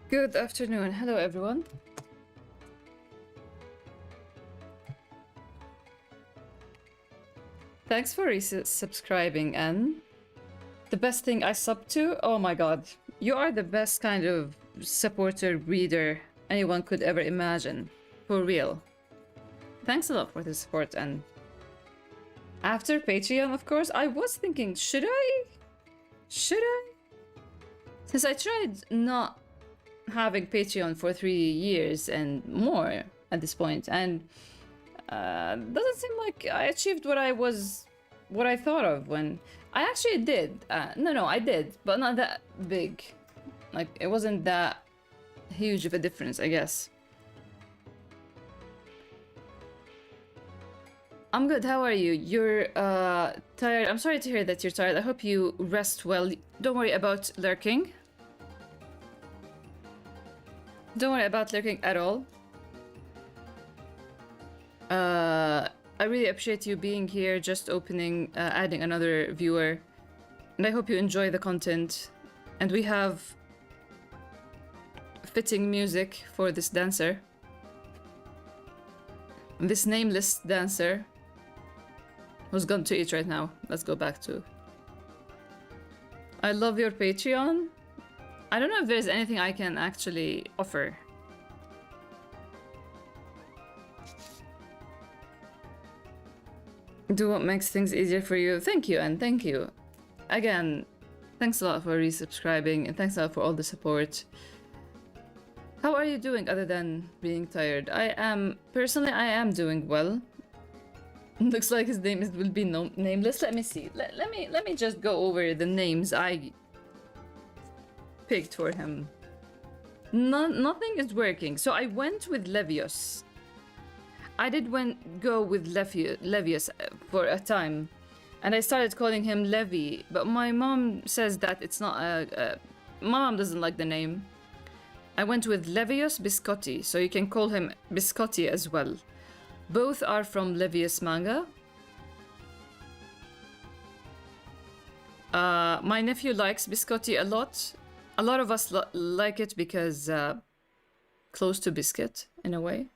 Good afternoon. Hello, everyone. Thanks for subscribing, Anne. The best thing I sub to? Oh my god. You are the best kind of supporter reader anyone could ever imagine. For real. Thanks a lot for the support, Anne. After Patreon, of course, I was thinking, should I? Should I? Since I tried not having Patreon for 3 years and more at this point, and doesn't seem like I achieved what I thought of when I actually did. No, I did, but not that big. Like, it wasn't that huge of a difference, I guess. I'm good. How are you? You're tired. I'm sorry to hear that you're tired. I hope you rest well. Don't worry about lurking. Don't worry about lurking at all. I really appreciate you being here, just opening, adding another viewer. And I hope you enjoy the content. And we have fitting music for this dancer. This nameless dancer. Who's gone to eat right now? Let's go back to... I love your Patreon. I don't know if there's anything I can actually offer. Do what makes things easier for you. Thank you, and thank you. Again, thanks a lot for resubscribing, and thanks a lot for all the support. How are you doing other than being tired? Personally, I am doing well. Looks like his name will be nameless. Let me see. Let me just go over the names I picked for him. Nothing is working. So I went with Levios. I did go with Levius for a time, and I started calling him Levi, but my mom says that it's not my mom doesn't like the name. I went with Levius Biscotti, so you can call him Biscotti as well. Both are from Levius manga. My nephew likes Biscotti a lot. A lot of us like it because close to biscuit in a way.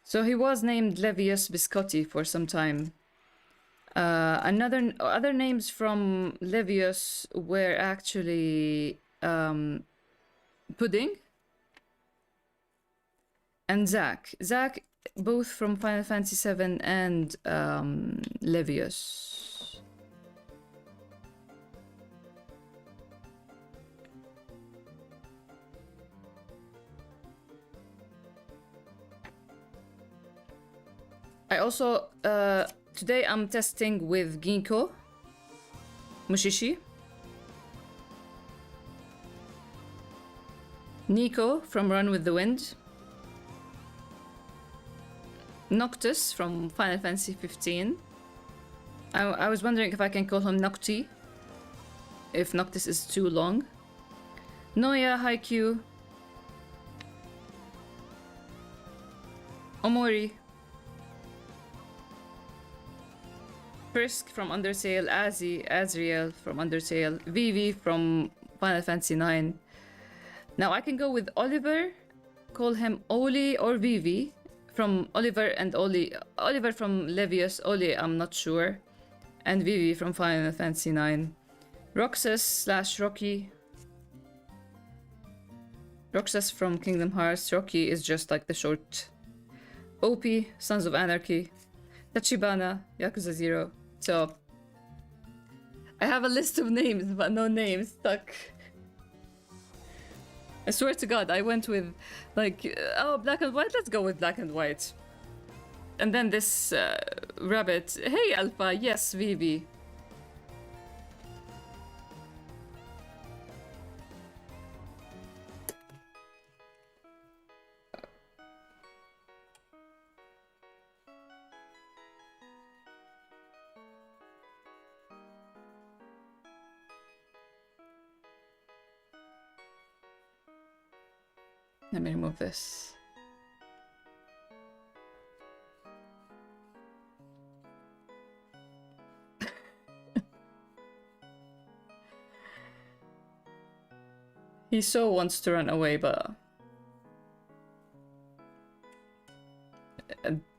So he was named Levius Biscotti for some time. Other names from Levius were actually Pudding and Zack. Zack, both from Final Fantasy VII and Levius. I also, today I'm testing with Ginkgo, Mushishi, Nico from Run with the Wind, Noctis from Final Fantasy 15. I was wondering if I can call him Nocti, if Noctis is too long. Noya, Haikyuu, Omori, Frisk from Undertale, Azriel from Undertale, Vivi from Final Fantasy 9. Now I can go with Oliver, call him Oli or Vivi, from Oliver and Oli. Oliver from Levius, Oli I'm not sure, and Vivi from Final Fantasy 9. Roxas / Rocky. Roxas from Kingdom Hearts, Rocky is just like the short. OP, Sons of Anarchy. Tachibana, Yakuza 0. So, I have a list of names, but no names stuck. I swear to God, I went with, like, oh, black and white, let's go with black and white. And then this rabbit, hey Alpha, yes, Vivi. Let me remove this. He so wants to run away, but...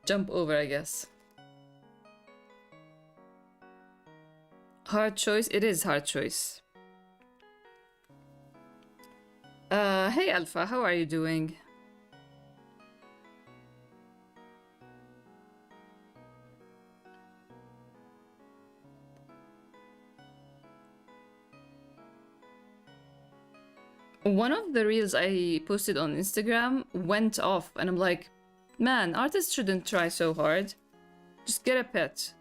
jump over, I guess. Hard choice? It is hard choice. Hey Alpha, how are you doing? One of the reels I posted on Instagram went off, and I'm like, man, artists shouldn't try so hard. Just get a pet.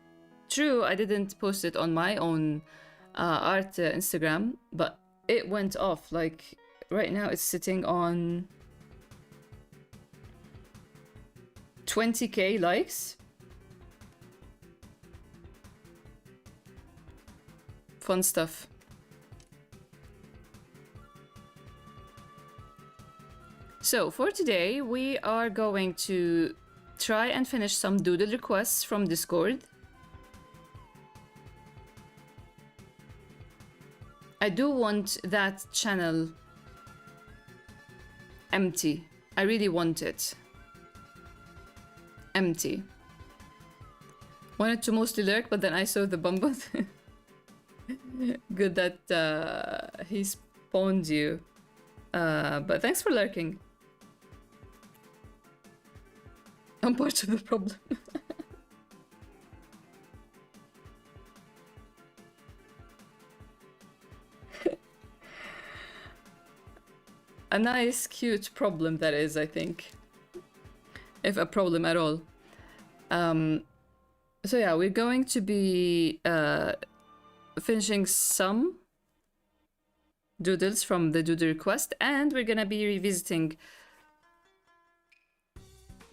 True, I didn't post it on my own art Instagram, but it went off. Like, right now it's sitting on 20k likes. Fun stuff. So for today, we are going to try and finish some doodle requests from Discord. I do want that channel empty. I really want it empty. Wanted to mostly lurk, but then I saw the bumble. Good that he spawned you. But thanks for lurking. I'm part of the problem. A nice, cute problem that is, I think. If a problem at all. So yeah, we're going to be finishing some doodles from the doodle request, and we're gonna be revisiting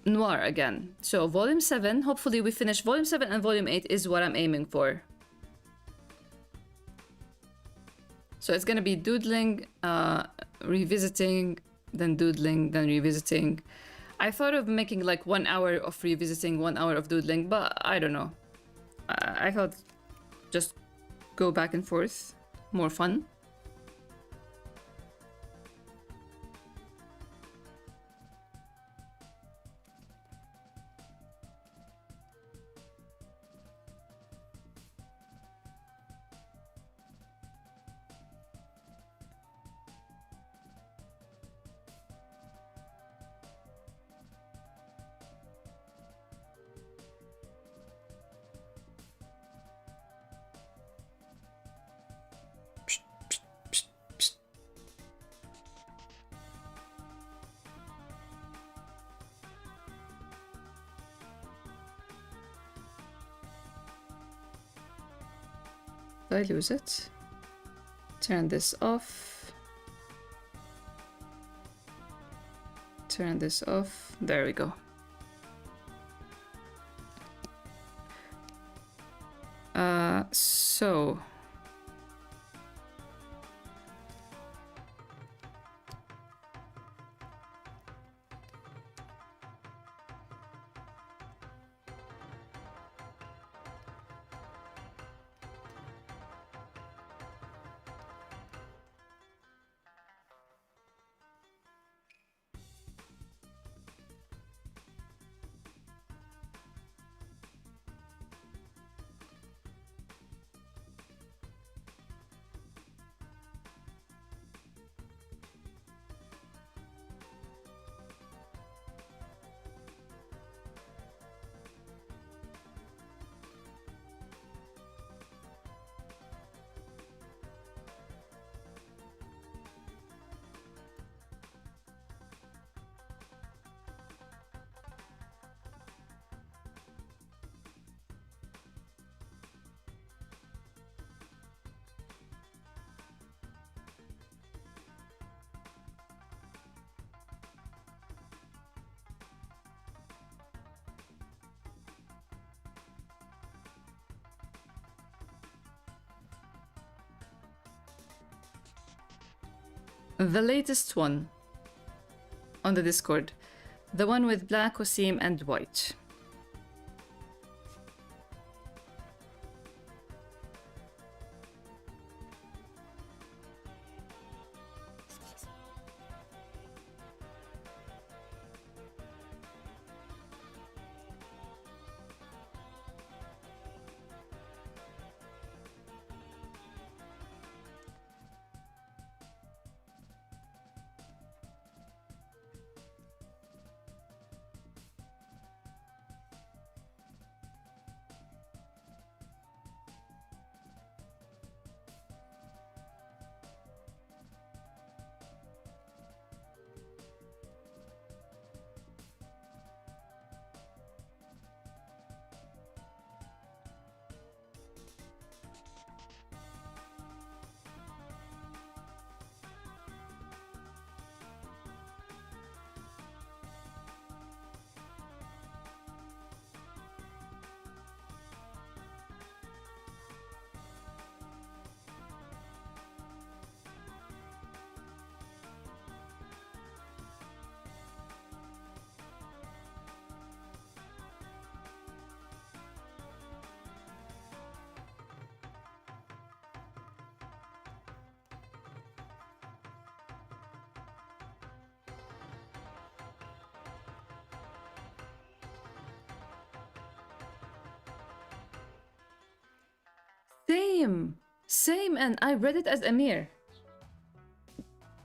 Noir again. So volume 7, hopefully we finish volume 7, and volume 8 is what I'm aiming for. So it's gonna be doodling, revisiting, then doodling, then revisiting. I thought of making like 1 hour of revisiting, 1 hour of doodling, but I don't know. I thought just go back and forth, more fun. Did I lose it? Turn this off. Turn this off. There we go. So... the latest one on the Discord. The one with black, Wasim, and white. Same. Same, and I read it as Amir.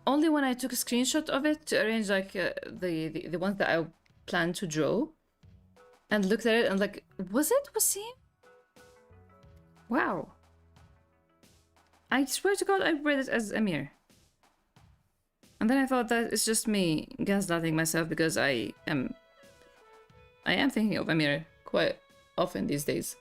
Only when I took a screenshot of it to arrange like the ones that I planned to draw and looked at it and like, was it Wasim? Wow. I swear to God, I read it as Amir. And then I thought that it's just me gaslighting myself because I am thinking of Amir quite often these days.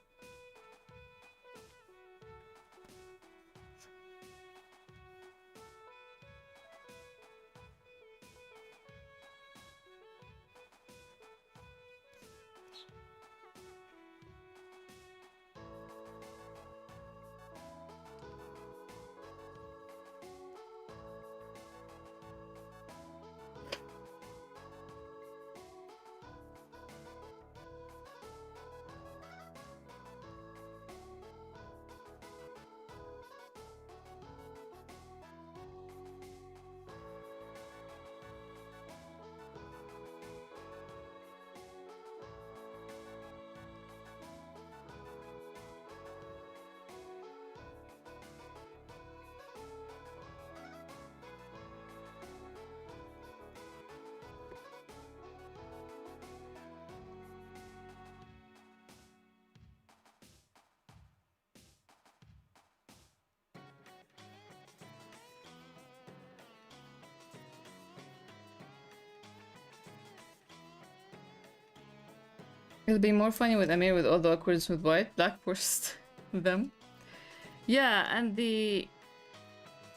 It'll be more funny with Amir with all the awkwardness with white. Black forced them. Yeah, and the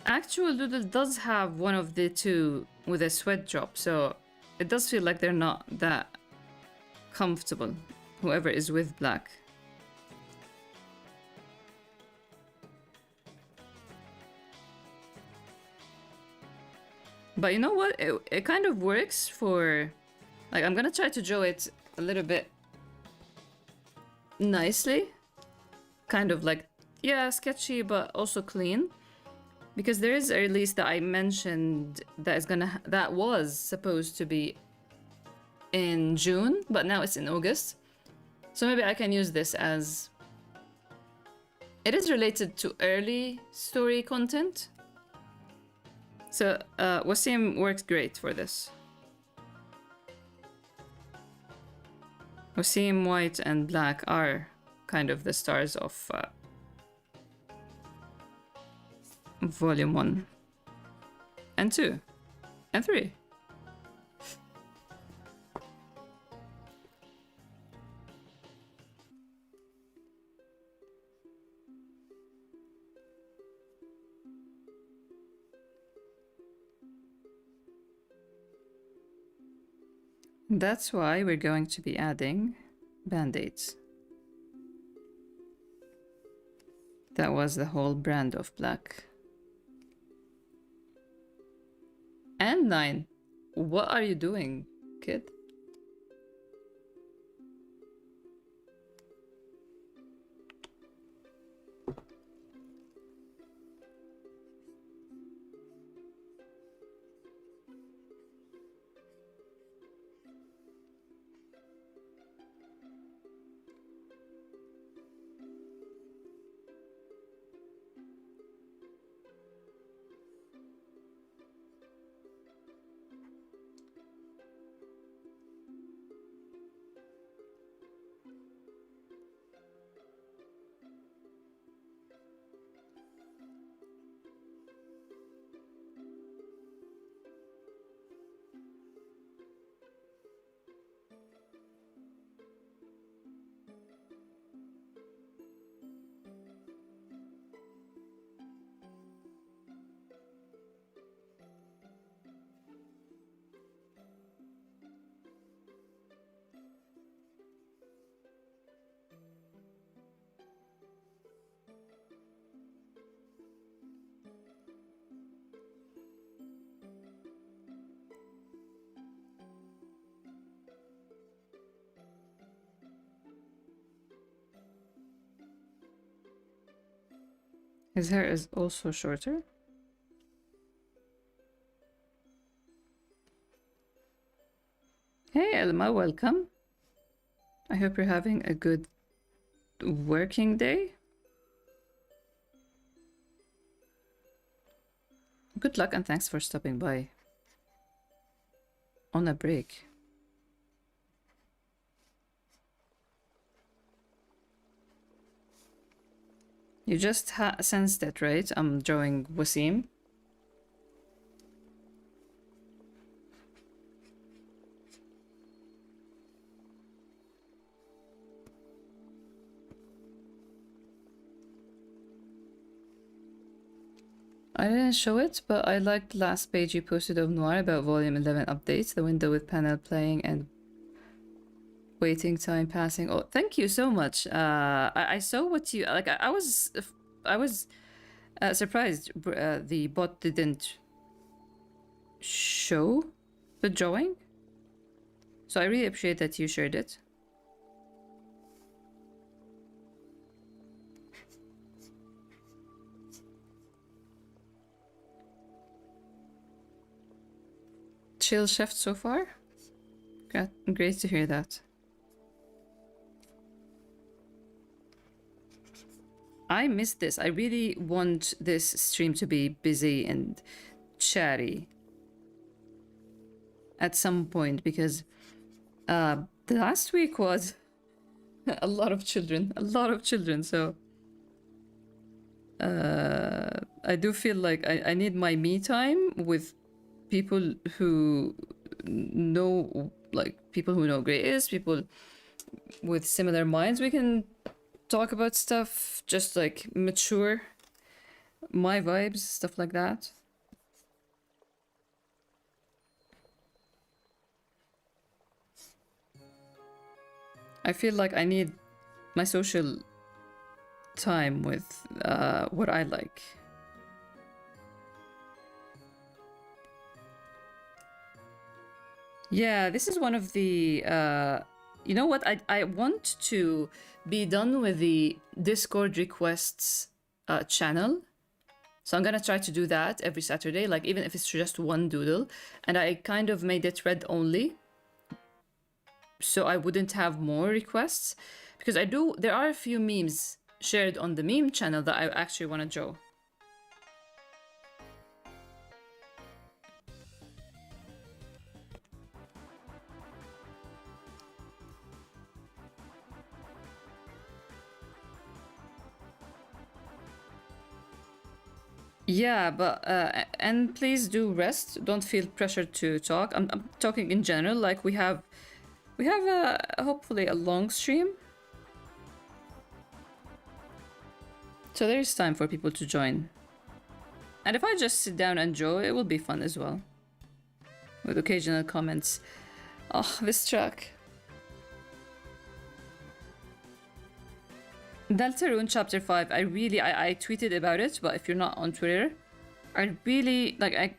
actual doodle does have one of the two with a sweat drop, so it does feel like they're not that comfortable, whoever is with black. But you know what? It kind of works for... Like, I'm gonna try to draw it a little bit nicely. Kind of like, yeah, sketchy, but also clean. Because there is a release that I mentioned that was supposed to be in June, but now it's in August. So maybe I can use this as... It is related to early story content. So Wasim works great for this. Wasim, white, and black are kind of the stars of Volume 1 and 2 and 3. That's why we're going to be adding band-aids. That was the whole brand of black. And 9. What are you doing, kid? His hair is also shorter. Hey Elma, welcome. I hope you're having a good working day. Good luck and thanks for stopping by. On a break. You just sensed it, right? I'm drawing Wasim. I didn't show it, but I liked the last page you posted of Noir about Volume 11 updates, the window with panel playing and waiting time passing. Oh, thank you so much. I saw what you like. I was surprised the bot didn't show the drawing, so I really appreciate that you shared it. Chill shift so far. Great to hear that. I missed this. I really want this stream to be busy and chatty at some point, because the last week was a lot of children, so I do feel like I need my me time with people who know, like people who know Grey is, people with similar minds. We can talk about stuff, just like mature, my vibes, stuff like that. I feel like I need my social time with what I like. Yeah, this is one of the you know what, I want to be done with the Discord requests channel, so I'm gonna try to do that every Saturday, like even if it's just one doodle, and I kind of made it read only so I wouldn't have more requests, because there are a few memes shared on the meme channel that I actually want to draw. Yeah, but and please do rest. Don't feel pressured to talk. I'm talking in general. Like we have hopefully a long stream, so there is time for people to join. And if I just sit down and draw, it will be fun as well, with occasional comments. Oh, this track. Deltarune Chapter 5, I tweeted about it, but if you're not on Twitter, I really, like,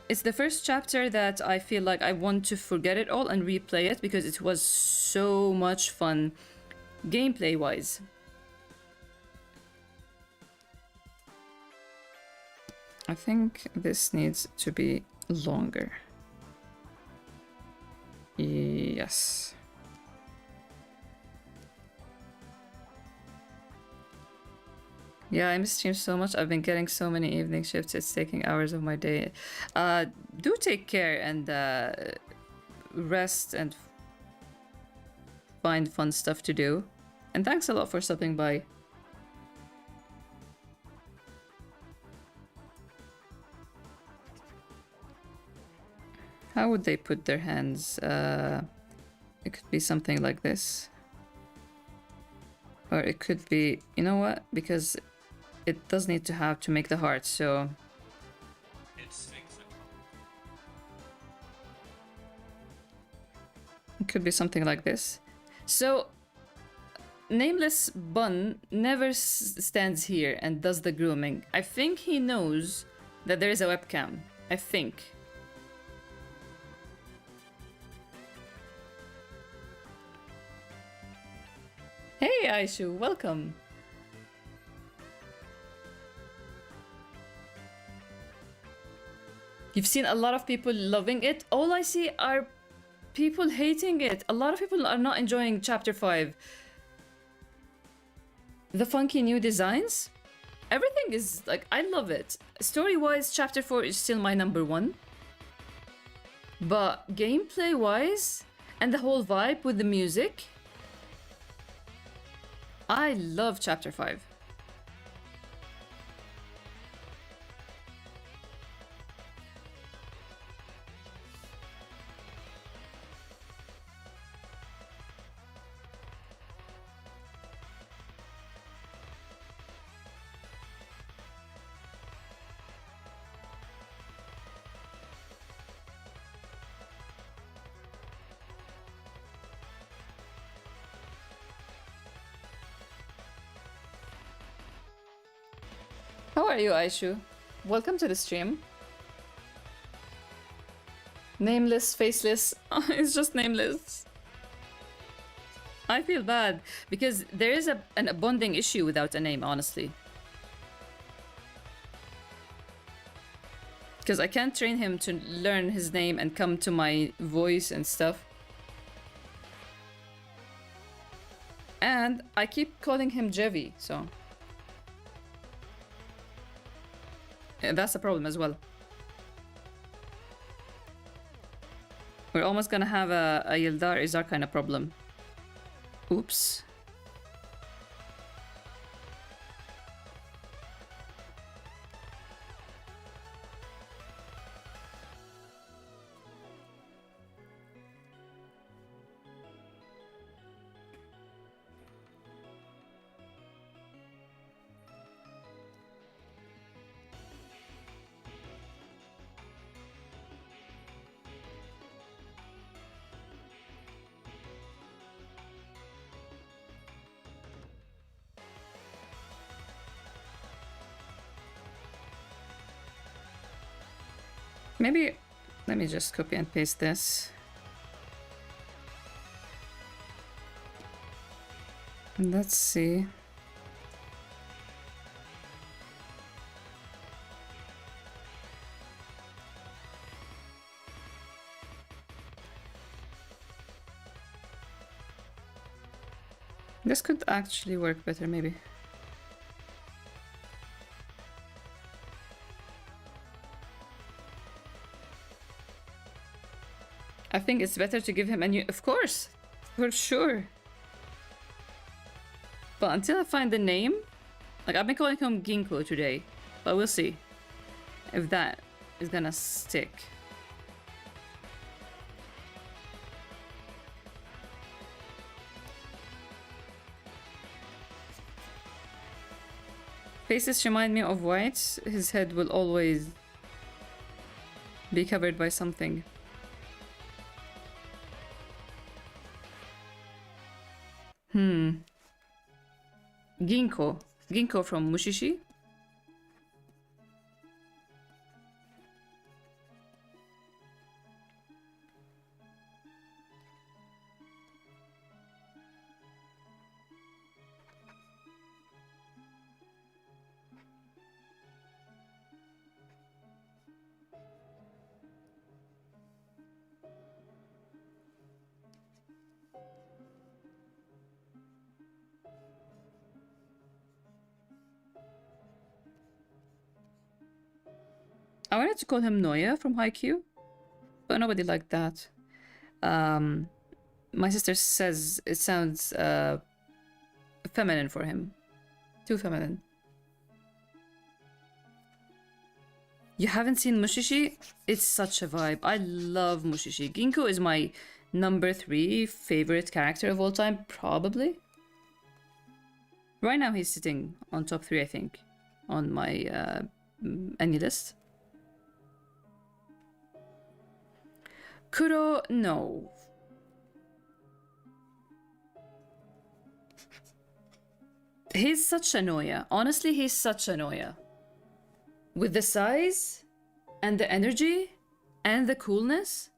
it's the first chapter that I feel like I want to forget it all and replay it, because it was so much fun, gameplay-wise. I think this needs to be longer. Yes. Yeah, I miss streams so much. I've been getting so many evening shifts. It's taking hours of my day. Do take care and rest and find fun stuff to do. And thanks a lot for stopping by. How would they put their hands? It could be something like this. Or it could be, you know what? Because it does need to have to make the heart, so... It could be something like this. So, Nameless Bun never stands here and does the grooming. I think he knows that there is a webcam. I think. Hey Aishu, welcome. You've seen a lot of people loving it. All I see are people hating it. A lot of people are not enjoying Chapter 5. The funky new designs? Everything is like, I love it. Story-wise, chapter 4 is still my number 1. But gameplay-wise, and the whole vibe with the music, I love chapter 5. How are you, Aishu? Welcome to the stream. Nameless, faceless. It's just nameless. I feel bad because there is a bonding issue without a name, honestly. Because I can't train him to learn his name and come to my voice and stuff. And I keep calling him Jevi, so... that's a problem as well. We're almost gonna have a Yildar Izar kind of problem. Oops. Maybe, let me just copy and paste this. And let's see. This could actually work better, maybe. I think it's better to give him a new... Of course! For sure! But until I find the name... Like, I've been calling him Ginkgo today. But we'll see if that is gonna stick. Faces remind me of White. His head will always be covered by something. Ginkgo. Ginkgo from Mushishi. I wanted to call him Noya from Haikyuu, but nobody liked that. My sister says it sounds feminine for him. Too feminine. You haven't seen Mushishi? It's such a vibe. I love Mushishi. Ginkgo is my number 3 favorite character of all time, probably. Right now he's sitting on top 3, I think, on my any list. Kuro, no. He's such a Noya. Honestly, he's such a Noya. With the size, and the energy, and the coolness,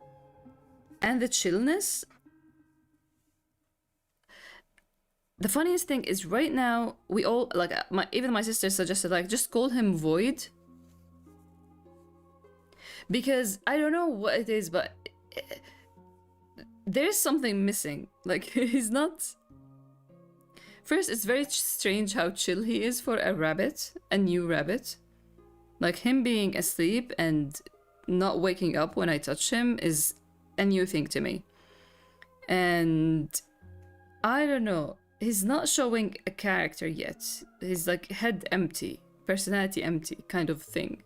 and the chillness. The funniest thing is right now, we all, like, even my sister suggested, like, just call him Void. Because I don't know what it is, but there's something missing. Like, he's not... First, it's very strange how chill he is for a rabbit, a new rabbit. Like him being asleep and not waking up when I touch him is a new thing to me. And I don't know, he's not showing a character yet. He's like head empty, personality empty kind of thing.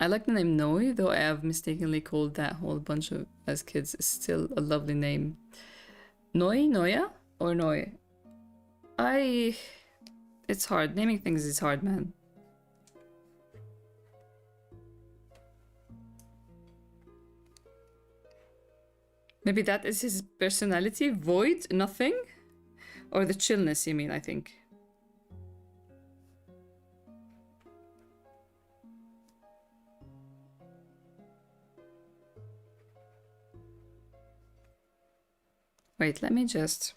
I like the name Noi, though I have mistakenly called that whole bunch of as kids. It's still a lovely name. Noi? Noya? Or Noi? It's hard. Naming things is hard, man. Maybe that is his personality? Void? Nothing? Or the chillness, you mean, I think. Wait, let me just...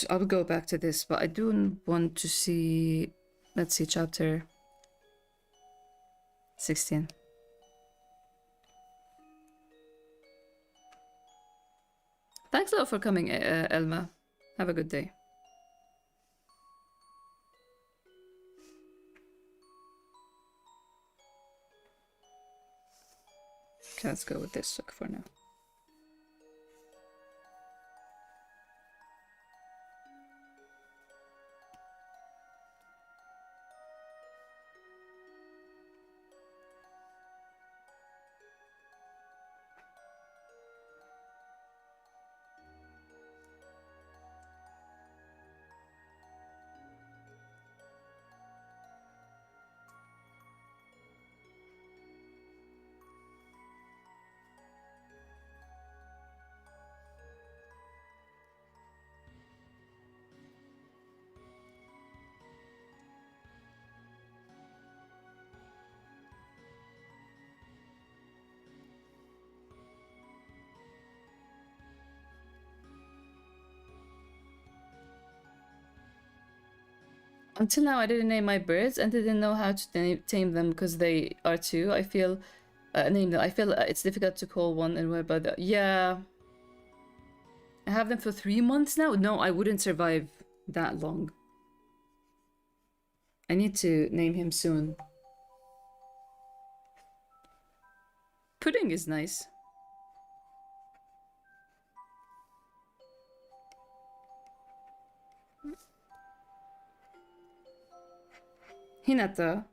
I'll go back to this, but I do want to see... Let's see, chapter 16. Thanks a lot for coming, Elma. Have a good day. Okay, let's go with this look for now. Until now, I didn't name my birds and didn't know how to tame them because they are two. I feel name them. I feel it's difficult to call one and what about the yeah. I have them for 3 months now. No, I wouldn't survive that long. I need to name him soon. Pudding is nice. Hinata.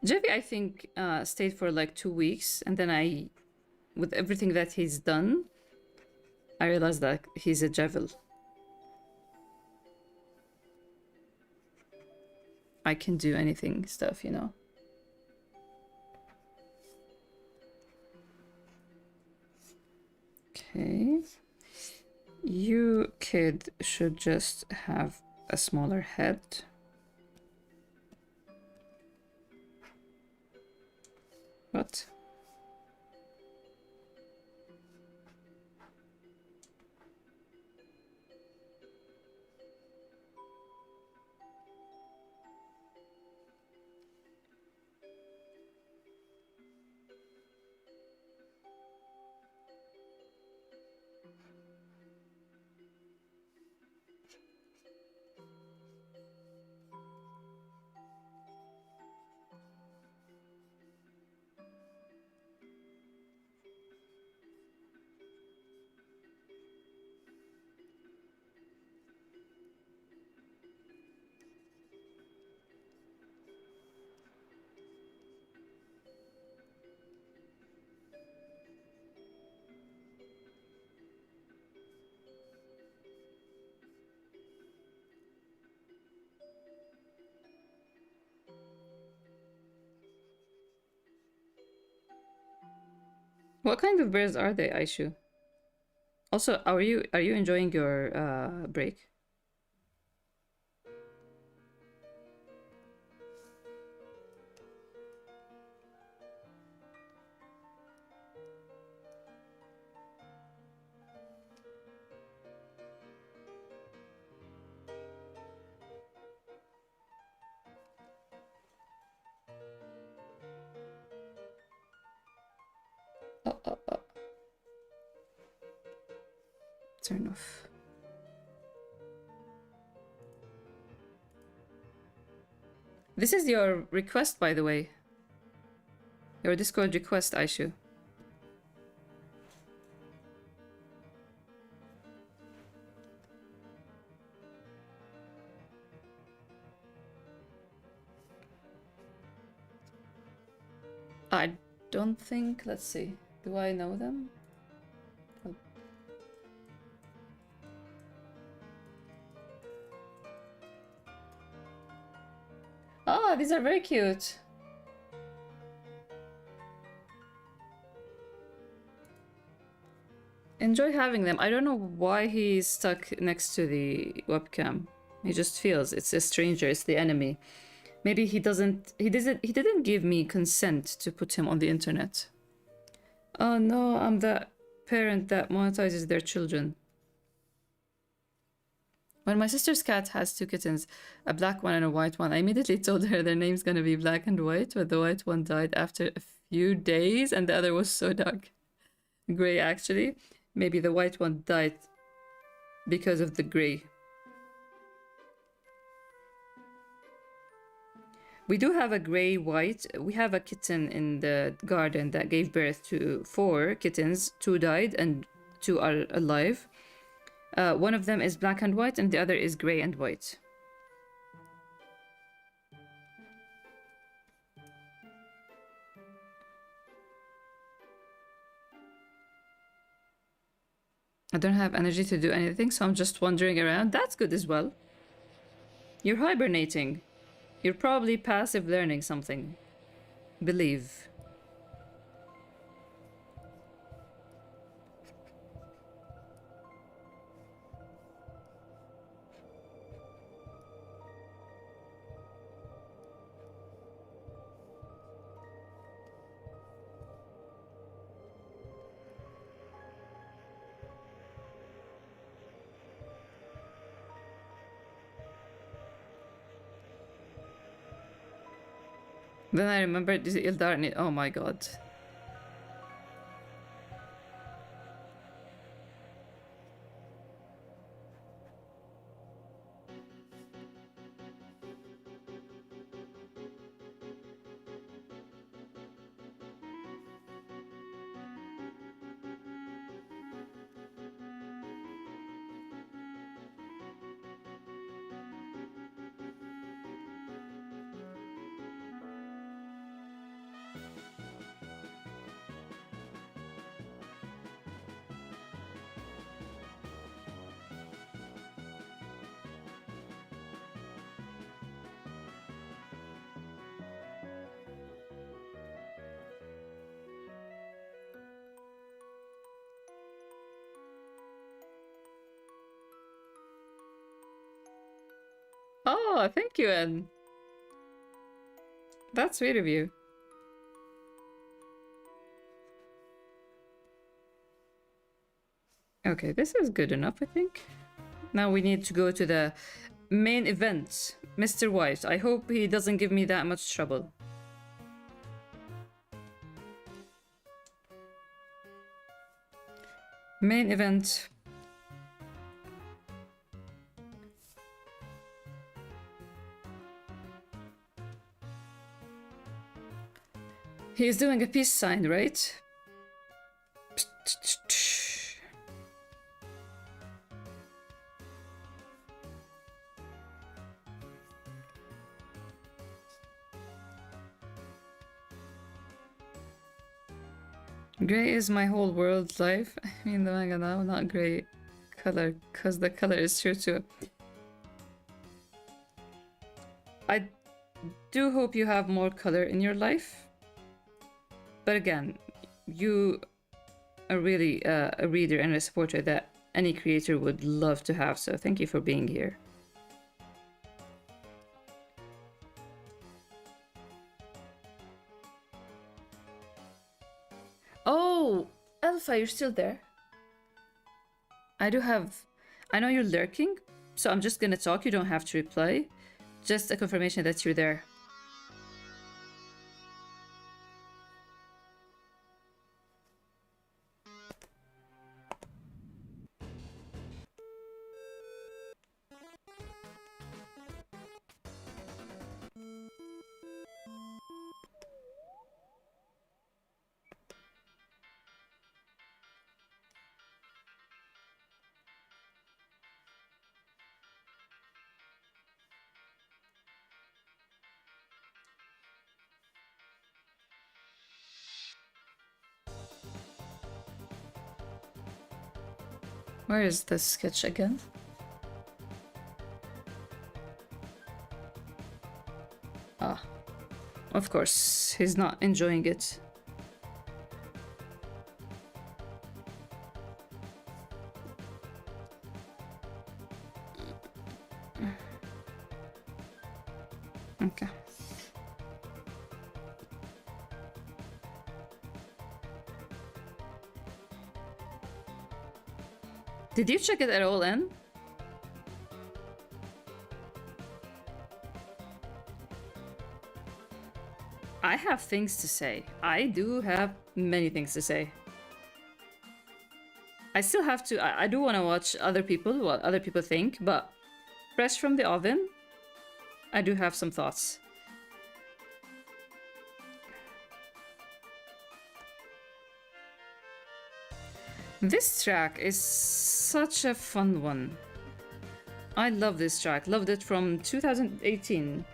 Jeffy, I think, stayed for like 2 weeks, and then with everything that he's done, I realized that he's a Jevil. I can do anything stuff, you know. Okay. You, kid, should just have a smaller head. What? What kind of birds are they, Aishu? Also, are you enjoying your break? This is your request, by the way. Your Discord request, Aishu. I don't think... Let's see. Do I know them? Oh. Oh, these are very cute. Enjoy having them. I don't know why he's stuck next to the webcam. He just feels it's a stranger, it's the enemy. Maybe he didn't give me consent to put him on the internet. Oh no, I'm the parent that monetizes their children. When my sister's cat has two kittens, a black one and a white one, I immediately told her their name's gonna be Black and White, but the white one died after a few days and the other was so dark. Gray, actually. Maybe the white one died because of the gray. We do have a gray-white. We have a kitten in the garden that gave birth to 4 kittens. 2 died and 2 are alive. One of them is black and white and the other is gray and white. I don't have energy to do anything, so I'm just wandering around. That's good as well. You're hibernating. You're probably passive learning something. Believe. Then I remembered this Ildarni. Oh my god. Oh, thank you, Anne. That's sweet of you. Okay, this is good enough, I think. Now we need to go to the main event. Mr. White, I hope he doesn't give me that much trouble. Main event. He's doing a peace sign, right? Gray is my whole world life. I mean, the manga now, not gray color, because the color is true to. I do hope you have more color in your life. But again, you are really a reader and a supporter that any creator would love to have, so thank you for being here. Oh, Alpha, you're still there. I know you're lurking, so I'm just gonna talk, you don't have to reply. Just a confirmation that you're there. Where is this sketch again? Ah, of course, he's not enjoying it. Okay. Did you check it at all in? I have things to say. I do have many things to say. I still have to. I do want to watch other people, what other people think, but fresh from the oven, I do have some thoughts. This track is such a fun one. I love this track. Loved it from 2018.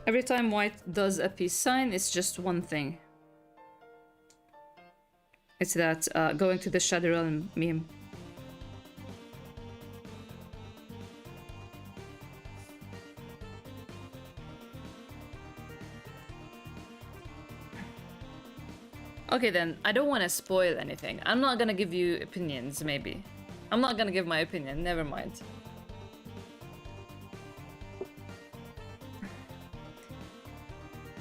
Every time White does a peace sign, it's just one thing. It's that going to the Shadow Realm meme. Okay then, I don't want to spoil anything. I'm not gonna give you opinions, maybe. I'm not gonna give my opinion, never mind.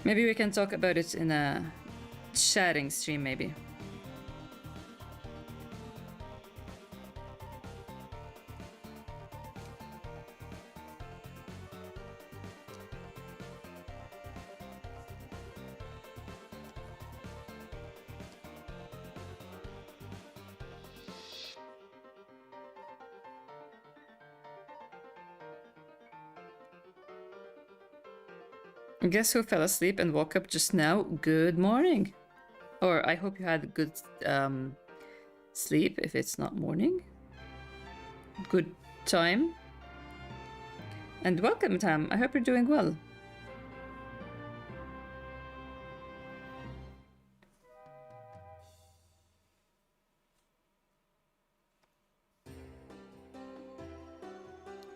Maybe we can talk about it in a chatting stream, maybe. Guess who fell asleep and woke up just now? Good morning. Or I hope you had good sleep if it's not morning. Good time. And welcome, Tam. I hope you're doing well.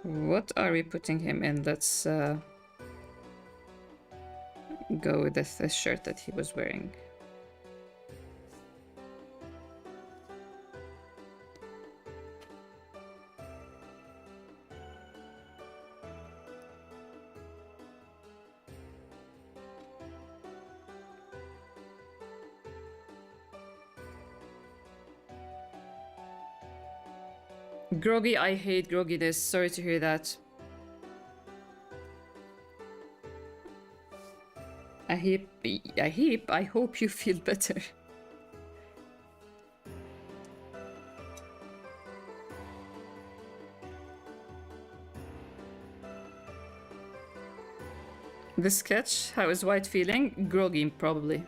What are we putting him in? Let's go with the shirt that he was wearing. Groggy, I hate grogginess. Sorry to hear that. I hope you feel better. The sketch, how is White feeling? Groggy, probably.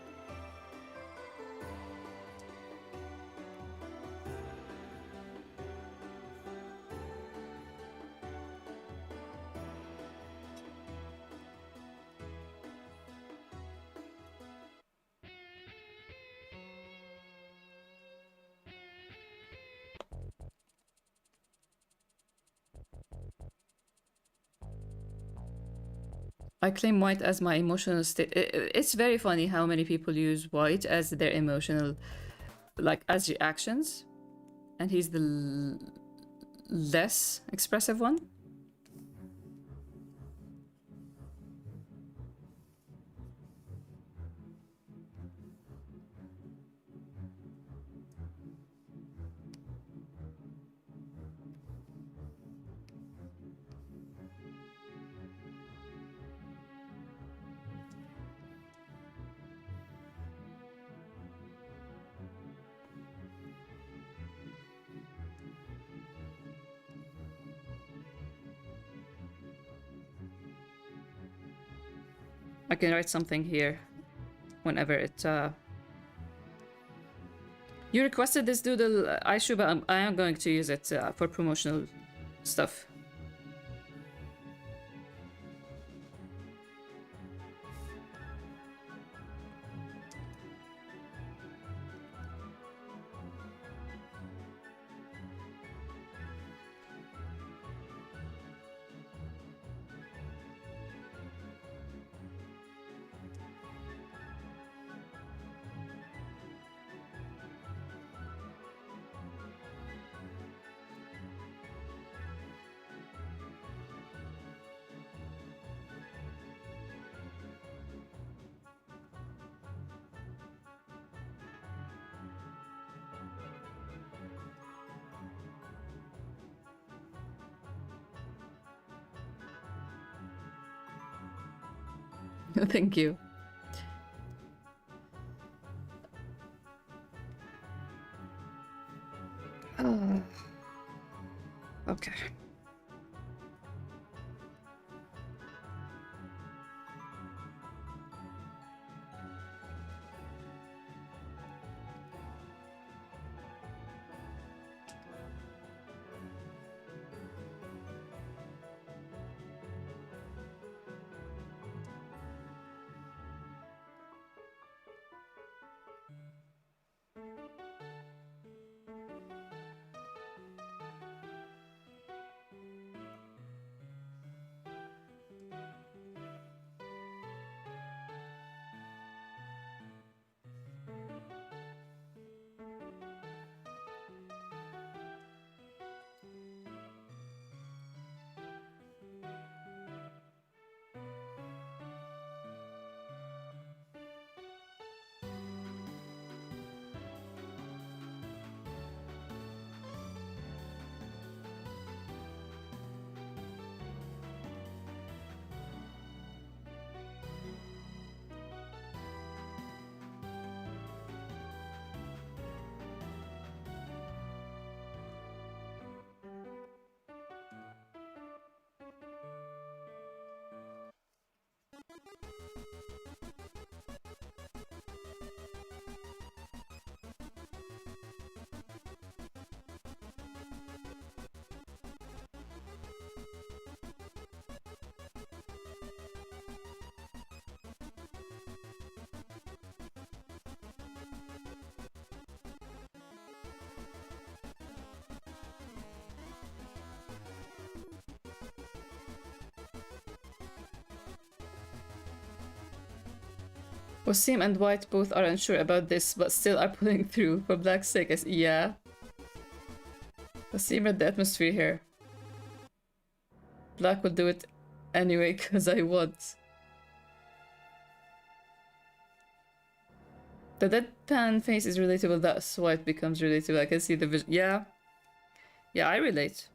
I claim White as my emotional state. It's very funny how many people use White as their emotional, like, as reactions. And he's the less expressive one. I can write something here whenever it You requested this doodle, Aishu, but I am going to use it for promotional stuff. Thank you. Okay. Wasim and White both are unsure about this, but still are pulling through. For Black's sake, yeah. Wasim read the atmosphere here. Black will do it anyway, because I want. The deadpan face is relatable, thus White becomes relatable. I can see the vision. Yeah. Yeah, I relate.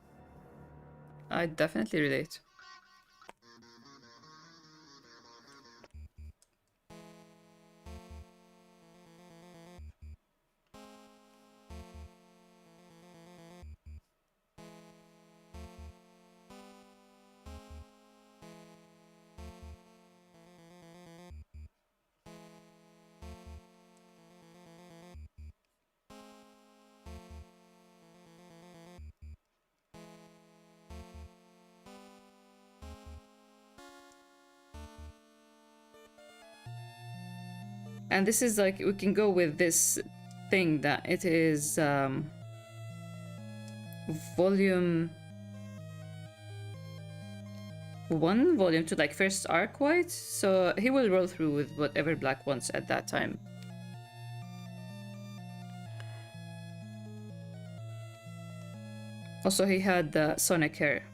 I definitely relate. And this is like, we can go with this thing that it is volume 1, volume 2, like first arc White. So he will roll through with whatever Black wants at that time. Also, he had the Sonic hair.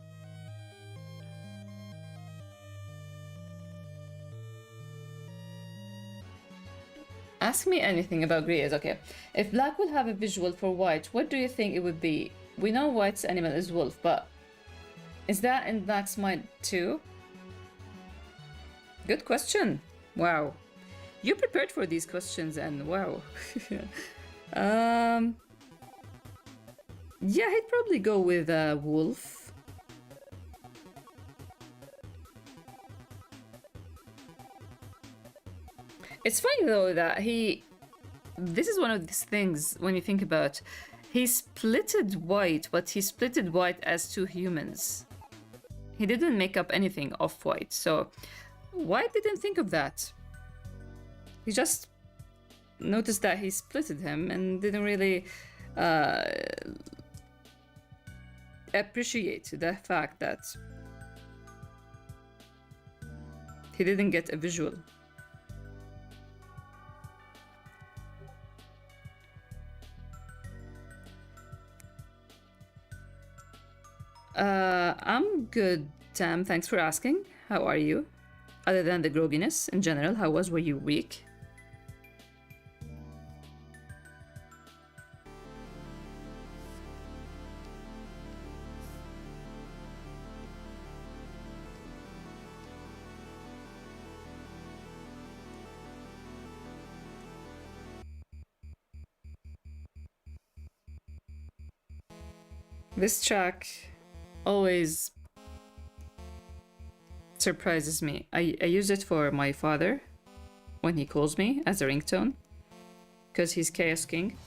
Ask me anything about Grias, okay. If Black will have a visual for White, what do you think it would be? We know White's animal is wolf, but is that in Black's mind too? Good question. Wow. You prepared for these questions and wow. Yeah, he'd probably go with wolf. It's funny though that this is one of these things when you think about, he splitted White, but he splitted White as two humans. He didn't make up anything off White, so White didn't think of that. He just noticed that he splitted him and didn't really appreciate the fact that he didn't get a visual. I'm good, Tam. Thanks for asking. How are you? Other than the grogginess in general, were you weak? This track always surprises me. I use it for my father when he calls me as a ringtone, because he's Chaos King.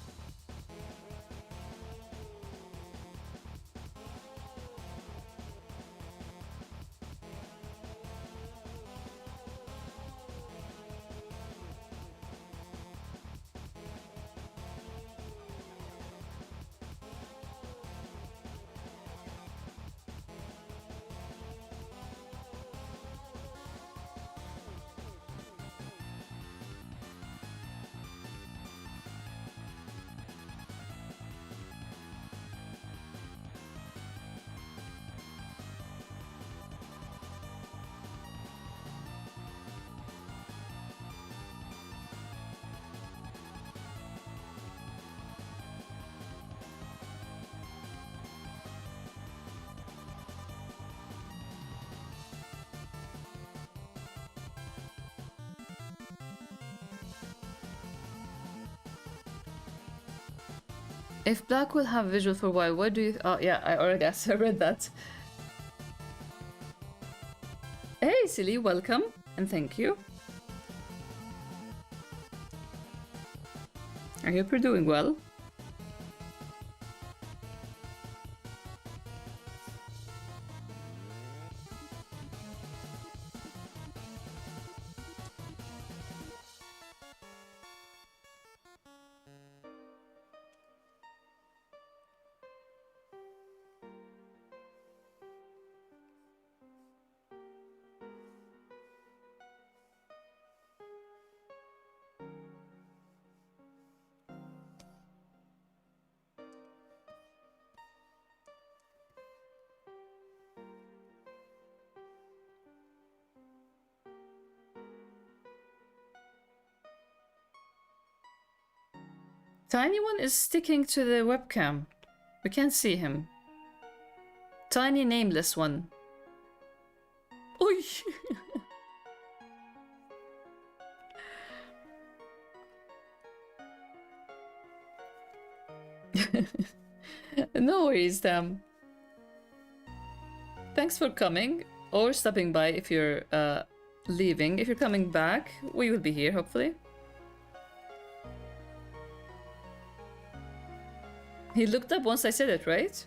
If Black will have visual for why, what do you... oh, yeah, I already I read that. Hey, Silly, welcome, and thank you. I hope you're doing well. Tiny one is sticking to the webcam. We can't see him. Tiny nameless one. Oi! No worries, Tam. Thanks for coming or stopping by if you're leaving. If you're coming back, we will be here, hopefully. He looked up once I said it, right?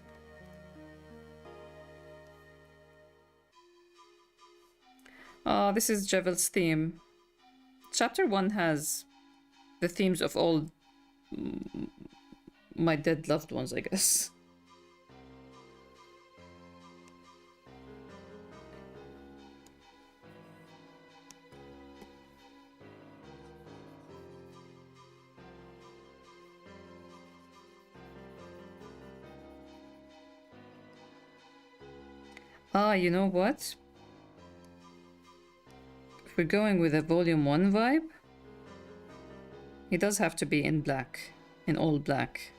Oh, this is Jevel's theme. Chapter 1 has the themes of all my dead loved ones, I guess. Ah, you know what? If we're going with a volume 1 vibe, he does have to be in black, in all black.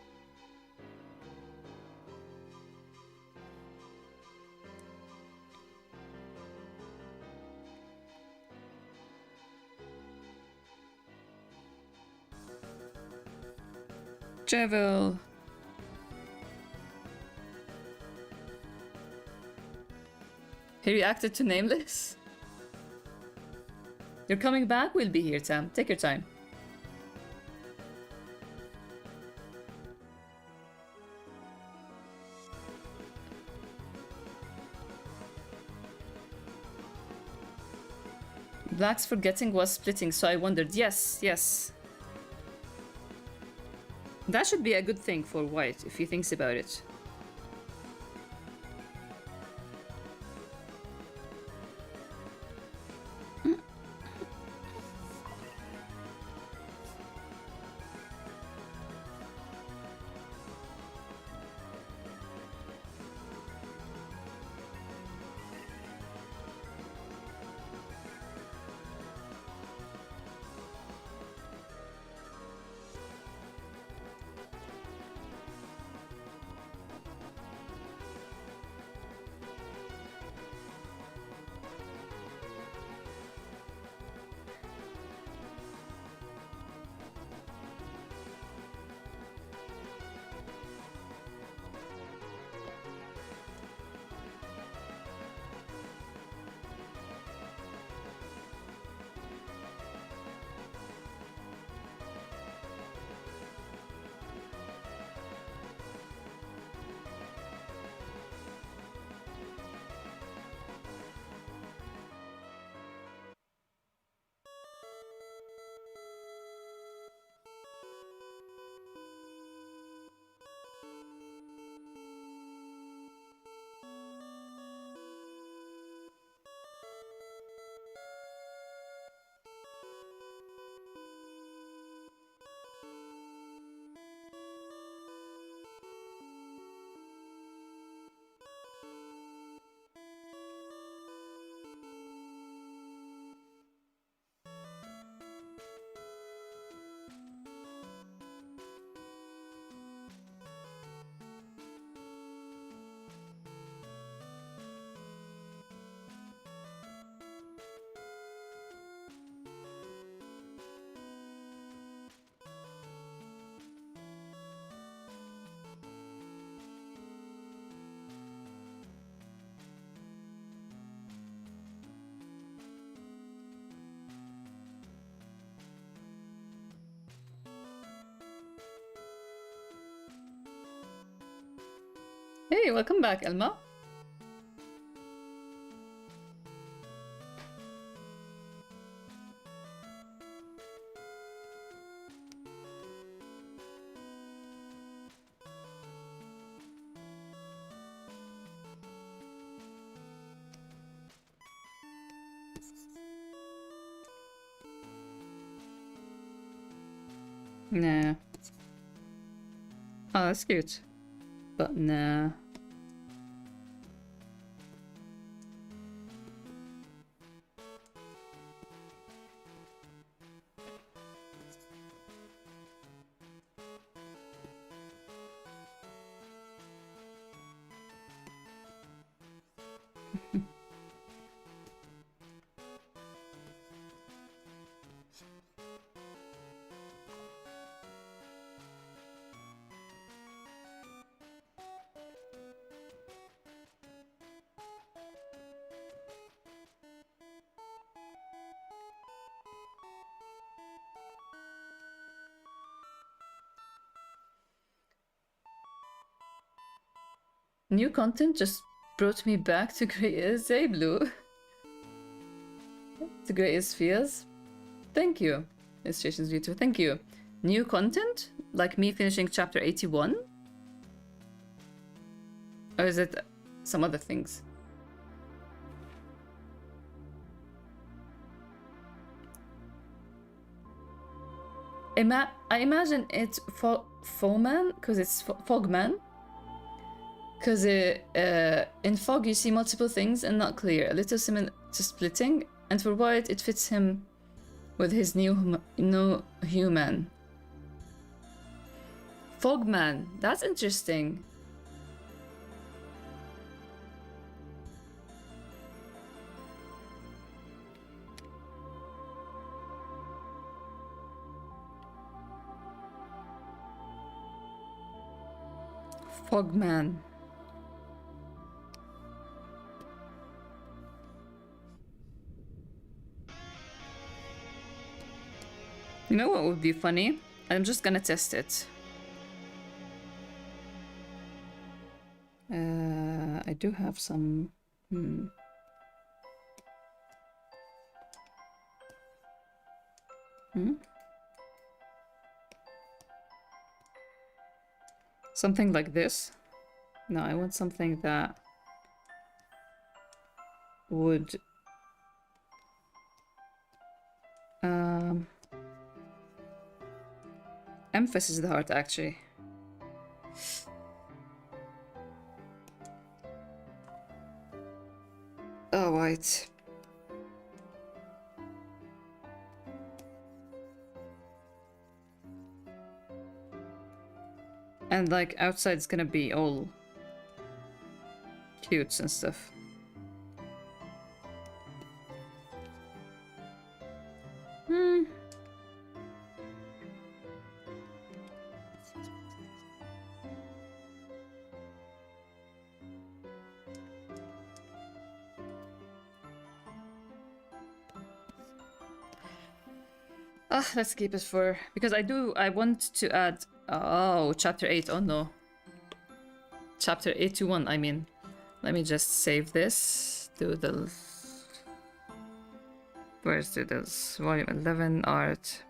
Jevel. He reacted to Nameless. You're coming back? We'll be here, Tam. Take your time. Black's forgetting was splitting, so I wondered. Yes, yes. That should be a good thing for White, if he thinks about it. Hey, welcome back, Elma. Nah. Oh, that's cute. But nah. New content just brought me back to Grey is a Blue. To Grey is Fears. Thank you. Illustrations YouTube. Thank you. New content? Like me finishing chapter 81? Or is it some other things? I imagine it's Fogman, because it's Fogman. Because in Fog you see multiple things and not clear, a little similar to Splitting, and for White it fits him with his new human. Fogman, that's interesting. Fogman. You know what would be funny? I'm just gonna test it. I do have some... Something like this. No, I want something that would... Emphasis the heart, actually. Oh, White. And like outside it's gonna be all cutes and stuff. Let's keep it for... Because I want to add... Oh, chapter 8, oh no. Chapter 821, I mean. Let me just save this. Doodles. Where's Doodles? Volume 11, art.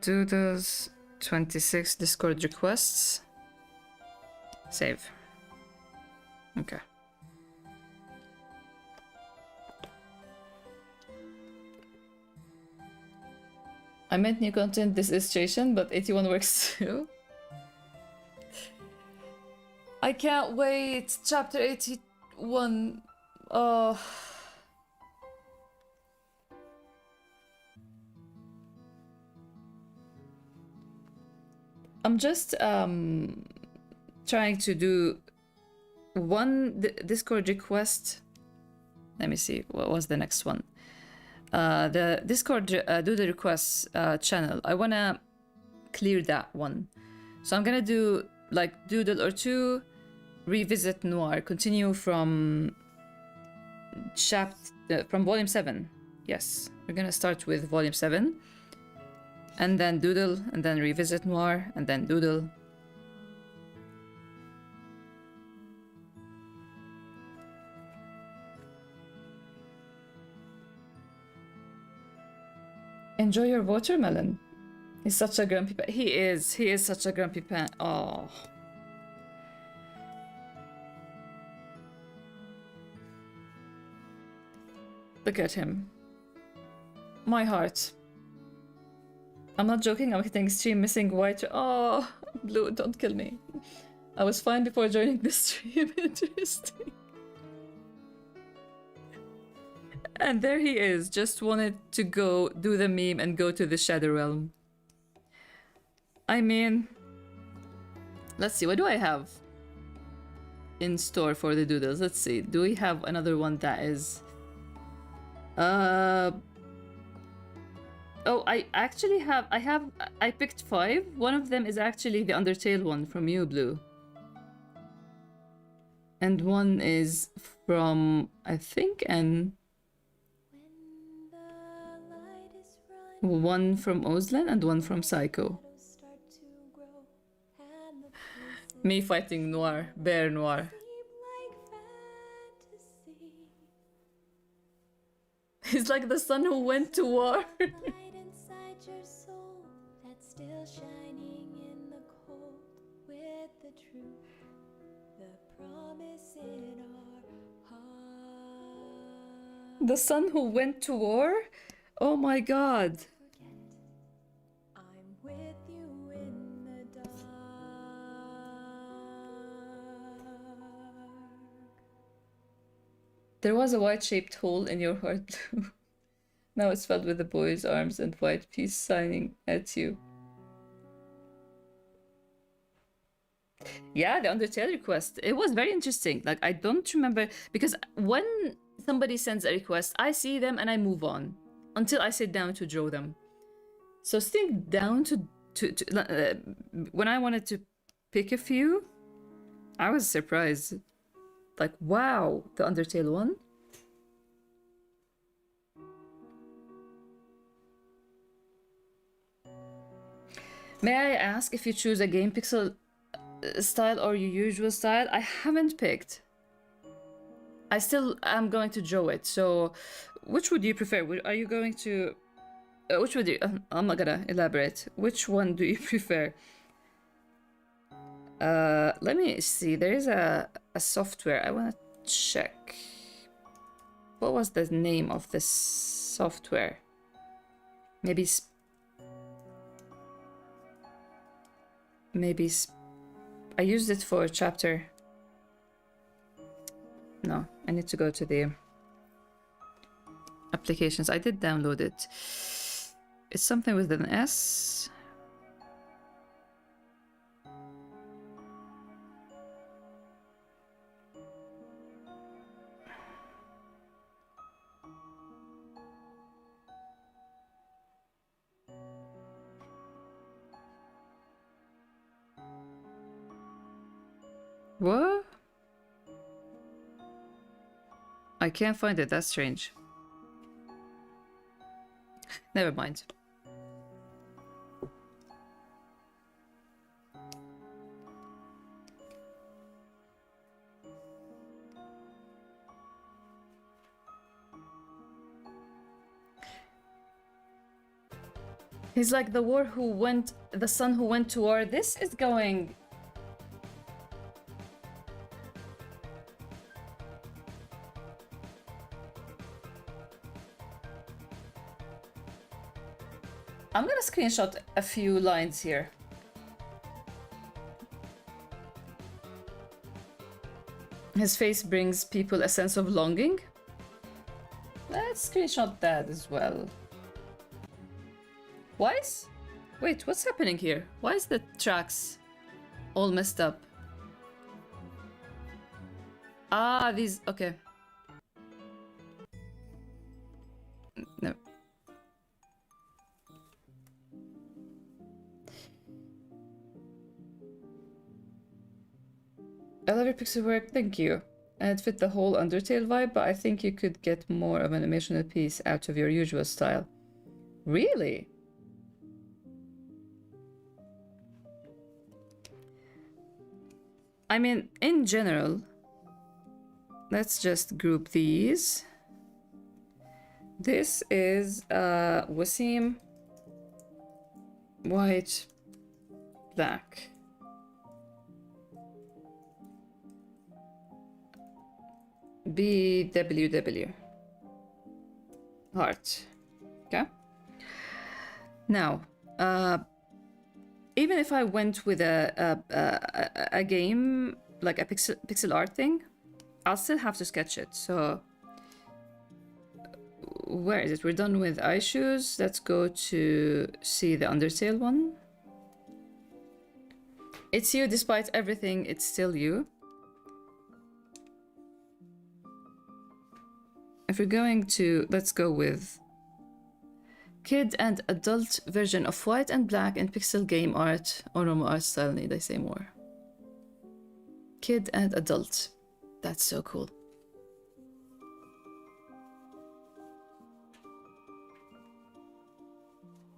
Doodles, 26, Discord requests. Save. Okay. I meant new content, this illustration, but 81 works too. I can't wait! Chapter 81. Oh. I'm just trying to do one Discord request. Let me see, what was the next one? The Discord do the requests channel. I wanna clear that one. So I'm gonna do like doodle or two, revisit Noir, continue from from volume 7. Yes, we're gonna start with volume 7. And then doodle, and then revisit noir, and then doodle. Enjoy your watermelon. He's such a grumpy pan. He is such a grumpy pan. Oh. Look at him. My heart. I'm not joking, I'm getting extreme missing white. Oh, Blue, don't kill me. I was fine before joining this stream. Interesting. And there he is, just wanted to go do the meme and go to the Shadow Realm. I mean, let's see, what do I have in store for the doodles? Let's see, do we have another one that is... Oh, I actually have, I picked 5. One of them is actually the Undertale one from you, Blue. And one is from, I think, one from Oslan and one from Psycho. Me fighting Noir, Bear Noir. He's like the sun who went to war. The son who went to war? Oh my god. I'm with you in the dark. There was a white-shaped hole in your heart, Blue. Now it's filled with the boy's arms and white peace signing at you. Yeah, the Undertale request. It was very interesting. Like, I don't remember, because when somebody sends a request, I see them and I move on until I sit down to draw them. So sitting down to when I wanted to pick a few, I was surprised. Like, wow, the Undertale one. May I ask if you choose a game pixel style or your usual style? I haven't picked. I still am going to draw it. So, which would you prefer? Are you going to? Which would you? I'm not gonna elaborate. Which one do you prefer? Let me see. There is a software. I want to check. What was the name of this software? Maybe. I used it for chapter. No, I need to go to the applications. I did download it. It's something with an S. What? I can't find it, that's strange. Never mind. He's like the son who went to war. This is going... I'm gonna screenshot a few lines here. His face brings people a sense of longing. Let's screenshot that as well. Wait, what's happening here? Why is the tracks all messed up? Ah, these... okay. No. I love your pixel work, thank you. And it fit the whole Undertale vibe, but I think you could get more of an emotional piece out of your usual style. Really? I mean, in general, let's just group these. This is Wasim, white, black. BWW. Heart. Okay. Now, even if I went with a game like a pixel art thing, I'll still have to sketch it. So where is it? We're done with eye shoes. Let's go to see the Undertale one. It's you despite everything. It's still you. If we're going to, let's go with kid and adult version of white and black and pixel game art or normal art style, need I say more? Kid and adult. That's so cool.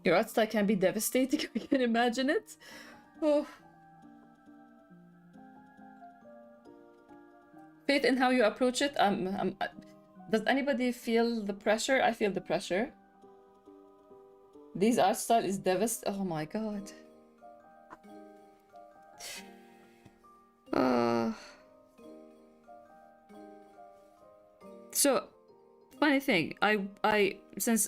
Your art style can be devastating. I can imagine it. Oh. Faith in how you approach it. Does anybody feel the pressure? I feel the pressure. This art style is devastating. Oh my god. So, funny thing, since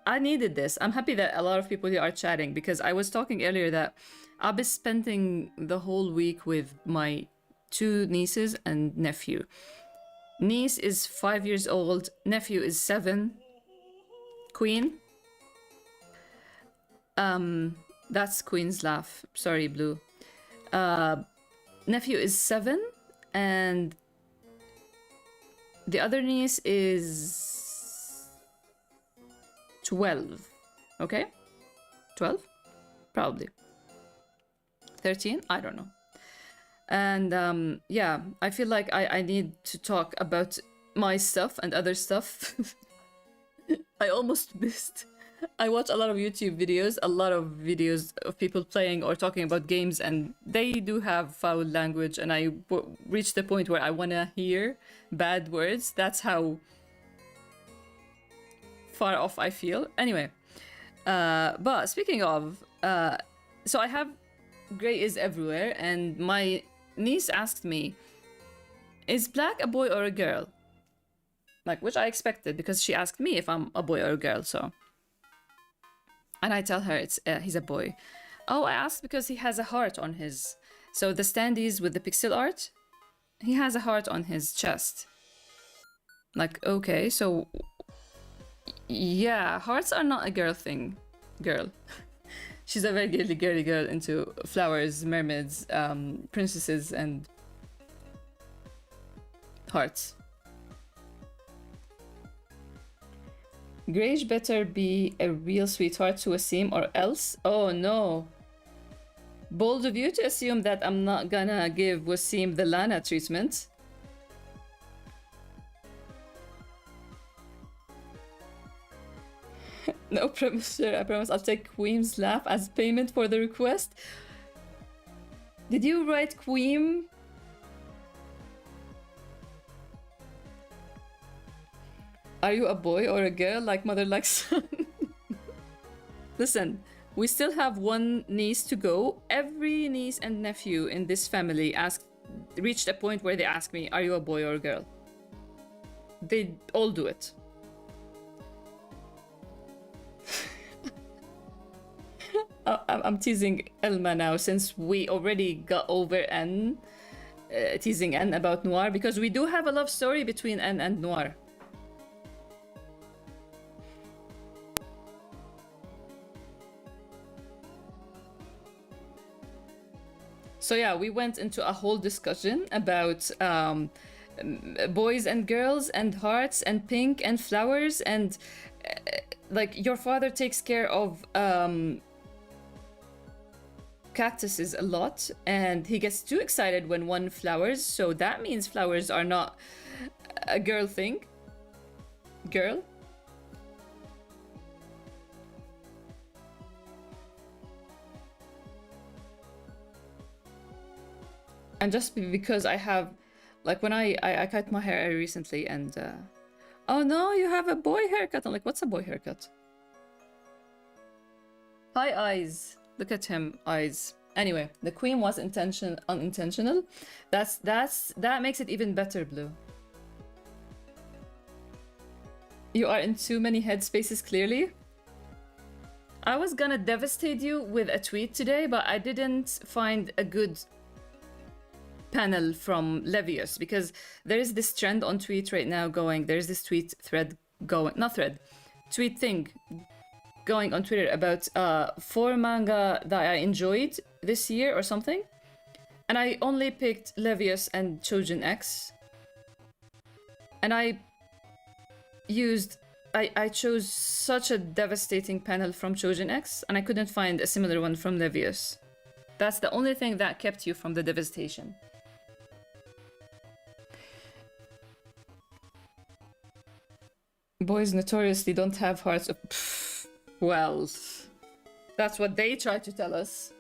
I needed this, I'm happy that a lot of people here are chatting, because I was talking earlier that I'll be spending the whole week with my 2 nieces and nephew. Niece is 5 years old, nephew is 7. Queen. That's Queen's laugh. Sorry, Blue. Nephew is 7, and the other niece is 12. Okay? 12? Probably. 13? I don't know. And yeah, I feel like I need to talk about my stuff and other stuff. I almost missed. I watch a lot of YouTube videos, a lot of videos of people playing or talking about games, and they do have foul language, and I reached the point where I want to hear bad words. That's how far off I feel. Anyway, but speaking of, so I have gray is everywhere, and my niece asked me, is black a boy or a girl? Like, which I expected, because she asked me if I'm a boy or a girl, so. And I tell her he's a boy. Oh, I asked because he has a heart on his... So the standees with the pixel art, he has a heart on his chest. Like, okay, so... Yeah, hearts are not a girl thing. Girl. She's a very girly girl into flowers, mermaids, princesses, and... hearts. Grage better be a real sweetheart to Wasim, or else... Oh no. Bold of you to assume that I'm not gonna give Wasim the Lana treatment. No promise, sir. I promise I'll take Queem's laugh as payment for the request. Did you write Queem? Are you a boy or a girl? Like mother, like son? Listen, we still have one niece to go. Every niece and nephew in this family reached a point where they ask me, are you a boy or a girl? They all do it. I'm teasing Elma now, since we already got over N, teasing N about Noir, because we do have a love story between N and Noir. So yeah, we went into a whole discussion about boys and girls and hearts and pink and flowers, and like your father takes care of cactuses a lot, and he gets too excited when one flowers, so that means flowers are not a girl thing. Girl? And just because I have, like, when I cut my hair recently, and oh no, you have a boy haircut. I'm like, what's a boy haircut? Hi, eyes. Look at him, eyes. Anyway, the queen was unintentional. That makes it even better, Blue. You are in too many headspaces, clearly. I was gonna devastate you with a tweet today, but I didn't find a good panel from Levius, because there is this trend on tweet right now going, there's this tweet thread going, not thread, tweet thing going on Twitter about 4 manga that I enjoyed this year or something. And I only picked Levius and Chojin X. And I chose such a devastating panel from Chojin X, and I couldn't find a similar one from Levius. That's the only thing that kept you from the devastation. Boys notoriously don't have hearts. Well, that's what they try to tell us.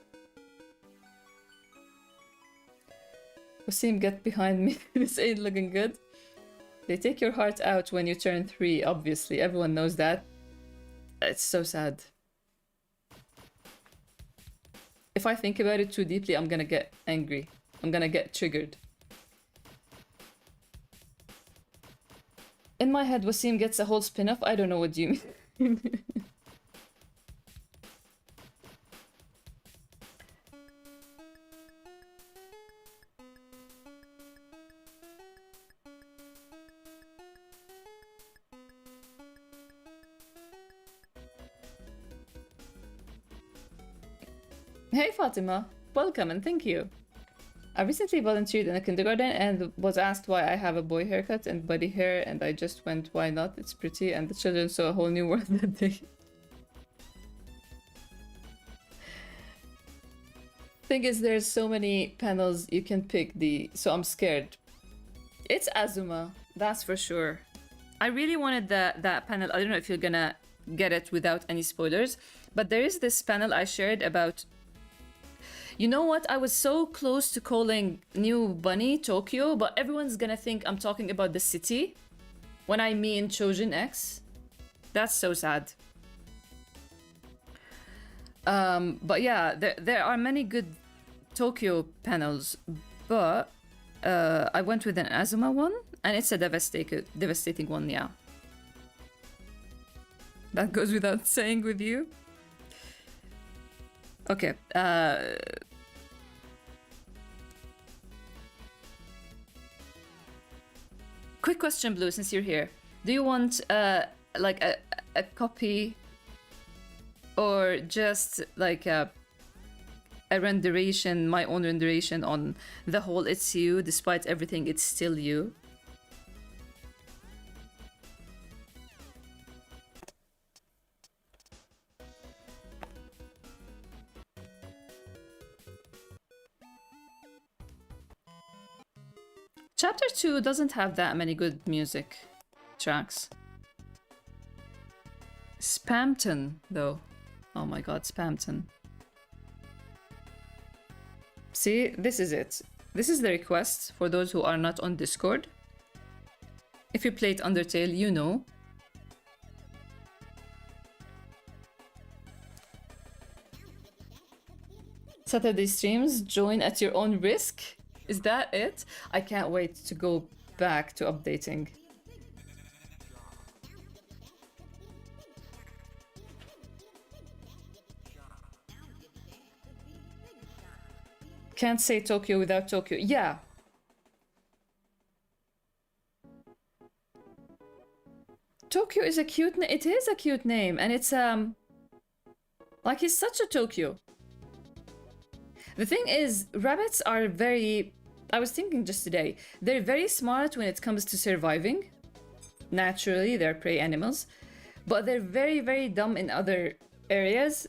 Wasim, get behind me. This ain't looking good. They take your heart out when you turn 3, obviously. Everyone knows that. It's so sad. If I think about it too deeply, I'm gonna get angry. I'm gonna get triggered. In my head, Wasim gets a whole spin-off. I don't know what you mean. Hey Fatima, welcome and thank you. I recently volunteered in a kindergarten and was asked why I have a boy haircut and body hair, and I just went, why not? It's pretty, and the children saw a whole new world that day. Thing is, there's so many panels you can pick so I'm scared. It's Azuma, that's for sure. I really wanted that panel. I don't know if you're gonna get it without any spoilers, but there is this panel I shared about. You know what? I was so close to calling New Bunny Tokyo, but everyone's gonna think I'm talking about the city when I mean Chojin X. That's so sad. But yeah, there are many good Tokyo panels, but I went with an Azuma one, and it's a devastating one, yeah. That goes without saying with you. Okay, quick question, Blue, since you're here. Do you want like a copy, or just like a renderation, my own renderation on the whole it's you, despite everything, it's still you? Chapter 2 doesn't have that many good music tracks. Spamton, though. Oh my god, Spamton. See, this is it. This is the request for those who are not on Discord. If you played Undertale, you know. Saturday streams, join at your own risk. Is that it? I can't wait to go back to updating. Can't say Tokyo without Tokyo. Yeah. Tokyo is a cute name. It is a cute name, and it's like, he's such a Tokyo. The thing is, rabbits are very... I was thinking just today, they're very smart when it comes to surviving. Naturally, they're prey animals. But they're very, very dumb in other areas.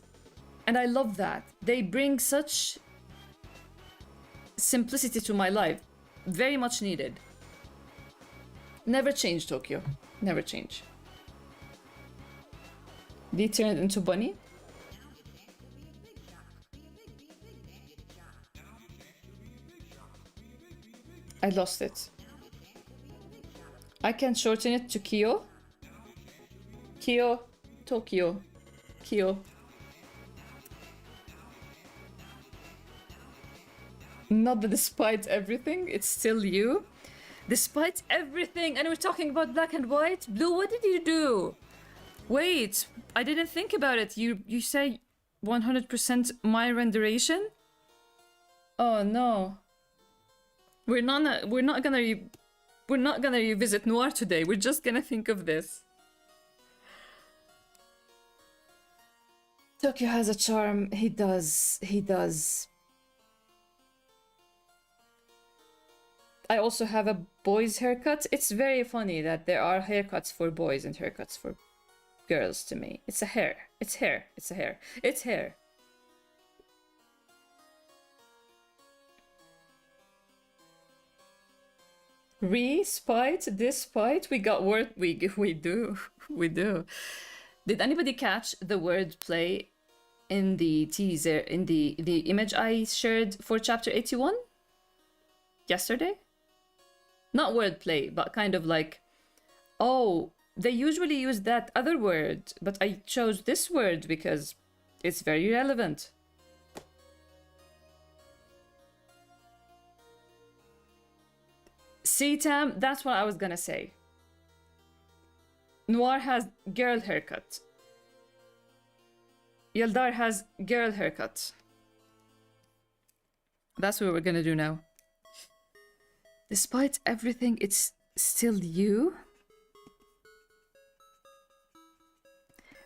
And I love that. They bring such simplicity to my life. Very much needed. Never change, Tokyo. Never change. They turned into bunny? I lost it. I can shorten it to Kyo. Kyo. Tokyo. Kyo. Not that despite everything, it's still you. Despite everything, and we're talking about black and white. Blue, what did you do? Wait, I didn't think about it. You say 100% my renderation? Oh no. We're not gonna revisit Noir today. We're just gonna think of this. Tokyo has a charm. He does. He does. I also have a boy's haircut. It's very funny that there are haircuts for boys and haircuts for girls to me. It's a hair. It's hair. It's a hair. It's hair. Respite, despite, we got word. We do. We do. Did anybody catch the word play in the teaser, in the image I shared for chapter 81 yesterday? Not wordplay, but kind of like, oh, they usually use that other word, but I chose this word because it's very relevant. See, Tam, that's what I was gonna say. Noir has girl haircut. Yeldar has girl haircut. That's what we're gonna do now. Despite everything, it's still you.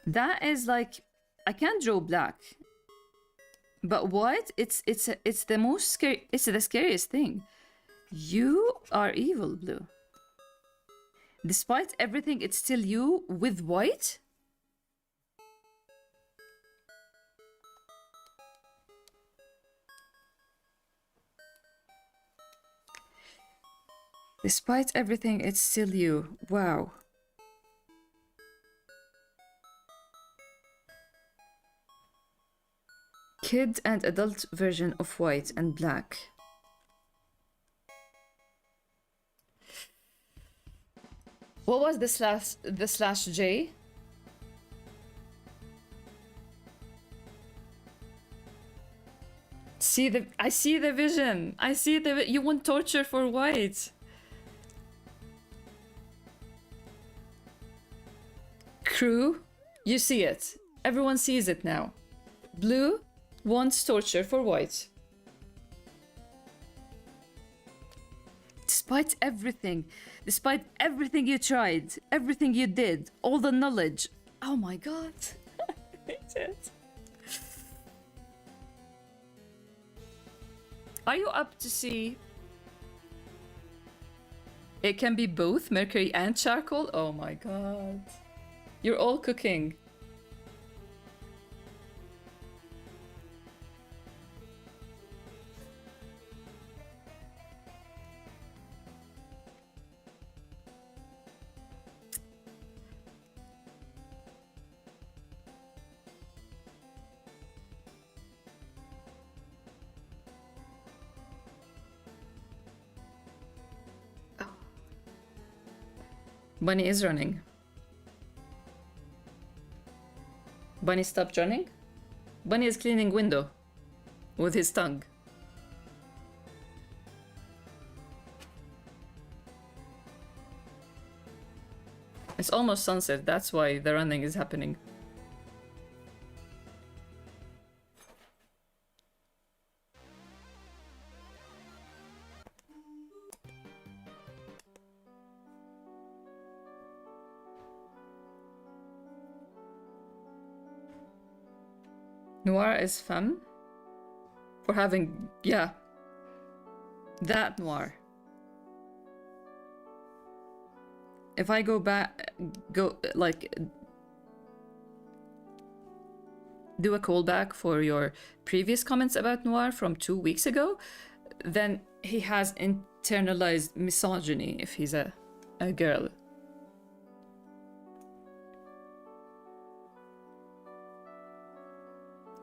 That is like, I can't draw black, but white. It's the most scary. It's the scariest thing. You are evil, Blue. Despite everything, it's still you with white. Despite everything, it's still you. Wow. Kid and adult version of white and black. What was the slash J? I see the vision. I see you want torture for white. Crew, you see it. Everyone sees it now. Blue wants torture for white. Despite everything you tried, everything you did, all the knowledge. Oh my god. I hate it. Are you up to see? It can be both mercury and charcoal? Oh my god. You're all cooking. Bunny is running. Bunny stopped running. Bunny is cleaning window with his tongue. It's almost sunset, that's why the running is happening. Noir is femme for having, yeah, that Noir. If I go back, do a callback for your previous comments about Noir from 2 weeks ago, then he has internalized misogyny if he's a girl.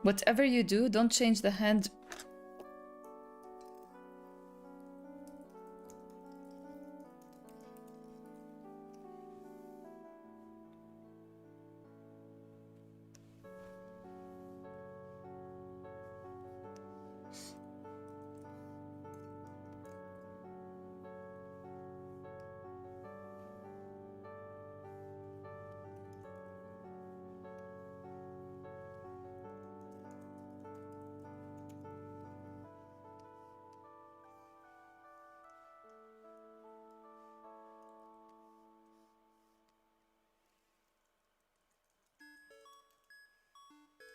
Whatever you do, don't change the hand.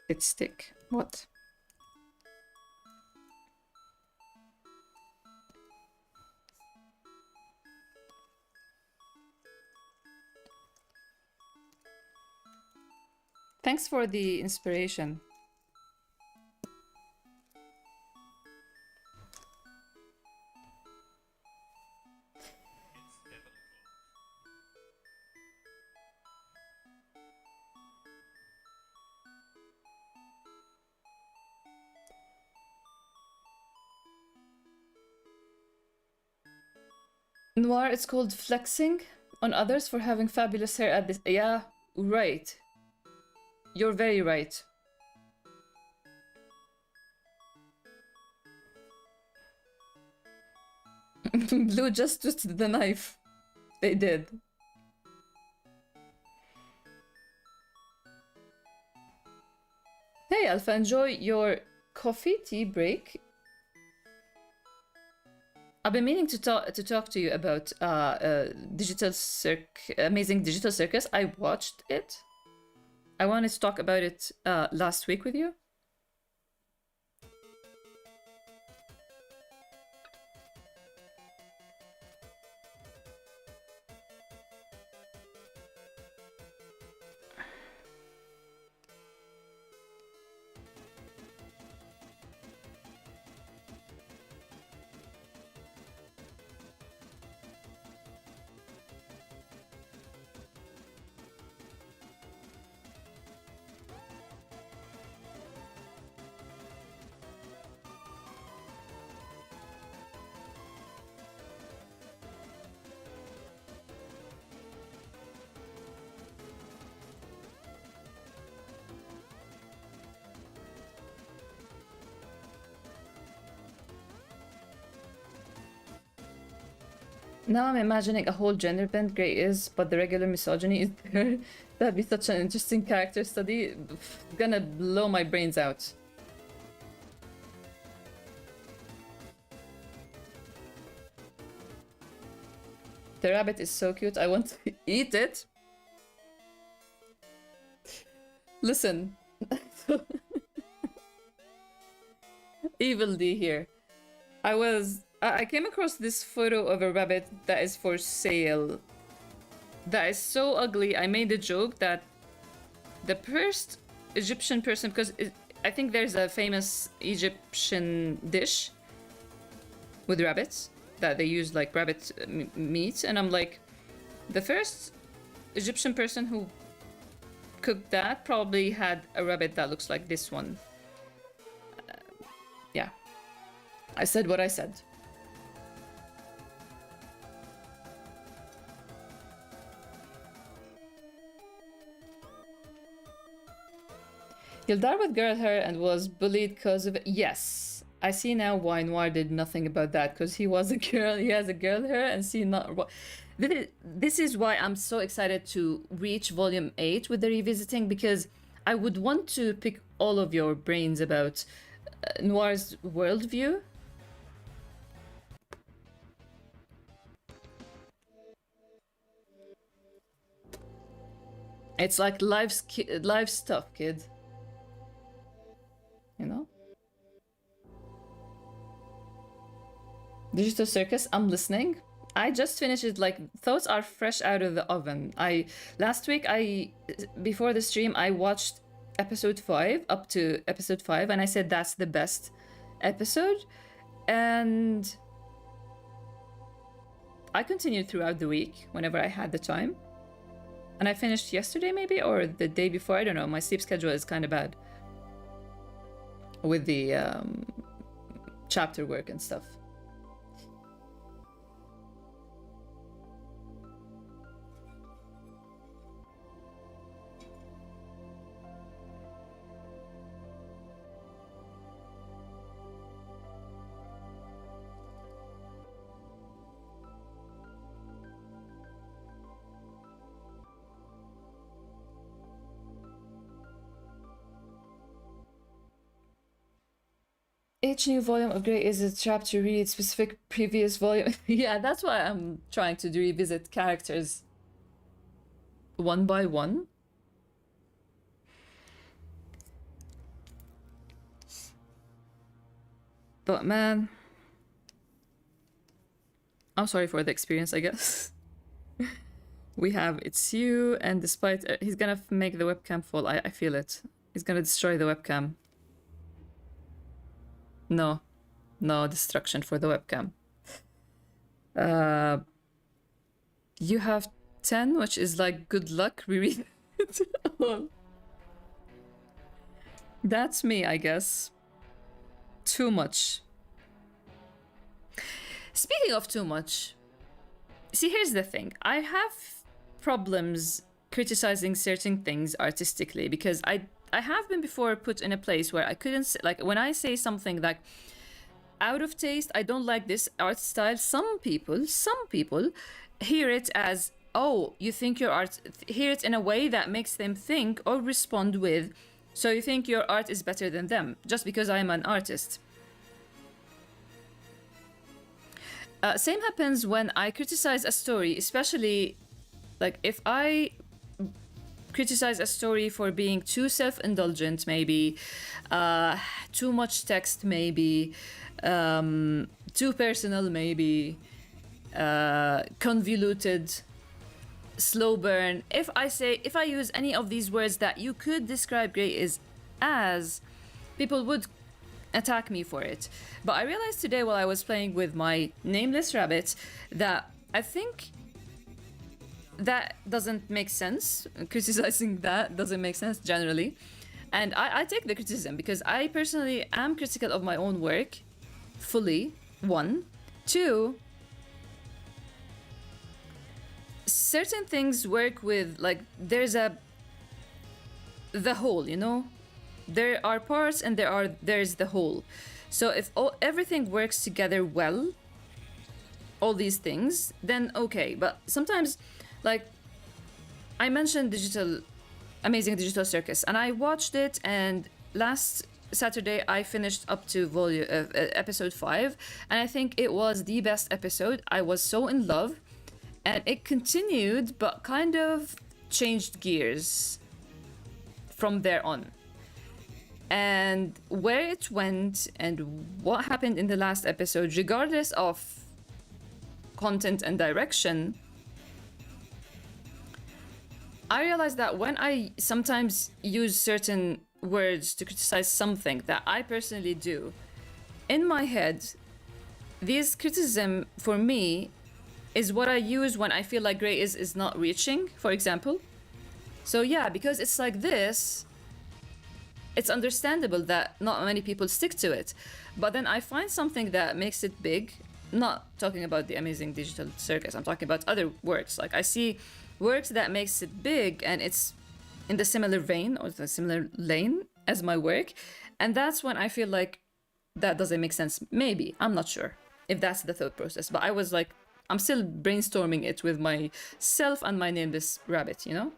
it stick. What? Thanks for the inspiration. Noir, it's called flexing on others for having fabulous hair at this. Yeah, right. You're very right. Blue just twisted the knife. They did. Hey, Alpha, enjoy your coffee tea break. I've been meaning to talk to you about Amazing Digital Circus. I watched it. I wanted to talk about it last week with you. Now I'm imagining a whole gender bend Grey is, but the regular misogyny is there. That'd be such an interesting character study. Gonna blow my brains out. The rabbit is so cute, I want to eat it. Listen. Evil D here. I came across this photo of a rabbit that is for sale. That is so ugly. I made a joke that the first Egyptian person, because I think there's a famous Egyptian dish with rabbits that they use like rabbit meat, and I'm like, the first Egyptian person who cooked that probably had a rabbit that looks like this one. Yeah, I said what I said. Gildar with girl hair and was bullied because of it. Yes, I see now why Noir did nothing about that, because he was a girl, he has a girl hair, and see not. This is why I'm so excited to reach volume 8 with the revisiting, because I would want to pick all of your brains about Noir's worldview. It's like live stuff, kid. You know? Digital Circus, I'm listening. I just finished it, like, thoughts are fresh out of the oven. Last week, before the stream, I watched episode 5, up to episode 5, and I said that's the best episode. And I continued throughout the week, whenever I had the time. And I finished yesterday, maybe, or the day before, I don't know. My sleep schedule is kind of bad with the chapter work and stuff. Each new volume of Grey is a trap to read specific previous volume. Yeah, that's why I'm trying to revisit characters one by one. But man, I'm sorry for the experience, I guess. We have It's You, and despite he's gonna make the webcam fall. I feel it. He's gonna destroy the webcam. No, no destruction for the webcam. You have 10, which is like good luck. We read it all. That's me, I guess. Too much. Speaking of too much, see, here's the thing. I have problems criticizing certain things artistically because I have been before put in a place where I couldn't, like, when I say something like out of taste, I don't like this art style, some people hear it as, oh, you think your art, hear it in a way that makes them think or respond with, so you think your art is better than them just because I'm an artist. Same happens when I criticize a story, especially like if I criticize a story for being too self-indulgent, maybe too much text, maybe too personal, maybe convoluted, slow burn. If I use any of these words that you could describe Grey as, people would attack me for it. But I realized today while I was playing with my nameless rabbit that I think that doesn't make sense. Criticizing that doesn't make sense generally. And I take the criticism because I personally am critical of my own work fully, one. Two, certain things work with, like, there's the whole, you know? There are parts and there's the whole. So if everything works together well, all these things, then okay. But sometimes, like, I mentioned Amazing Digital Circus, and I watched it, and last Saturday I finished up to episode 5, and I think it was the best episode. I was so in love, and it continued, but kind of changed gears from there on. And where it went and what happened in the last episode, regardless of content and direction, I realized that when I sometimes use certain words to criticize something that I personally do, in my head, this criticism for me is what I use when I feel like Grey is not reaching, for example. So yeah, because it's like this, it's understandable that not many people stick to it. But then I find something that makes it big, not talking about the Amazing Digital Circus, I'm talking about other works. Like, I see works that makes it big and it's in the similar vein or the similar lane as my work. And that's when I feel like that doesn't make sense. Maybe, I'm not sure if that's the thought process. But I was like, I'm still brainstorming it with myself and my nameless rabbit, you know?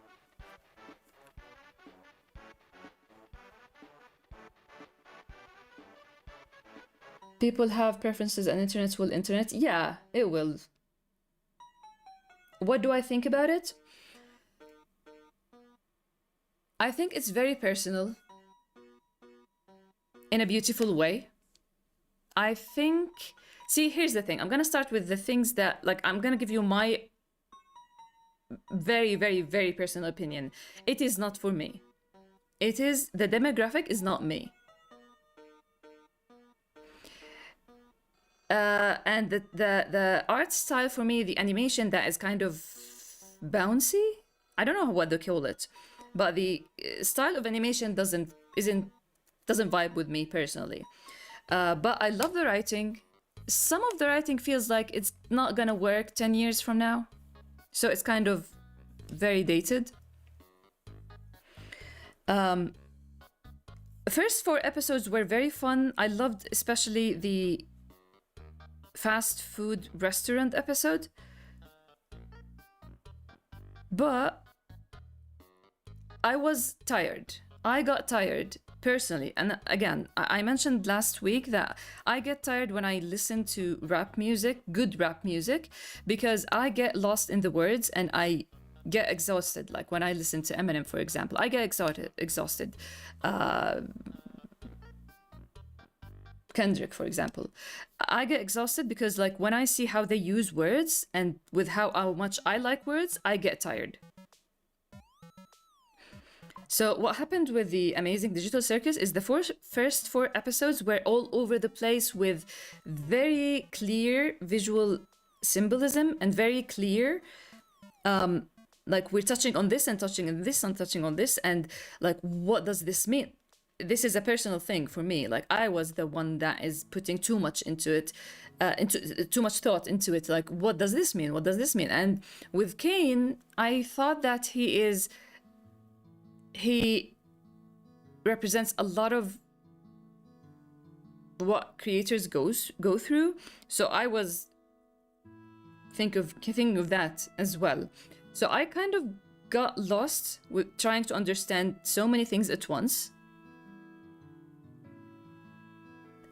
People have preferences and internet will internet. Yeah, it will. What do I think about it? I think it's very personal in a beautiful way. I think... See, here's the thing. I'm gonna start with the things that, like, I'm gonna give you my very, very, very personal opinion. It is not for me. It is... The demographic is not me. And the art style for me, the animation that is kind of bouncy, I don't know what to call it, but the style of animation doesn't vibe with me personally. But I love the writing. Some of the writing feels like it's not gonna work 10 years from now, so it's kind of very dated. First 4 episodes were very fun. I loved especially the fast food restaurant episode, but I was tired. I got tired personally, and again, I mentioned last week that I get tired when I listen to rap music, good rap music, because I get lost in the words and I get exhausted. Like when I listen to Eminem, for example, I get exhausted. Kendrick, for example. I get exhausted because, like, when I see how they use words and with how much I like words, I get tired. So what happened with the Amazing Digital Circus is the first 4 episodes were all over the place with very clear visual symbolism and very clear, like, we're touching on this and touching on this and touching on this, and like, what does this mean? This is a personal thing for me. Like, I was the one that is putting too much into it, into too much thought into it. Like, what does this mean? What does this mean? And with Kane, I thought that he represents a lot of what creators go through. So I was thinking of that as well. So I kind of got lost with trying to understand so many things at once.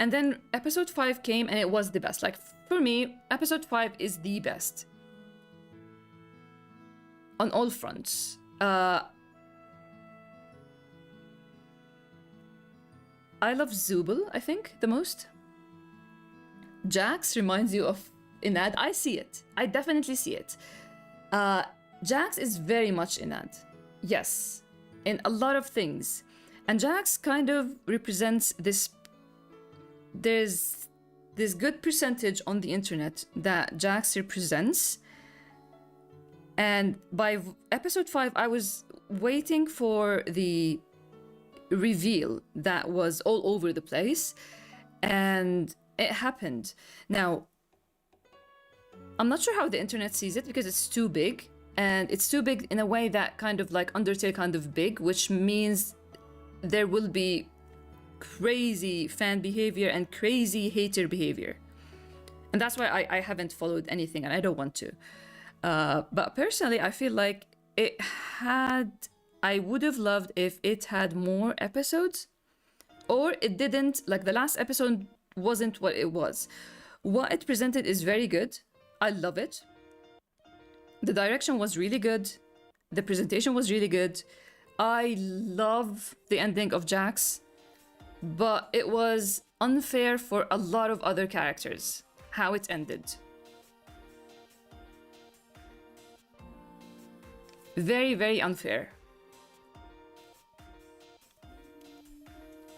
And then episode 5 came and it was the best. Like, for me, episode 5 is the best on all fronts. I love Zubul, I think, the most. Jax reminds you of Inad. I see it. I definitely see it. Jax is very much Inad. Yes, in a lot of things. And Jax kind of represents this... There's this good percentage on the internet that Jax represents. And by episode 5, I was waiting for the reveal that was all over the place, and it happened. Now, I'm not sure how the internet sees it because it's too big, and it's too big in a way that kind of like Undertale kind of big, which means there will be crazy fan behavior and crazy hater behavior. And that's why I haven't followed anything, and I don't want to. But personally, I feel like I would have loved if it had more episodes, or it didn't. Like, the last episode wasn't what it was. What it presented is very good. I love it. The direction was really good. The presentation was really good. I love the ending of Jax, but it was unfair for a lot of other characters, how it ended. Very, very unfair.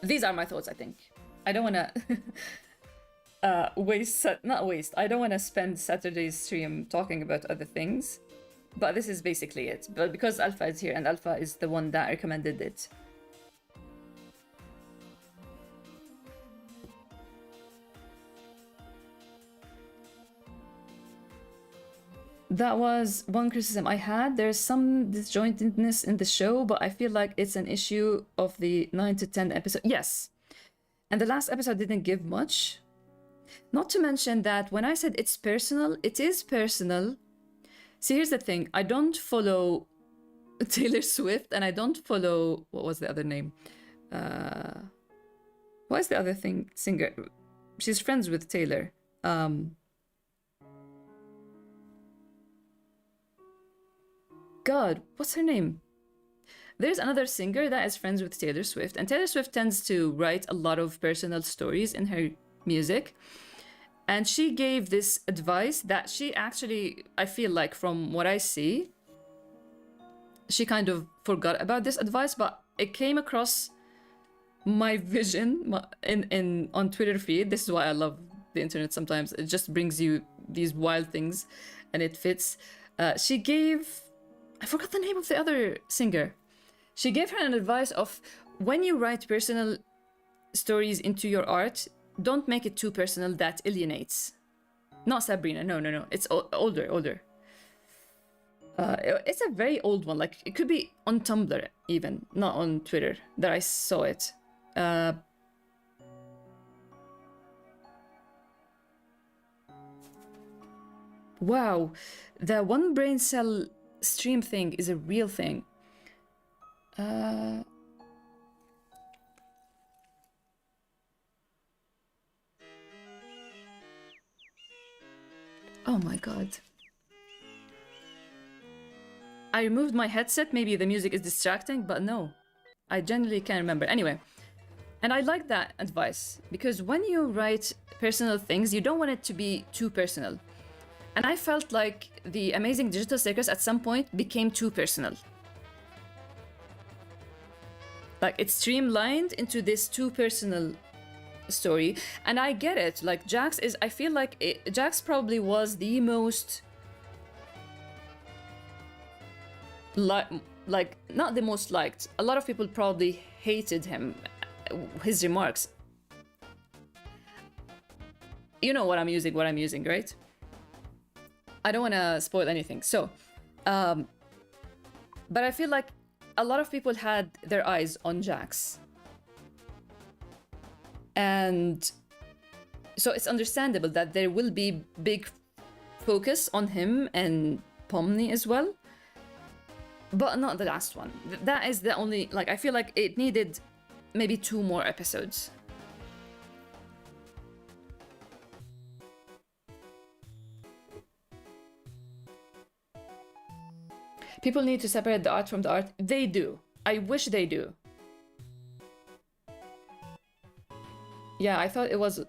These are my thoughts, I think. I don't want to I don't want to spend Saturday's stream talking about other things, but this is basically it. But because Alpha is here, and Alpha is the one that recommended it. That was one criticism I had. There's some disjointedness in the show, but I feel like it's an issue of the 9 to 10 episode. Yes. And the last episode didn't give much. Not to mention that when I said it's personal, it is personal. See, here's the thing. I don't follow Taylor Swift, and I don't follow... What was the other name? What is the other singer? She's friends with Taylor. God, what's her name? There's another singer that is friends with Taylor Swift, and Taylor Swift tends to write a lot of personal stories in her music. And she gave this advice that she actually, I feel like from what I see, she kind of forgot about this advice, but it came across my vision on Twitter feed. This is why I love the internet sometimes. It just brings you these wild things and it fits. She gave... I forgot the name of the other singer. She gave her an advice of, when you write personal stories into your art, don't make it too personal that alienates. Not Sabrina, no. It's older. It's a very old one. Like, it could be on Tumblr even, not on Twitter, that I saw it. Wow, the one brain cell stream thing is a real thing. Oh my god. I removed my headset, maybe the music is distracting, but no. I genuinely can't remember. Anyway, And I like that advice, because when you write personal things, you don't want it to be too personal. And I felt like the Amazing Digital Circus at some point became too personal. Like, it's streamlined into this too personal story. And I get it. Like, Jax is, I feel like Jax probably was the most, like, not the most liked. A lot of people probably hated him, his remarks. You know what I'm using, right? I don't want to spoil anything. So, but I feel like a lot of people had their eyes on Jax. And so it's understandable that there will be big focus on him and Pomni as well. But not the last one. That is the only, like, I feel like it needed maybe 2 more episodes. People need to separate the art from the art. They do. I wish they do. Yeah, I thought it was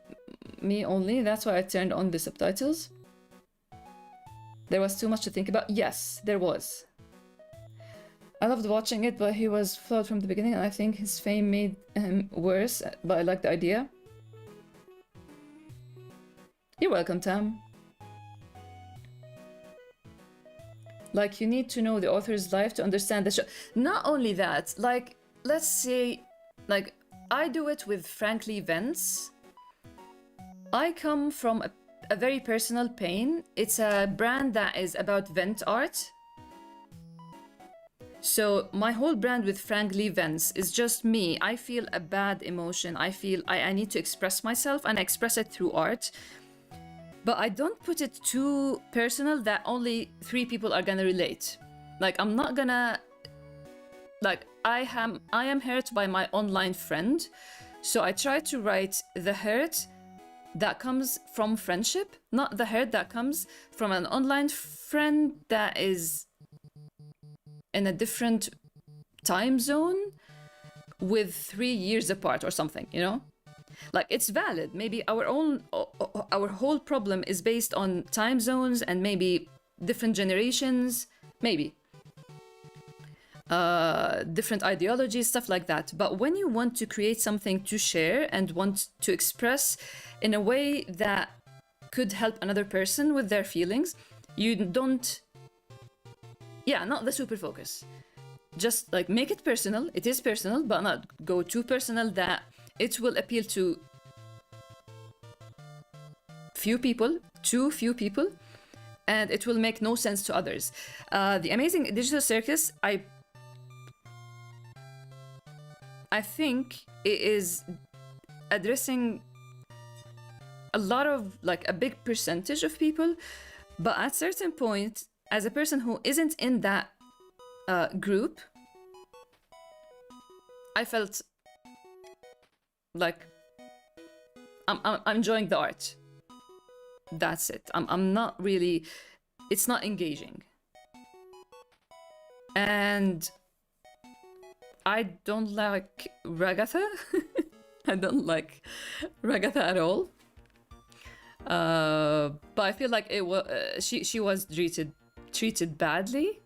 me only. That's why I turned on the subtitles. There was too much to think about. Yes, there was. I loved watching it, but he was flawed from the beginning, and I think his fame made him worse, but I like the idea. You're welcome, Tam. Like, you need to know the author's life to understand the show. Not only that, like, let's say, like, I do it with Frankly Vents. I come from a very personal pain. It's a brand that is about vent art. So my whole brand with Frankly Vents is just me. I feel a bad emotion. I feel I need to express myself, and I express it through art. But I don't put it too personal that only 3 people are gonna relate. Like, I'm not gonna, like, I am hurt by my online friend. So I try to write the hurt that comes from friendship, not the hurt that comes from an online friend that is in a different time zone with 3 years apart or something, you know? Like, it's valid. Maybe our whole problem is based on time zones and maybe different generations, maybe. Different ideologies, stuff like that. But when you want to create something to share and want to express in a way that could help another person with their feelings, you don't... Yeah, not the super focus. Just, like, make it personal. It is personal, but not go too personal that it will appeal to too few people, and it will make no sense to others. The Amazing Digital Circus, I think it is addressing a lot of, like, a big percentage of people, but at a certain point, as a person who isn't in that group, I felt like I'm enjoying the art. That's it. I'm not really... It's not engaging. And I don't like Ragatha. I don't like Ragatha at all. But I feel like it was she was treated badly.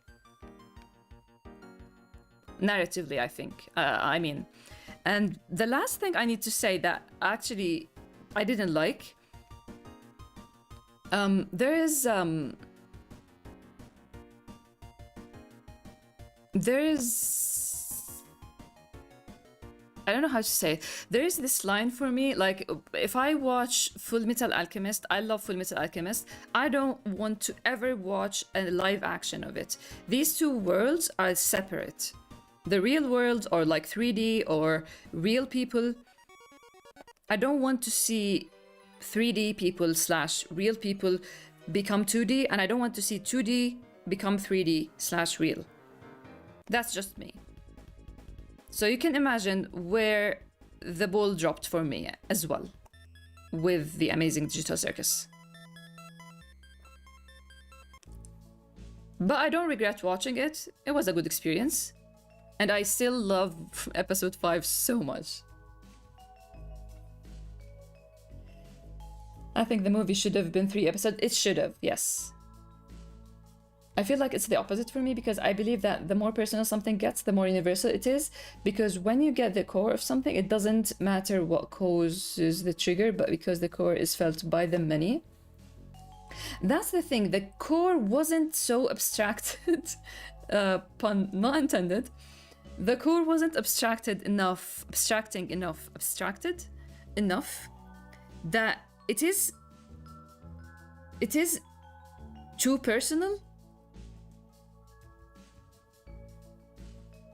Narratively, I think. I mean, and the last thing I need to say that actually I didn't like. There is I don't know how to say it. There is this line for me, like, if I watch Full Metal Alchemist, I love Full Metal Alchemist, I don't want to ever watch a live action of it. These 2 worlds are separate. The real world, or like 3D or real people, I don't want to see 3D people / real people become 2D, and I don't want to see 2D become 3D / real. That's just me. So you can imagine where the ball dropped for me as well with the Amazing Digital Circus. But I don't regret watching it. It was a good experience. And I still love episode 5 so much. I think the movie should have been 3 episodes. It should have, yes. I feel like it's the opposite for me because I believe that the more personal something gets, the more universal it is. Because when you get the core of something, it doesn't matter what causes the trigger, but because the core is felt by the many. That's the thing, the core wasn't so abstracted, pun not intended. The core wasn't abstracted enough that it is too personal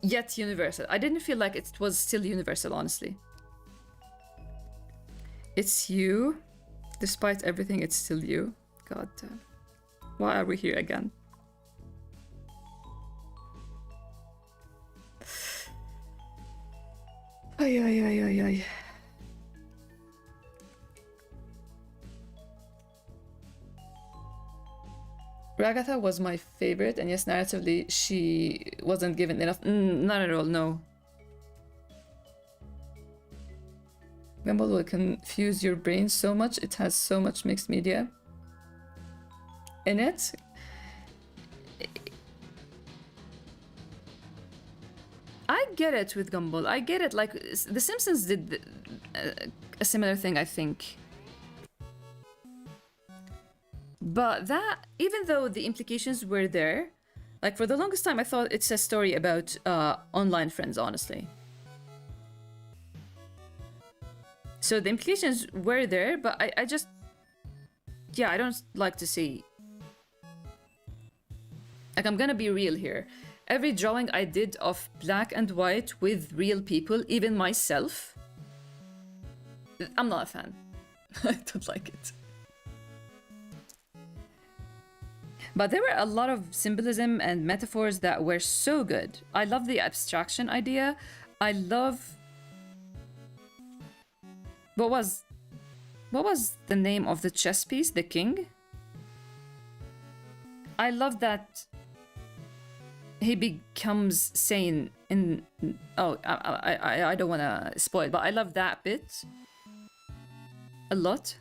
yet universal. I didn't feel like it was still universal, honestly. It's you. Despite everything, it's still you. God damn. Why are we here again? Ay, ay, ay, ay, ay. Ragatha was my favorite, and yes, narratively, she wasn't given enough. Not at all, no. Gumball will confuse your brain so much. It has so much mixed media in it. I get it with Gumball. I get it. Like, The Simpsons did a similar thing, I think. But that, even though the implications were there, like for the longest time I thought it's a story about online friends, honestly. So the implications were there, but I just... Yeah, I don't like to see... Like, I'm gonna be real here. Every drawing I did of black and white with real people, even myself, I'm not a fan. I don't like it. But there were a lot of symbolism and metaphors that were so good. I love the abstraction idea. I love... What was the name of the chess piece? The king? I love that he becomes sane in... Oh, I don't want to spoil, but I love that bit a lot.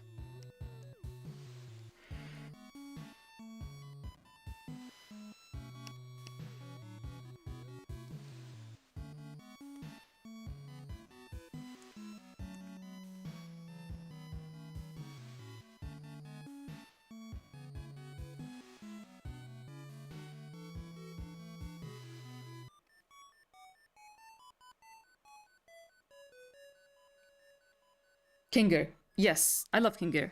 Kinger. Yes, I love Kinger.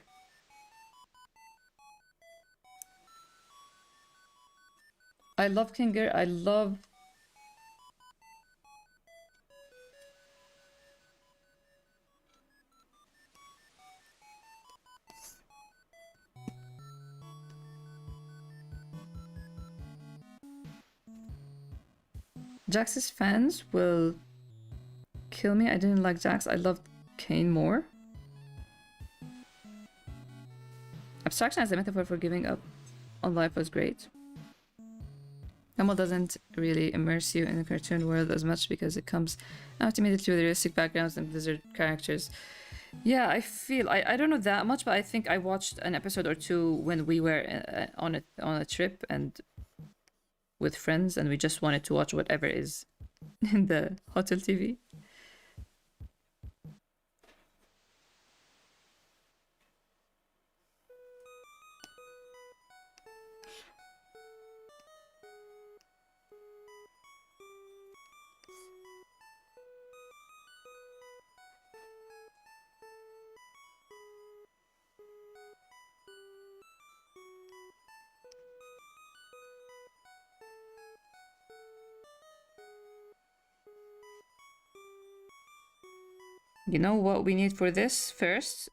I love Kinger. I love... Jax's fans will kill me. I didn't like Jax. I loved Kane more. Abstraction as a metaphor for giving up on life was great. Gumball doesn't really immerse you in the cartoon world as much because it comes out immediately with realistic backgrounds and Blizzard characters. Yeah, I don't know that much, but I think I watched an episode or two when we were on a trip and with friends, and we just wanted to watch whatever is in the hotel TV. You know what we need for this first?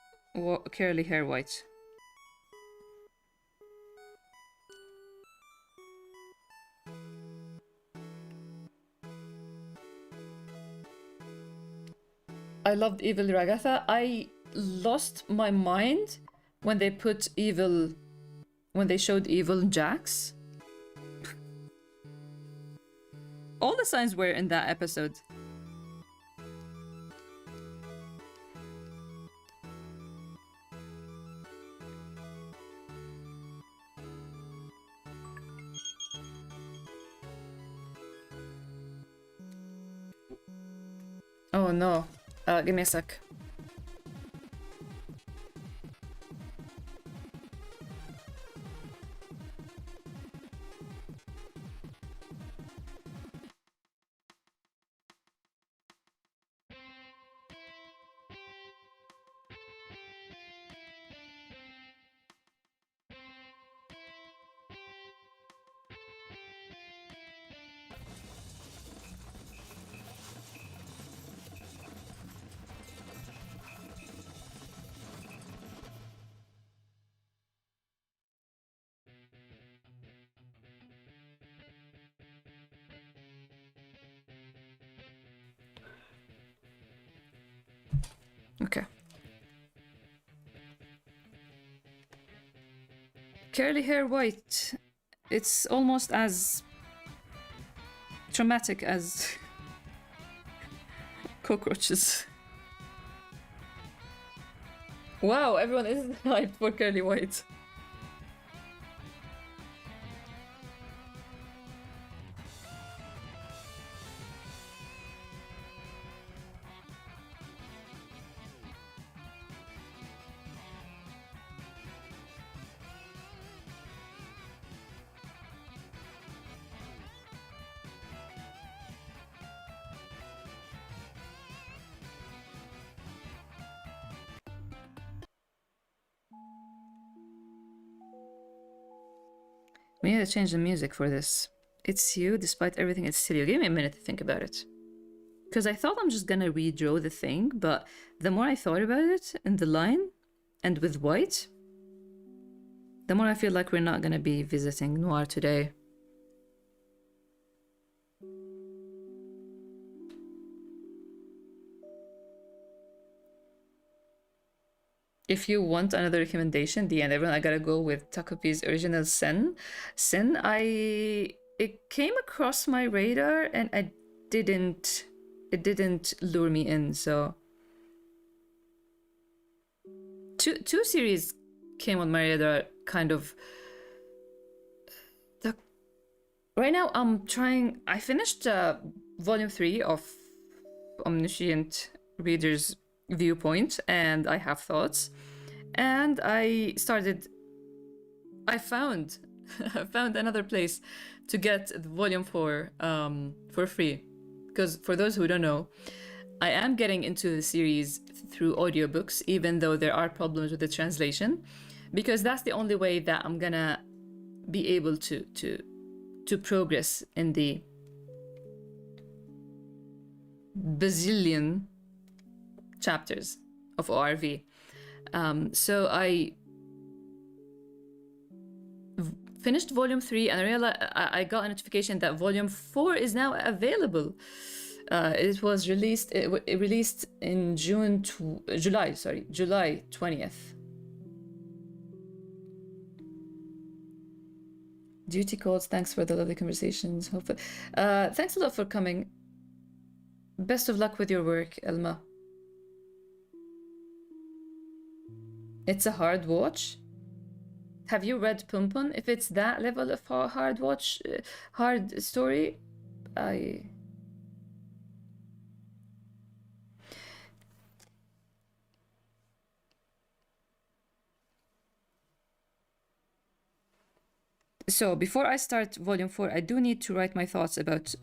Curly hair white. I loved Evil Ragatha. I lost my mind when they put evil... When they showed evil Jax. All the signs were in that episode. Oh no. Give me a sec. Okay. Curly hair white. It's almost as traumatic as cockroaches. Wow, everyone is hyped for curly white. We need to change the music for this. It's you, despite everything, it's still you. Give me a minute to think about it. Because I thought I'm just gonna redraw the thing, but the more I thought about it in the line and with white, the more I feel like we're not gonna be visiting Noir today. If you want another recommendation, the end, everyone, I gotta go with Takopi's original Sen. Sen, it came across my radar and it didn't lure me in, so two series came on my radar kind of. Right now I finished volume 3 of Omniscient Reader's Viewpoint, and I have thoughts, and I found I found another place to get volume 4 for free, because for those who don't know, I am getting into the series through audiobooks, even though there are problems with the translation, because that's the only way that I'm gonna be able to progress in the bazillion chapters of ORV. So I finished volume 3 and I realized I got a notification that volume 4 is now available. It was released. It released in July 20th. Duty calls. Thanks for the lovely conversations. Hopefully, thanks a lot for coming. Best of luck with your work, Elma. It's a hard watch. Have you read Pumpun? If it's that level of hard story, So before I start volume 4, I do need to write my thoughts about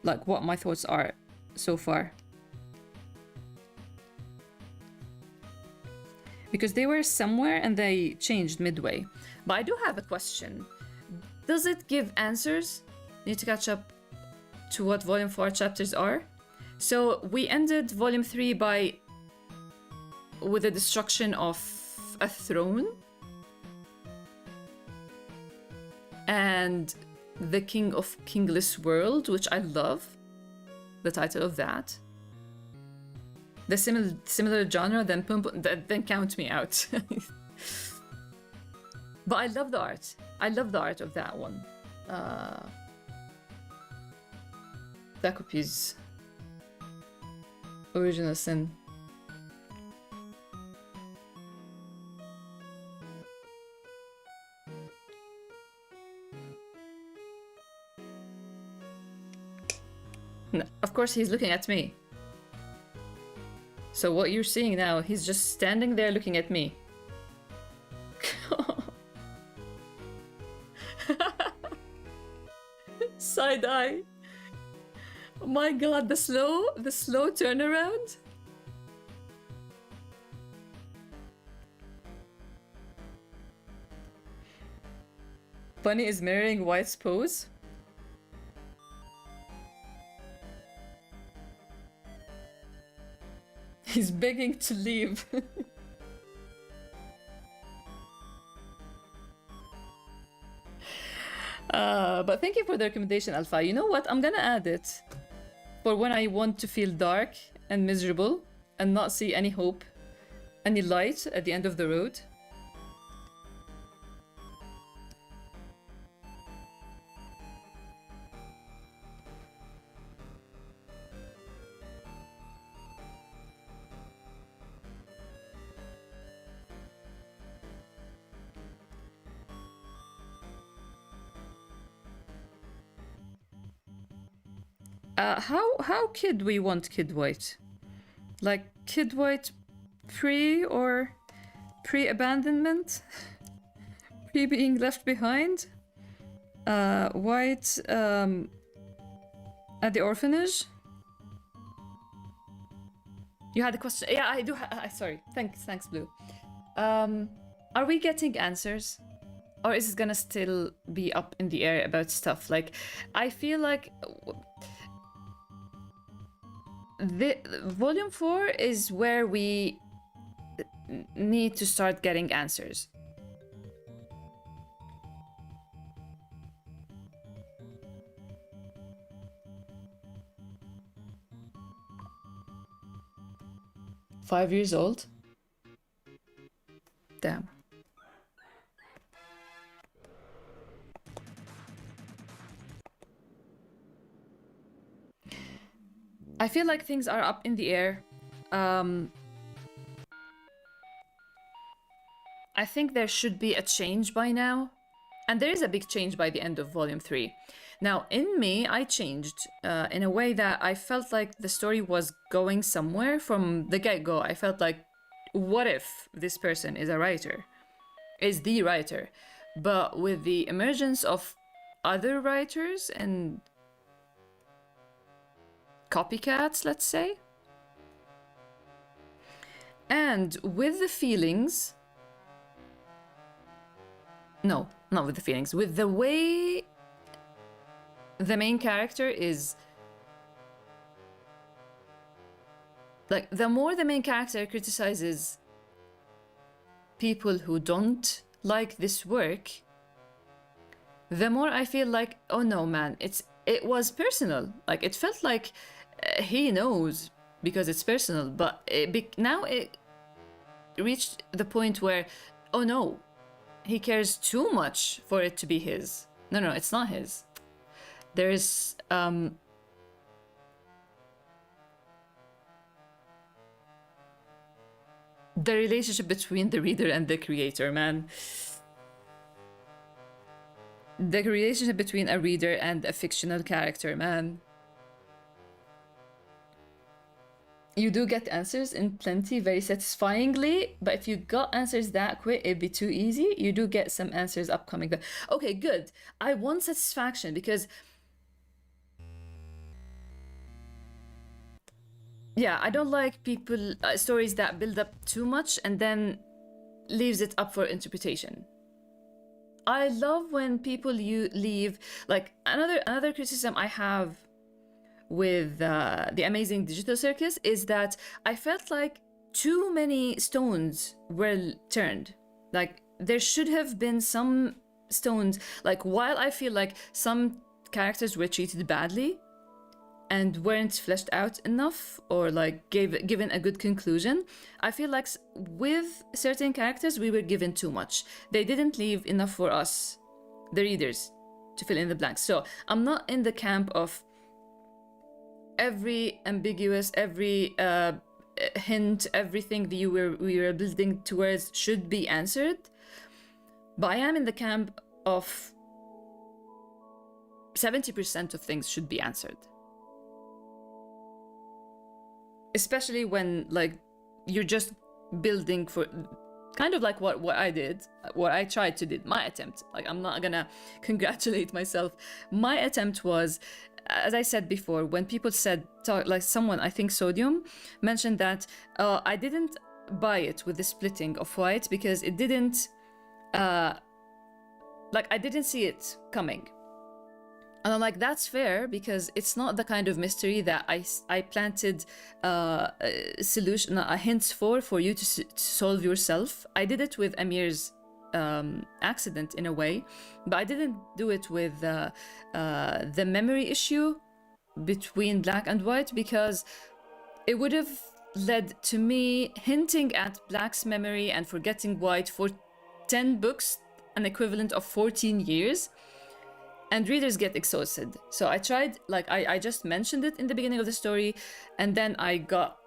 like what my thoughts are so far. Because they were somewhere and they changed midway. But I do have a question. Does it give answers? Need to catch up to what volume 4 chapters are. So we ended volume 3 with the destruction of a throne. And the King of Kingless World, which I love the title of that. The similar genre, then count me out. But I love the art. I love the art of that one. Takopi's original sin. No, of course he's looking at me. So what you're seeing now, he's just standing there looking at me. Side eye. Oh my god, the slow turnaround. Bunny is mirroring White's pose. He's begging to leave. But thank you for the recommendation, Alpha. You know what? I'm gonna add it for when I want to feel dark and miserable and not see any hope, any light at the end of the road. How Kid we want Kid White? Like Kid White pre or pre-abandonment? Pre-being left behind? White at the orphanage? You had a question? Yeah, I do. Sorry. Thanks, Blue. Are we getting answers? Or is it gonna still be up in the air about stuff? Like, I feel like the volume 4 is where we need to start getting answers. Five years old? Damn. I feel like things are up in the air. I think there should be a change by now. And there is a big change by the end of Volume 3. Now, in me, I changed in a way that I felt like the story was going somewhere from the get-go. I felt like, what if this person is a writer? Is the writer? But with the emergence of other writers and copycats, let's say, and with the feelings, no, not with the feelings, with the way the main character is, like, the more the main character criticizes people who don't like this work, the more I feel like, oh no, man, it was personal. Like, it felt like he knows because it's personal, but now it reached the point where, oh no, he cares too much for it to be his. No, it's not his. There's the relationship between the reader and the creator, man. The relationship between a reader and a fictional character, man. You do get answers in plenty, very satisfyingly, but if you got answers that quick, it'd be too easy. You do get some answers upcoming. Okay, good. I want satisfaction because, yeah, I don't like stories that build up too much and then leaves it up for interpretation. I love when people leave, like, another criticism I have with the Amazing Digital Circus is that I felt like too many stones were turned. Like, there should have been some stones, like, while I feel like some characters were treated badly and weren't fleshed out enough or like given a good conclusion, I feel like with certain characters we were given too much. They didn't leave enough for us, the readers, to fill in the blanks. So I'm not in the camp of every ambiguous, every hint, everything that we were building towards should be answered, but I am in the camp of 70% of things should be answered. Especially when, like, you're just building for kind of like what I did, what I tried to do, my attempt. Like, I'm not gonna congratulate myself. My attempt was, as I said before, when people said, like someone, I think Sodium, mentioned that I didn't buy it with the splitting of white because it didn't, like, I didn't see it coming. And I'm like, that's fair, because it's not the kind of mystery that I planted a solution, hints for you to solve yourself. I did it with Amir's accident in a way, but I didn't do it with the memory issue between black and white, because it would have led to me hinting at black's memory and forgetting white for 10 books, an equivalent of 14 years. And readers get exhausted. So I tried, like, I just mentioned it in the beginning of the story, and then I got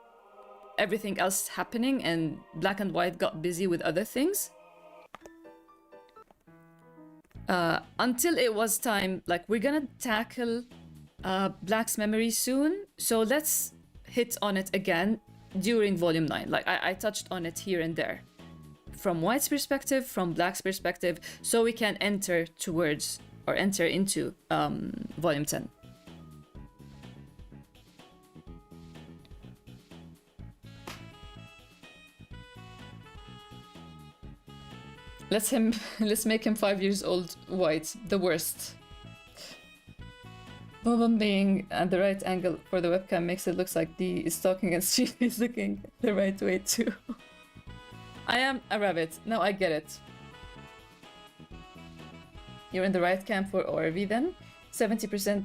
everything else happening, and black and white got busy with other things. Until it was time, like, we're gonna tackle black's memory soon, so let's hit on it again during volume 9. Like, I touched on it here and there. From white's perspective, from black's perspective, so we can enter towards or enter into volume 10. Let's make him 5 years old white, the worst. Bob being at the right angle for the webcam makes it look like Dee is talking and she is looking the right way too. I am a rabbit, now I get it. You're in the right camp for ORV then? 70%.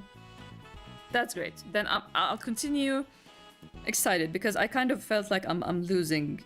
That's great. Then I'll continue excited, because I kind of felt like I'm losing.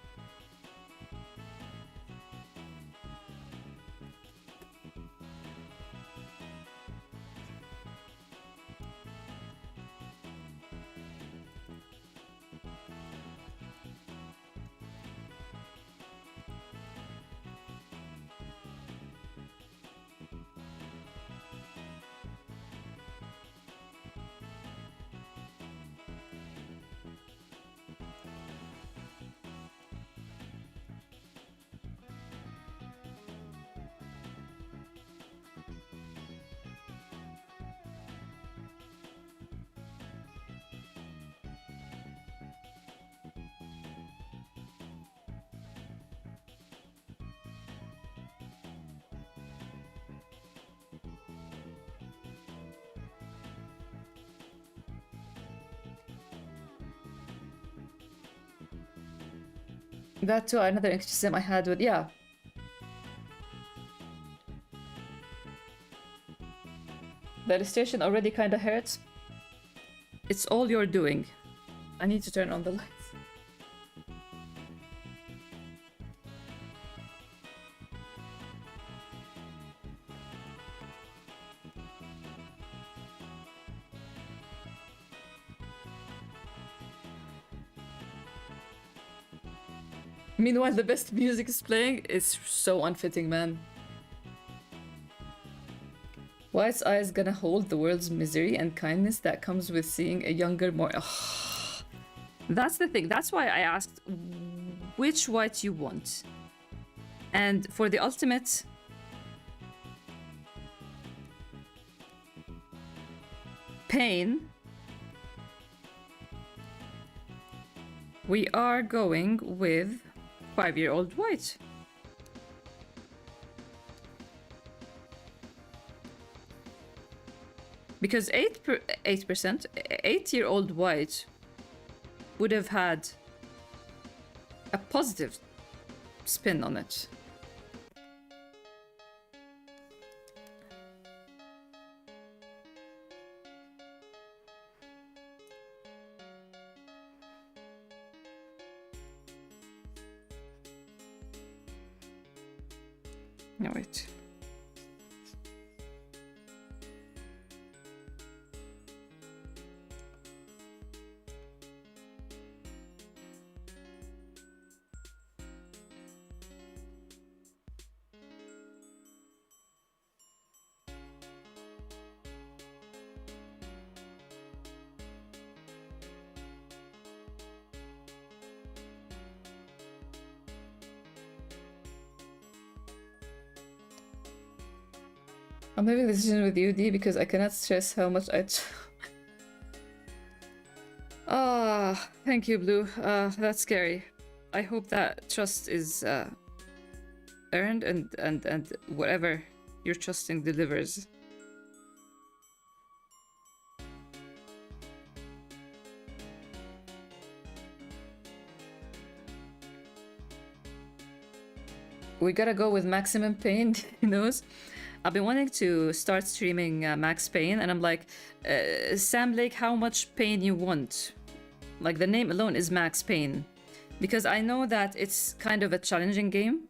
That too, another criticism I had with, yeah. The illustration already kind of hurts. It's all you're doing. I need to turn on the lights. Meanwhile, the best music is playing. It's so unfitting, man. White's eyes gonna hold the world's misery and kindness that comes with seeing a younger, more... Ugh. That's the thing. That's why I asked which white you want. And for the ultimate... pain... we are going with 5-year-old white. Because 8%, 8-year-old white would have had a positive spin on it. No, wait. I'm making the decision with you, D, because I cannot stress how much I... Ah, thank you, Blue. That's scary. I hope that trust is earned and whatever you're trusting delivers. We gotta go with maximum pain, he knows. I've been wanting to start streaming Max Payne, and I'm like, Sam Lake, how much pain you want? Like, the name alone is Max Payne. Because I know that it's kind of a challenging game.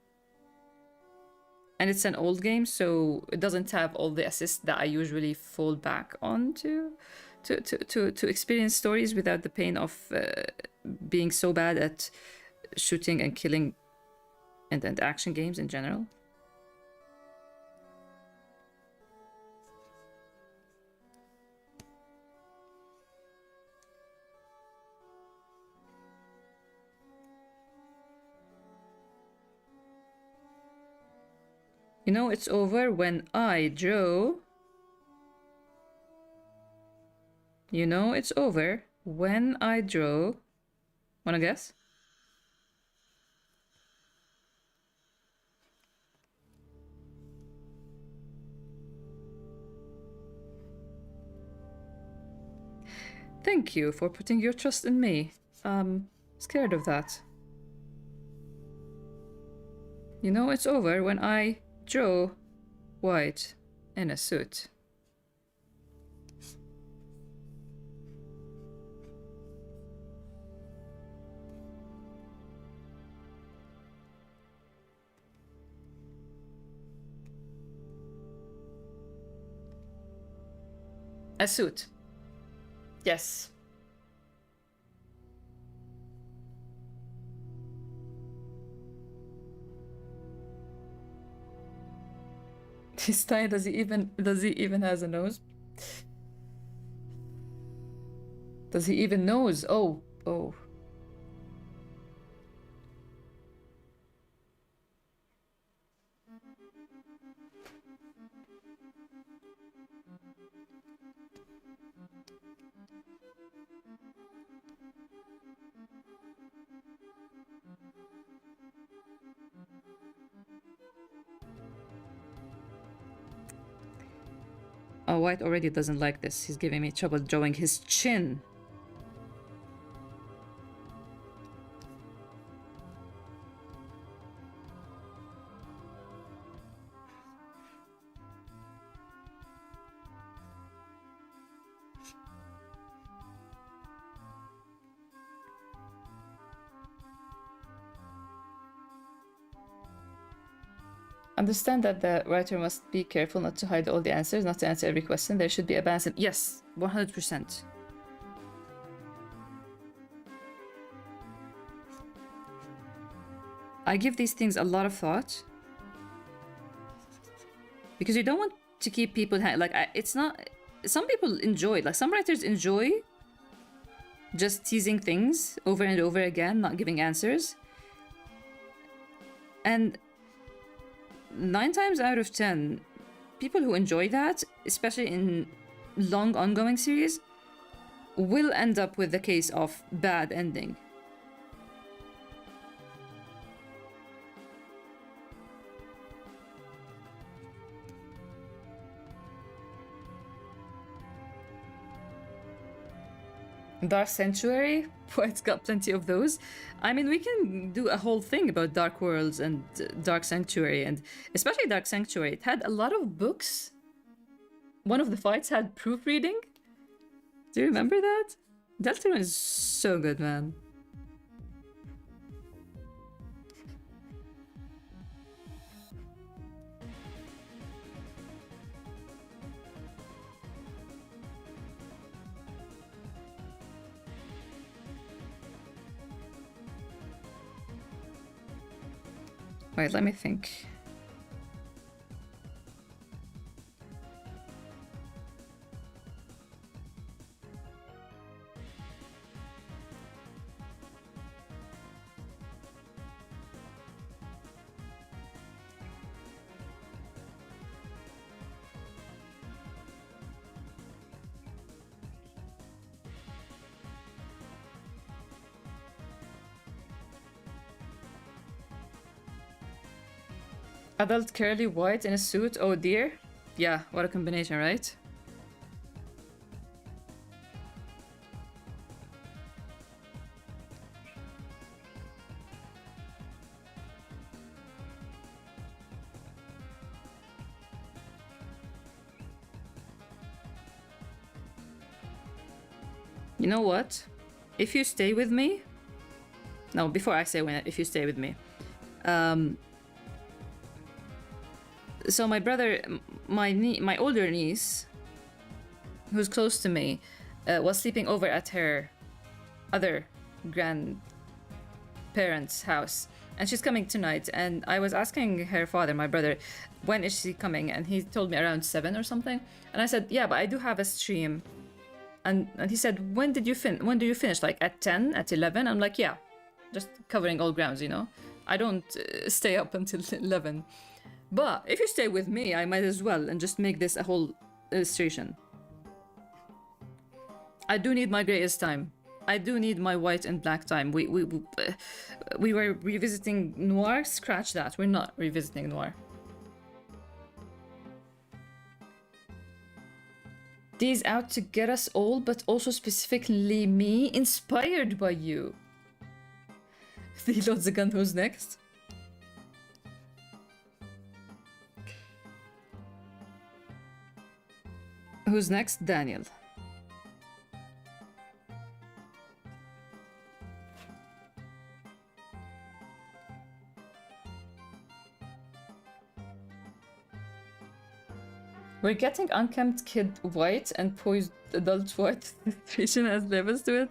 And it's an old game, so it doesn't have all the assists that I usually fall back on to experience stories without the pain of being so bad at shooting and killing and action games in general. You know, it's over when I draw. You know, it's over when I draw. Wanna guess? Thank you for putting your trust in me. Scared of that. You know, it's over when I draw white in a suit. A suit. Yes. His tie, does he even has a nose? Does he even nose? Oh. Oh, White already doesn't like this. He's giving me trouble drawing his chin. Understand that the writer must be careful not to hide all the answers, not to answer every question. There should be a balance. Yes, 100%. I give these things a lot of thought. Because you don't want to keep people... it's not... Some people enjoy... Like, some writers enjoy just teasing things over and over again, not giving answers. And 9 times out of 10, people who enjoy that, especially in long ongoing series, will end up with the case of bad ending. Dark Sanctuary? Well, it's got plenty of those. I mean, we can do a whole thing about Dark Worlds and Dark Sanctuary, and especially Dark Sanctuary. It had a lot of books. One of the fights had proofreading. Do you remember that? Deltarune is so good, man. Wait, let me think. Adult curly white in a suit, oh dear. Yeah, what a combination, right? You know what? If you stay with me... No, before I say when, if you stay with me. So my brother, my older niece, who's close to me, was sleeping over at her other grandparents' house. And she's coming tonight. And I was asking her father, my brother, when is she coming? And he told me around 7 or something. And I said, yeah, but I do have a stream. And he said, when do you finish? Like at 10, at 11? I'm like, yeah, just covering all grounds, you know? I don't stay up until 11. But if you stay with me, I might as well and just make this a whole illustration. I do need my greatest time. I do need my white and black time. We were revisiting noir. Scratch that. We're not revisiting noir. These out to get us all, but also specifically me, inspired by you. The loads again, who's next? Who's next? Daniel. We're getting unkempt kid white and poised adult white situation has levels to it.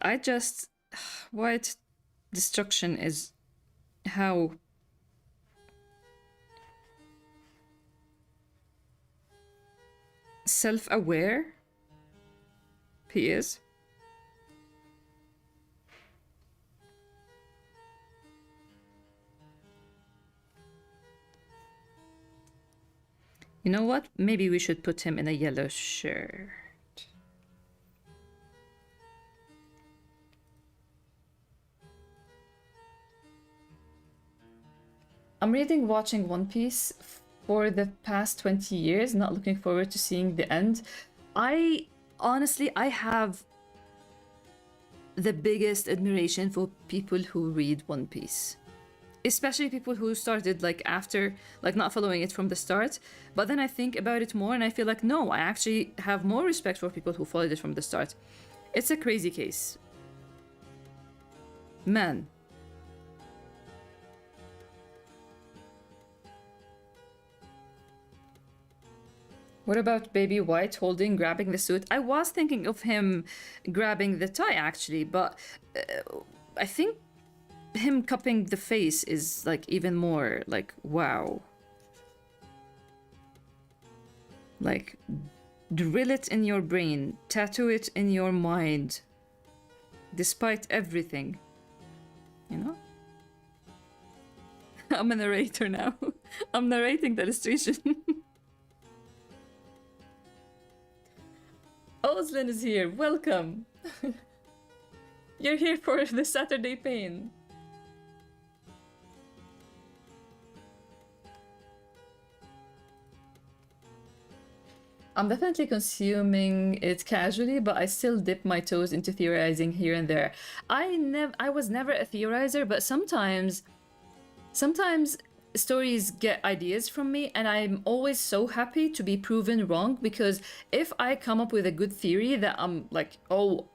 I just... White destruction is how... self-aware he is. You know what? Maybe we should put him in a yellow shirt. I'm watching One Piece for the past 20 years, not looking forward to seeing the end. Honestly, I have the biggest admiration for people who read One Piece. Especially people who started like after, like not following it from the start. But then I think about it more and I feel like, no, I actually have more respect for people who followed it from the start. It's a crazy case. Man. What about Baby White grabbing the suit? I was thinking of him grabbing the tie actually, but I think him cupping the face is like even more like, wow. Like, drill it in your brain, tattoo it in your mind, despite everything, you know? I'm a narrator now. I'm narrating the illustration. Oslin is here, welcome! You're here for the Saturday pain. I'm definitely consuming it casually, but I still dip my toes into theorizing here and there. I was never a theorizer, but sometimes stories get ideas from me, and I'm always so happy to be proven wrong, because if I come up with a good theory that I'm like, oh,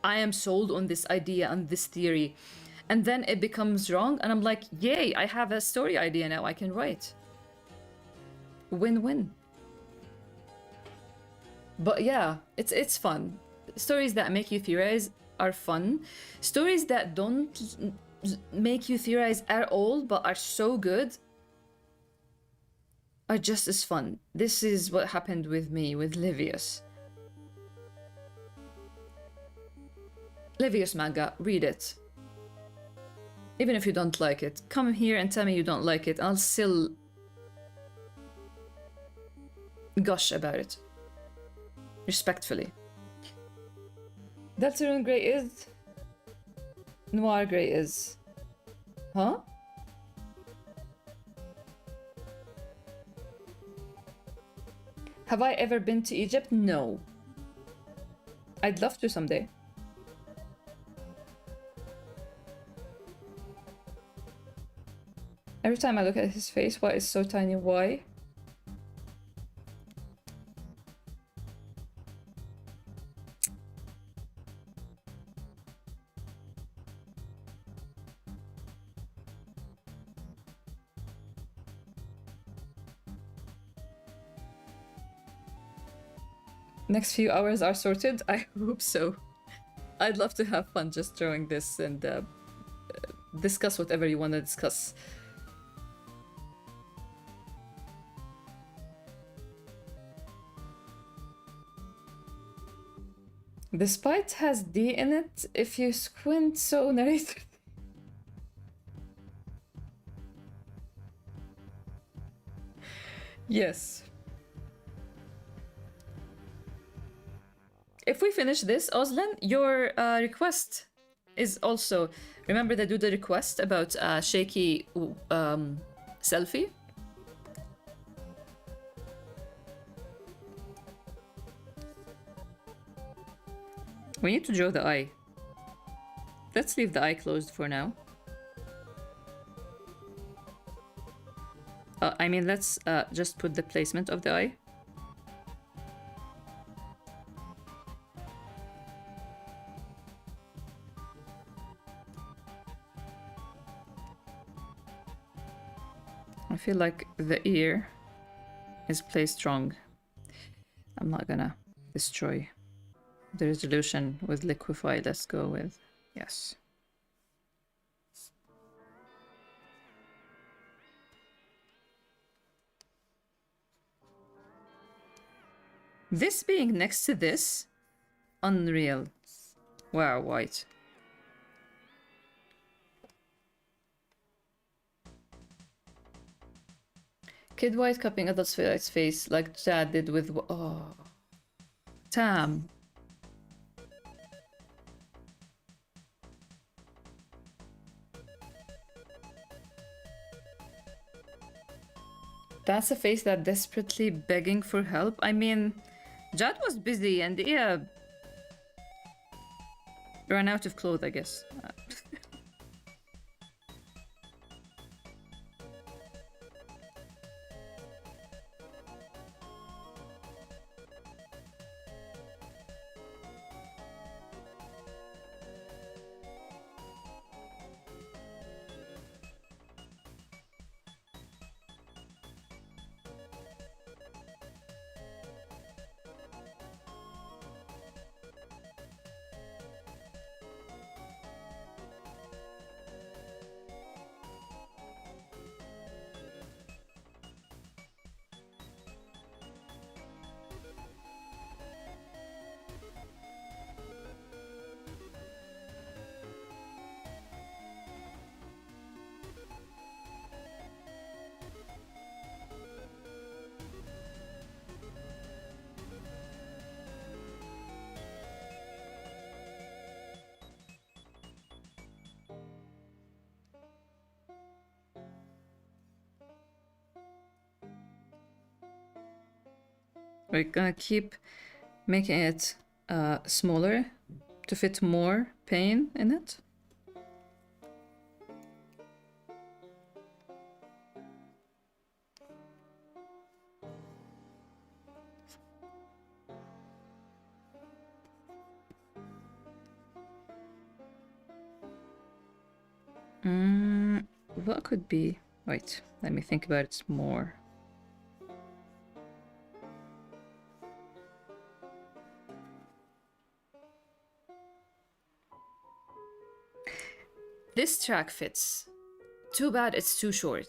I am sold on this idea and this theory, and then it becomes wrong, and I'm like, yay, I have a story idea now I can write. Win-win. But yeah, it's fun. Stories that make you theorize are fun. Stories that don't make you theorize at all but are so good are just as fun. This is what happened with me with Livius. Livius manga, read it. Even if you don't like it, come here and tell me you don't like it. I'll still gush about it. Respectfully. Deltarune Grey is... Noir Grey is... Huh? Have I ever been to Egypt? No. I'd love to someday. Every time I look at his face, why is so tiny? Why? Next few hours are sorted? I hope so. I'd love to have fun just drawing this and discuss whatever you want to discuss. The spite has D in it if you squint, so narrator. Yes. If we finish this, Oslin, your request is also... Remember the doodle request about shaky selfie? We need to draw the eye. Let's leave the eye closed for now. I mean, let's just put the placement of the eye. I feel like the ear is placed wrong. I'm not gonna destroy the resolution with liquify. Let's go with yes. This being next to this, unreal. Wow, white. Kid White copying adult Twilights face like Chad did with... Oh. Tam. That's a face that desperately begging for help. I mean, Jad was busy and yeah, ran out of clothes, I guess. We're gonna keep making it smaller to fit more pain in it. What could be? Wait, let me think about it more. This track fits. Too bad it's too short.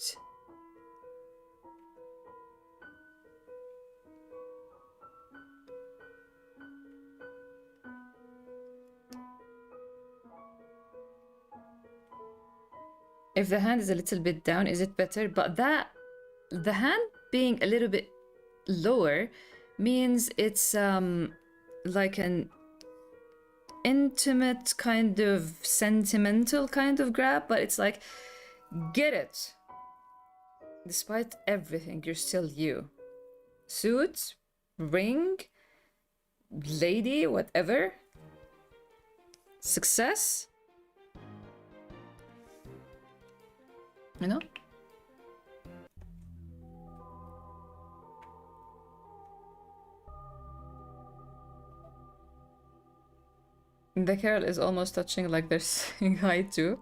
If the hand is a little bit down, is it better? But the hand being a little bit lower means it's like an intimate kind of sentimental kind of grab, but it's like, get it. Despite everything, you're still you. Suit, ring, lady, whatever. Success. You know? The carol is almost touching, like they're saying hi too.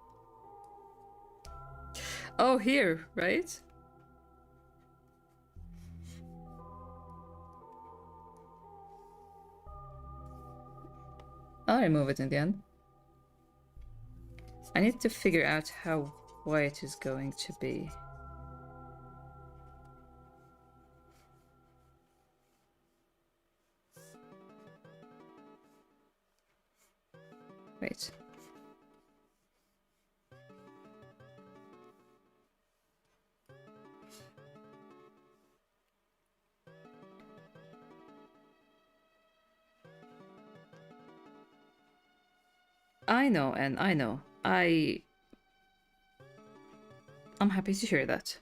Oh, here, right? I'll remove it in the end. I need to figure out how white is going to be. Wait. I know, and I know. I'm happy to hear that.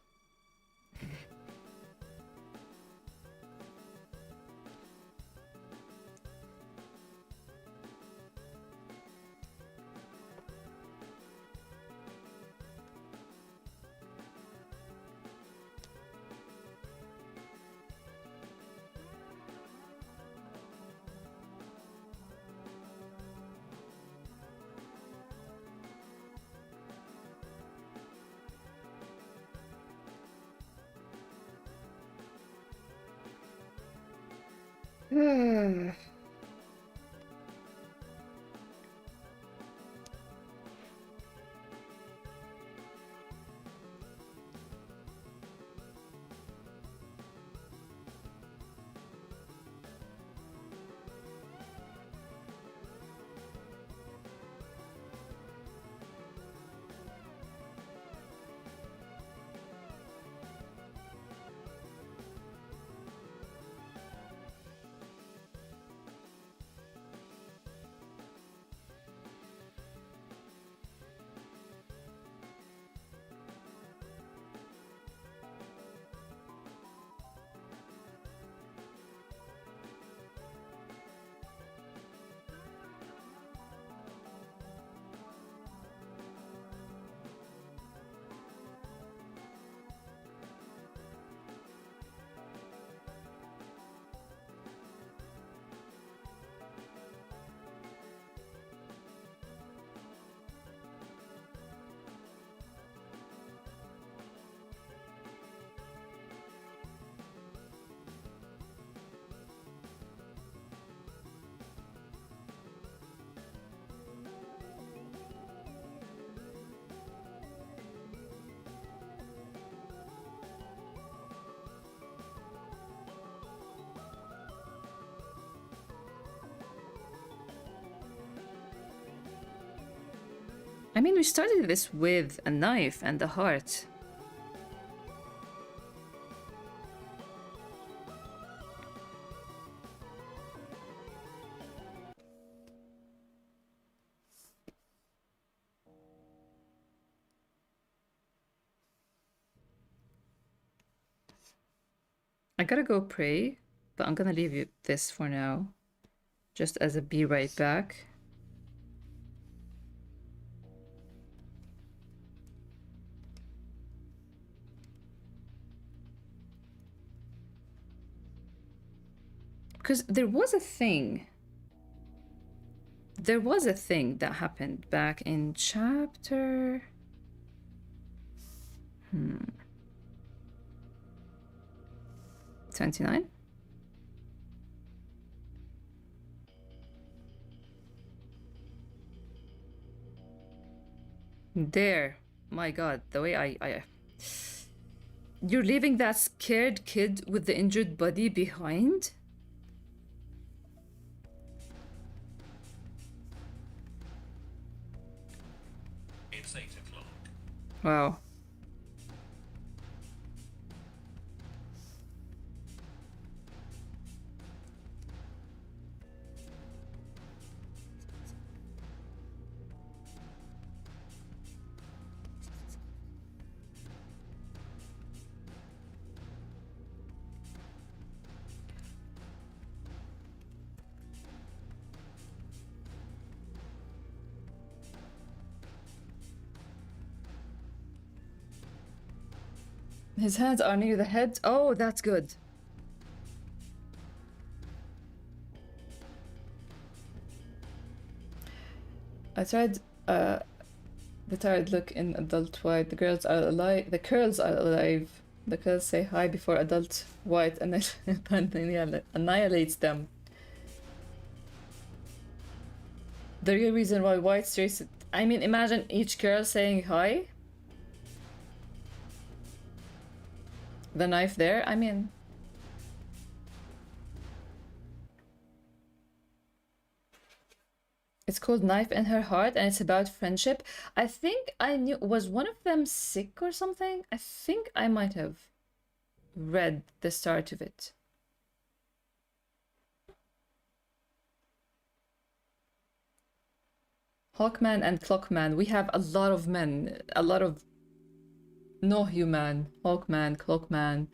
I mean, we started this with a knife and a heart. I gotta go pray, but I'm gonna leave you this for now, just as a be right back. Because there was a thing. There was a thing that happened back in chapter... 29? There. My god, the way I... You're leaving that scared kid with the injured body behind? It's 8 o'clock. Wow. His hands are near the head. Oh, that's good. I tried the tired look in adult white. The girls are alive. The curls are alive. The curls say hi before adult white and then annihilates them. The real reason why white straight. I mean, imagine each girl saying hi. The knife there. I mean. It's called Knife in Her Heart and it's about friendship. I think I knew. Was one of them sick or something? I think I might have read the start of it. Hawkman and Clockman. We have a lot of men. A lot of no human. Hawkman, Clockman.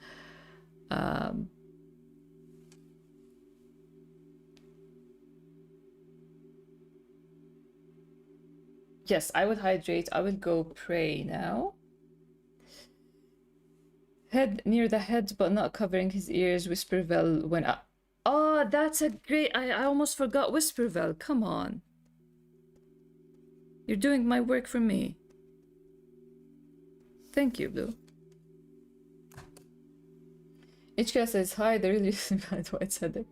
Yes, I would hydrate. I will go pray now. Head near the head, but not covering his ears. Whisperville when I... Oh, that's a great... I almost forgot Whisperville. Come on. You're doing my work for me. Thank you, Blue. HK says hi, the really bad white Sadek.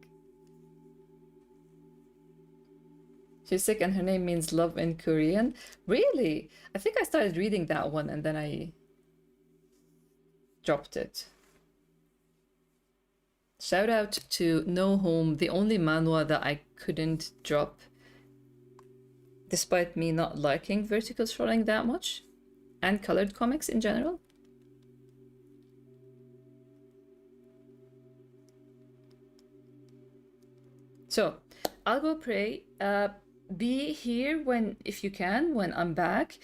She's sick and her name means love in Korean. Really? I think I started reading that one and then I dropped it. Shout out to No Home, the only manhwa that I couldn't drop despite me not liking vertical scrolling that much and colored comics in general. So I'll go pray. Be here when, if you can, when I'm back.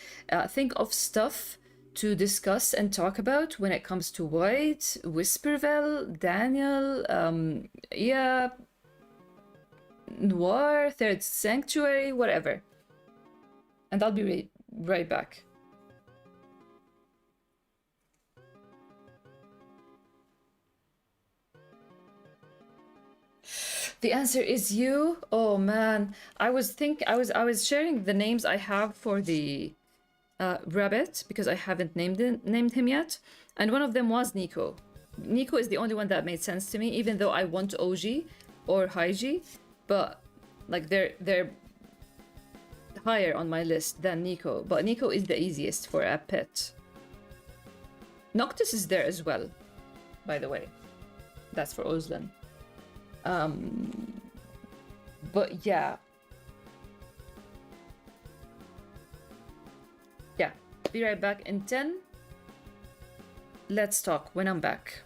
Think of stuff to discuss and talk about when it comes to White, Whisperville, Daniel, yeah, Noir, Third Sanctuary, whatever. And I'll be right back. The answer is you. Oh man, I was sharing the names I have for the rabbit because I haven't named him yet, and one of them was Nico. Nico is the only one that made sense to me, even though I want Oji or Haiji, but like they're higher on my list than Nico. But Nico is the easiest for a pet. Noctis is there as well, by the way. That's for Ozlan. But yeah. Yeah, be right back in 10. Let's talk when I'm back.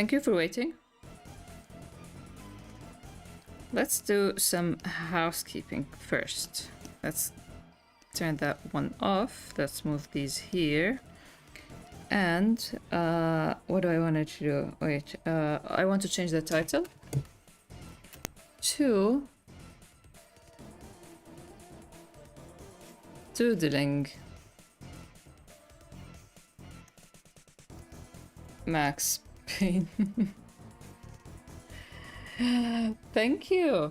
Thank you for waiting. Let's do some housekeeping first. Let's turn that one off. Let's move these here. And what do I want to do? Wait, I want to change the title to doodling. Max Payne. Thank you.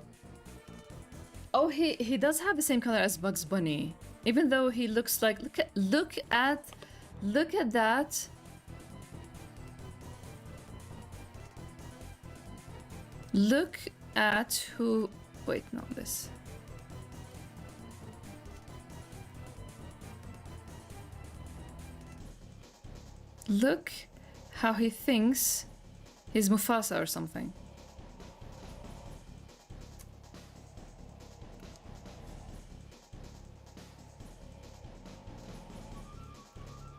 Oh, he does have the same color as Bugs Bunny, even though he looks like look at that. Look at who. Wait, no, this. Look how he thinks he's Mufasa or something.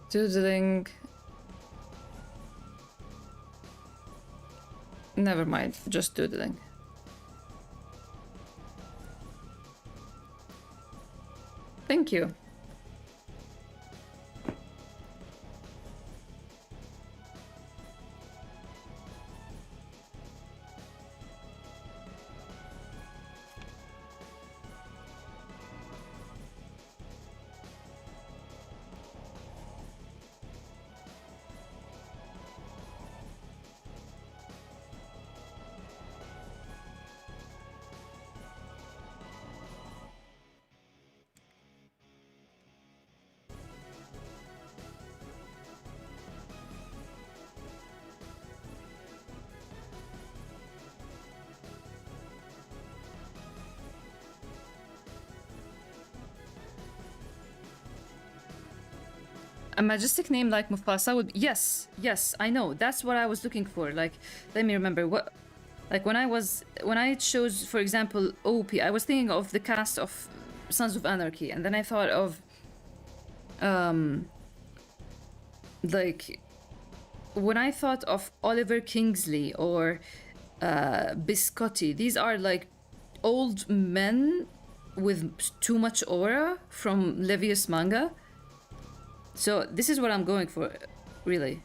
Doodling. Never mind, just doodling. Thank you. A majestic name like Mufasa would be, yes, I know. That's what I was looking for. Like, let me remember what, like when I chose, for example, OP, I was thinking of the cast of Sons of Anarchy, and then I thought of, like, when I thought of Oliver Kingsley or Biscotti, these are like old men with too much aura from Levius manga. So this is what I'm going for, really.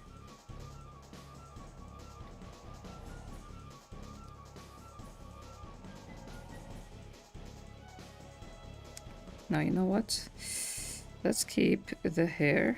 Now, you know what? Let's keep the hair.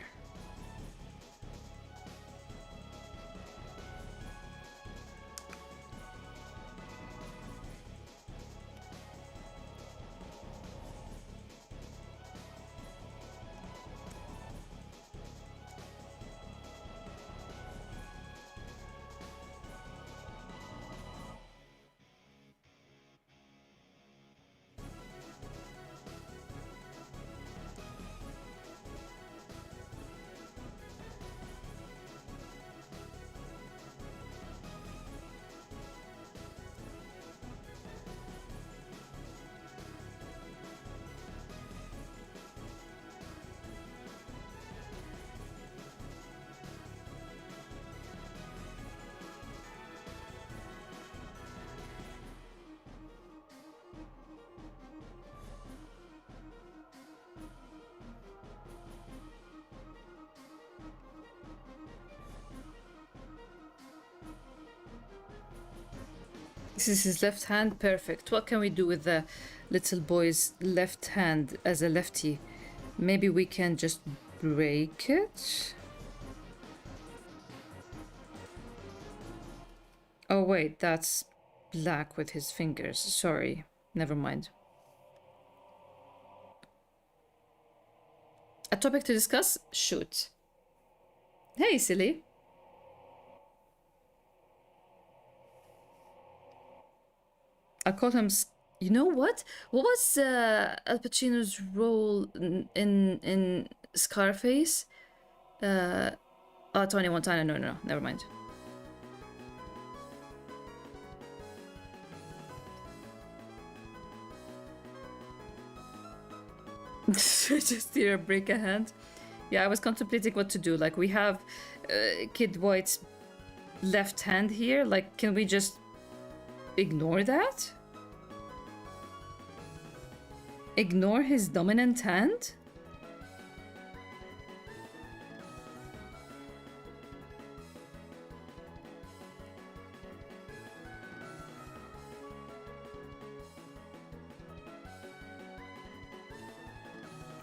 This is his left hand, perfect. What can we do with the little boy's left hand as a lefty? Maybe we can just break it? Oh wait, that's black with his fingers. Sorry, never mind. A topic to discuss? Shoot. Hey, silly. I call him. You know what? What was Al Pacino's role in Scarface? Tony Montana. No, never mind. Just here, break a hand. Yeah, I was contemplating what to do. Like, we have Kid White's left hand here? Like, can we just ignore that? Ignore his dominant hand?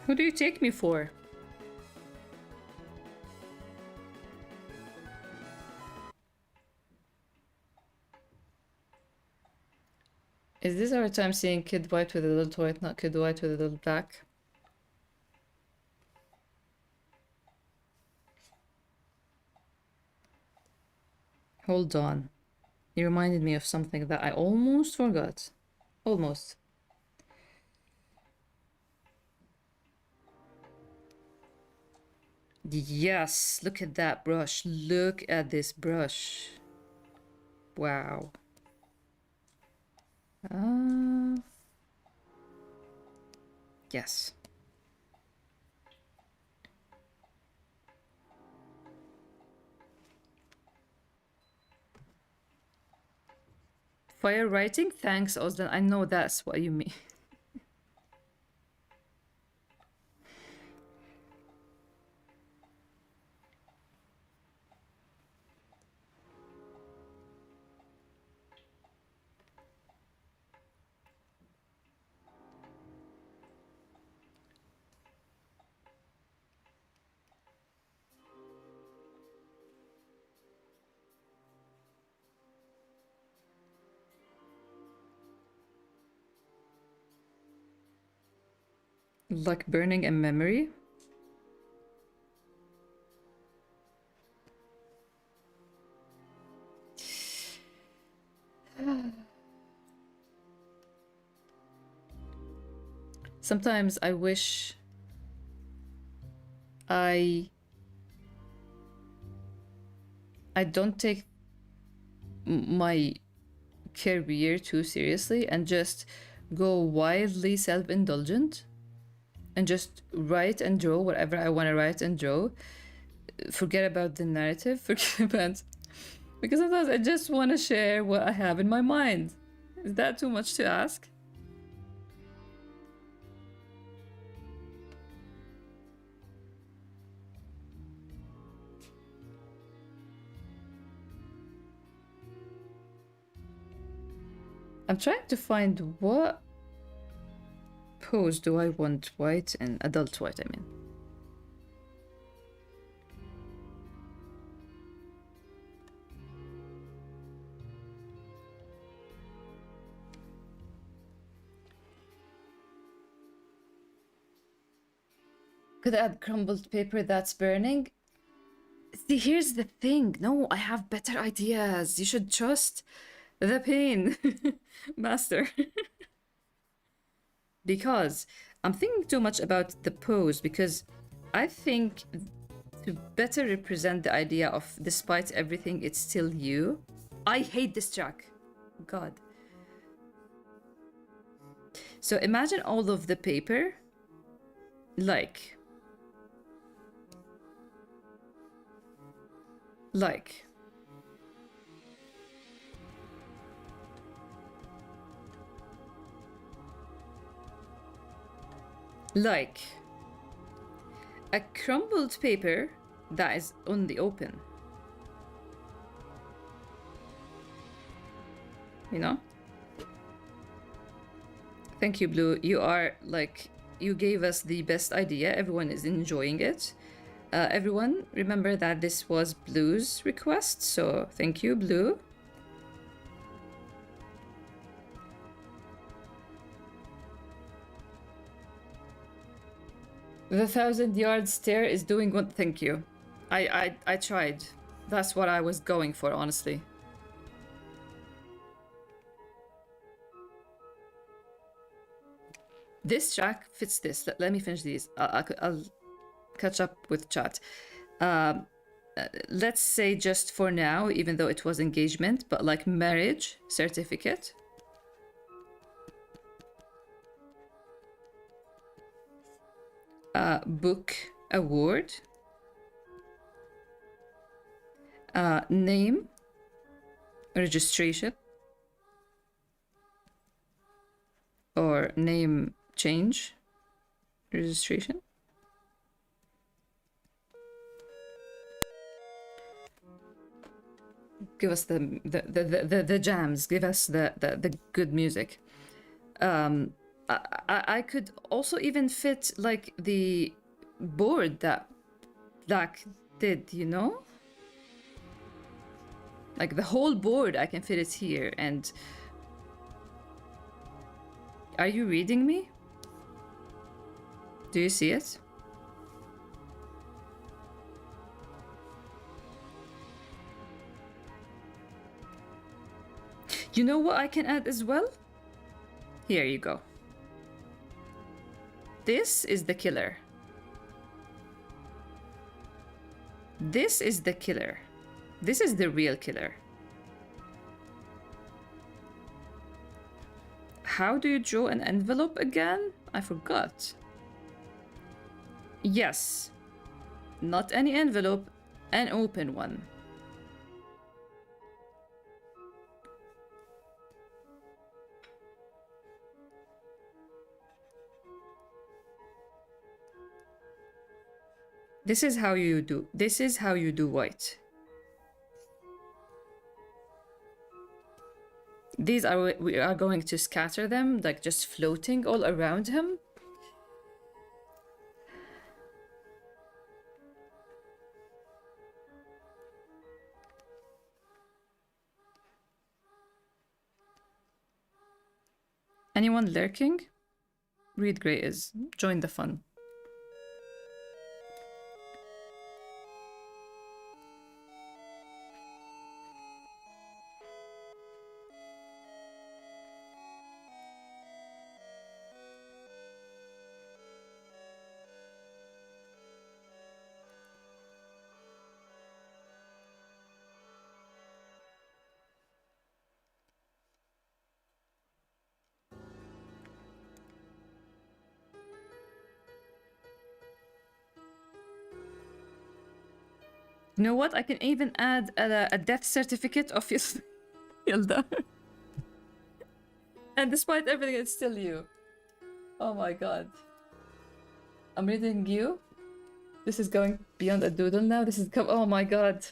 Who do you take me for? Is this our time seeing Kid White with a little white, not Kid White with a little black? Hold on. You reminded me of something that I almost forgot. Almost. Yes, look at that brush. Look at this brush. Wow. Yes. Fire writing? Thanks, Ozdan. I know that's what you mean. Like burning a memory? Sometimes I wish I don't take my career too seriously and just go wildly self-indulgent and just write and draw whatever I want to write and draw. Forget about the narrative, forget about... Because sometimes I just want to share what I have in my mind. Is that too much to ask? I'm trying to find what pose do I want white and adult white, I mean. Could I add crumbled paper that's burning? See, here's the thing. No, I have better ideas. You should trust the pain, master. Because I'm thinking too much about the pose, because I think to better represent the idea of despite everything, it's still you. I hate this track. God. So imagine all of the paper, like a crumbled paper that is on the open. You know? Thank you, Blue. You are like, you gave us the best idea. Everyone is enjoying it. Everyone, remember that this was Blue's request, so thank you, Blue. The 1,000-yard stare is doing what? Thank you. I tried. That's what I was going for, honestly. This track fits this. Let me finish these. I'll catch up with chat. Let's say just for now, even though it was engagement, but like marriage certificate. Book award. Name registration or name change registration. Give us the jams. Give us the good music. I could also even fit like the board that Black did, you know? Like the whole board, I can fit it here. And are you reading me? Do you see it? You know what I can add as well? Here you go. This is the killer. This is the killer. This is the real killer. How do you draw an envelope again? I forgot. Yes. Not any envelope, an open one. This is how you do white. These are, we are going to scatter them, like just floating all around him. Anyone lurking? Read Grey is. Join the fun. You know what? I can even add a death certificate of Hilda. And despite everything, it's still you. Oh my god. I'm reading you. This is going beyond a doodle now. This is... Oh my god.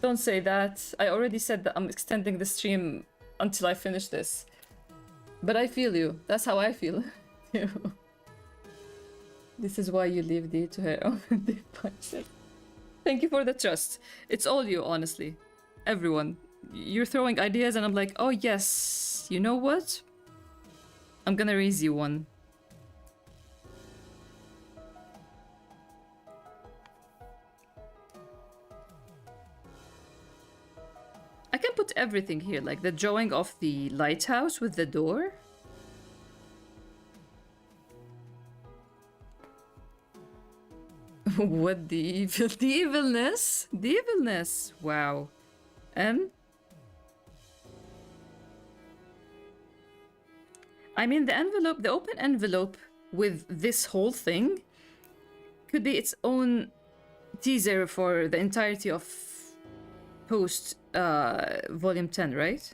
Don't say that. I already said that I'm extending the stream until I finish this. But I feel you. That's how I feel. This is why you leave D to her own devices. Thank you for the trust. It's all you, honestly. Everyone. You're throwing ideas and I'm like, oh yes. You know what? I'm gonna raise you one. I can put everything here, like the drawing of the lighthouse with the door. What the evil? The evilness? The evilness. Wow. I mean, the envelope, the open envelope with this whole thing could be its own teaser for the entirety of post volume 10, right?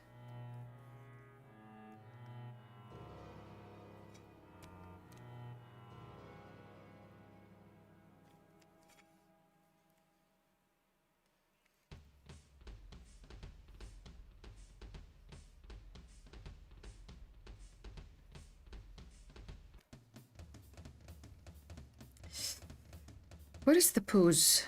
What is the pose?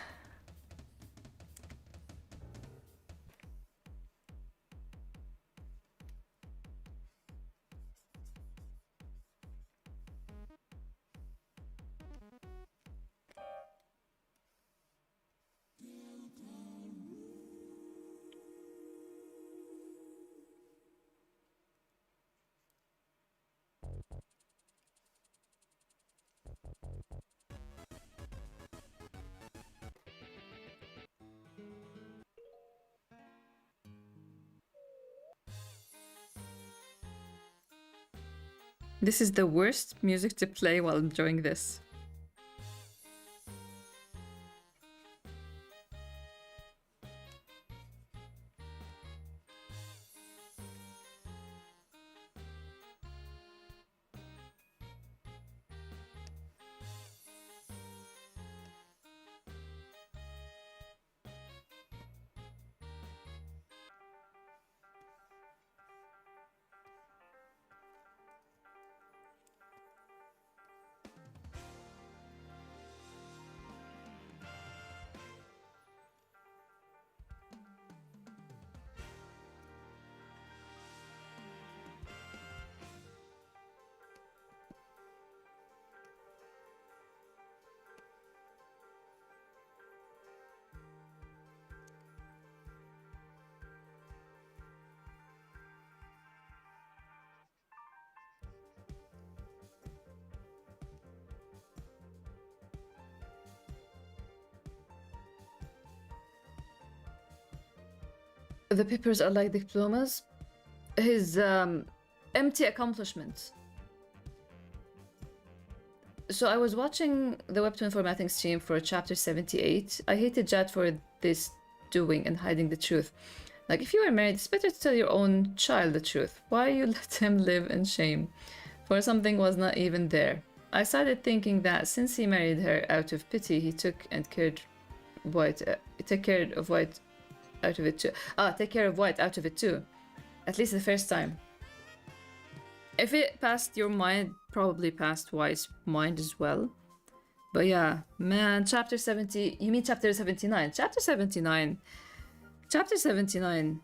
This is the worst music to play while enjoying this. The papers are like diplomas. His empty accomplishments. So I was watching the Webtoon formatting stream for chapter 78. I hated Jad for this doing and hiding the truth. Like, if you were married, it's better to tell your own child the truth. Why you let him live in shame? For something was not even there. I started thinking that since he married her out of pity, he took White out of it too. Take care of White out of it too. At least the first time. If it passed your mind, probably passed White's mind as well. But yeah, man, chapter 70... You mean chapter 79? Chapter 79... Chapter 79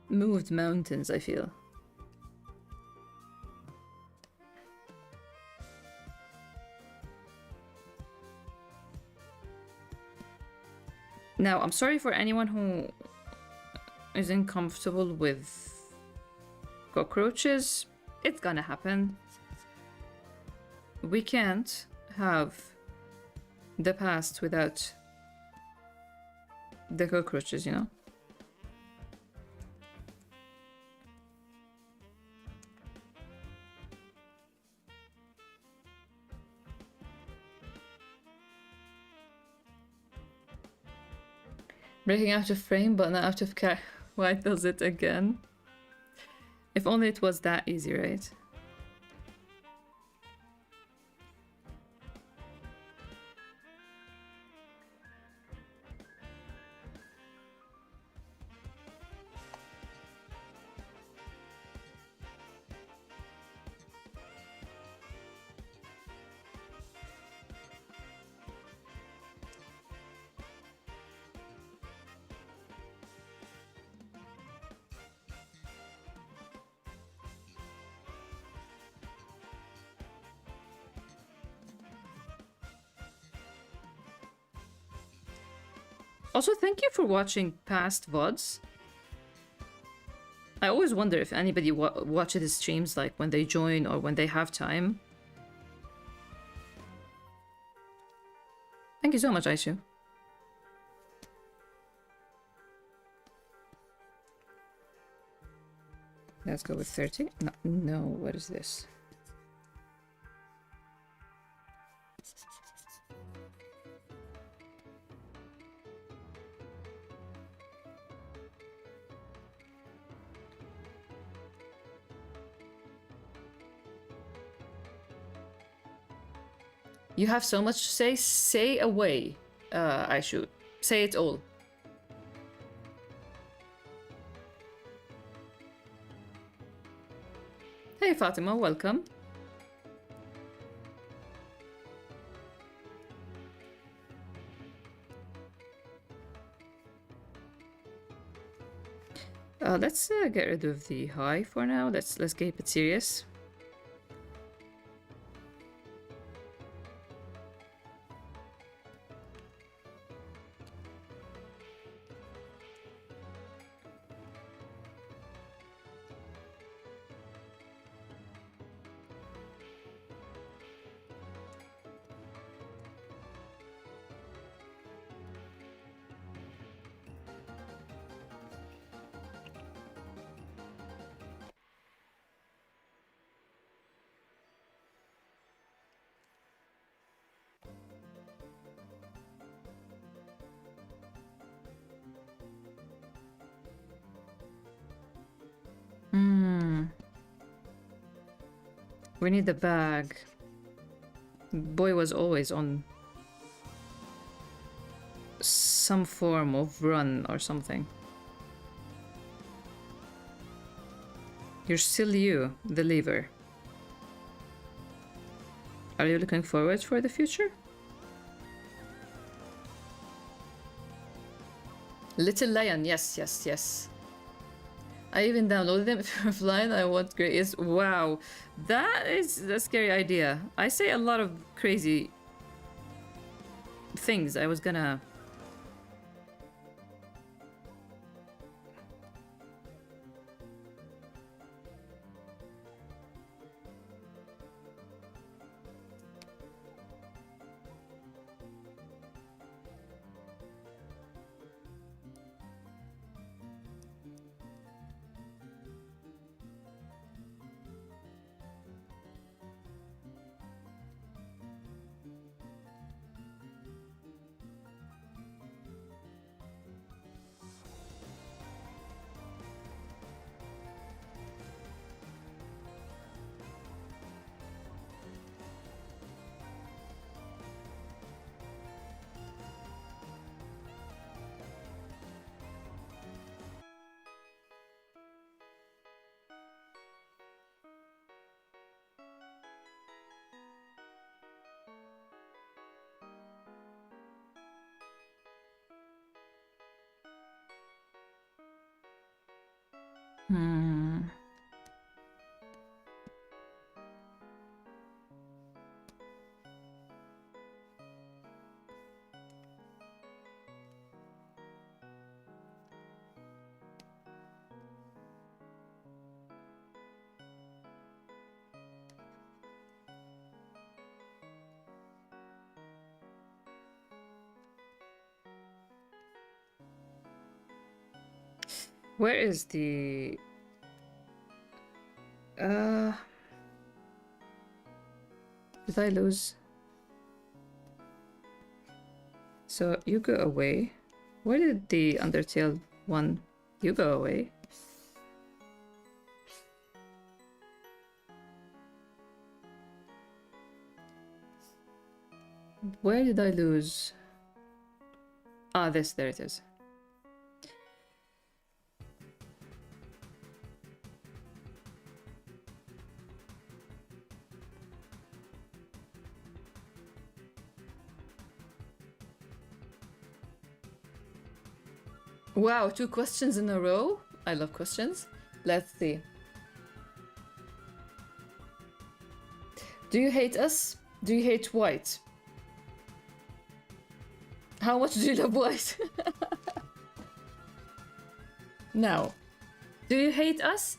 moved mountains, I feel. Now, I'm sorry for anyone who isn't comfortable with cockroaches. It's gonna happen. We can't have the past without the cockroaches, you know? Breaking out of frame, but not out of character. Why does it again? If only it was that easy, right? Also, thank you for watching past VODs. I always wonder if anybody watches his streams like when they join or when they have time. Thank you so much, Aishu. Let's go with 30. No, what is this? You have so much to say. Say away, Aishu. Say it all. Hey Fatima, welcome. Let's get rid of the high for now. Let's keep it serious. We need the bag. Boy was always on some form of run or something. You're still you, the lever. Are you looking forward for the future? Little Lion, yes, yes, yes. I even downloaded them offline. I want great. Wow, that is a scary idea. I say a lot of crazy things. I was gonna. Hmm. Where is the... Did I lose? So you go away. Where did the Undertale one? You go away. Where did I lose? Ah, this, there it is. Wow, 2 questions in a row? I love questions. Let's see. Do you hate us? Do you hate white? How much do you love white? Now, do you hate us?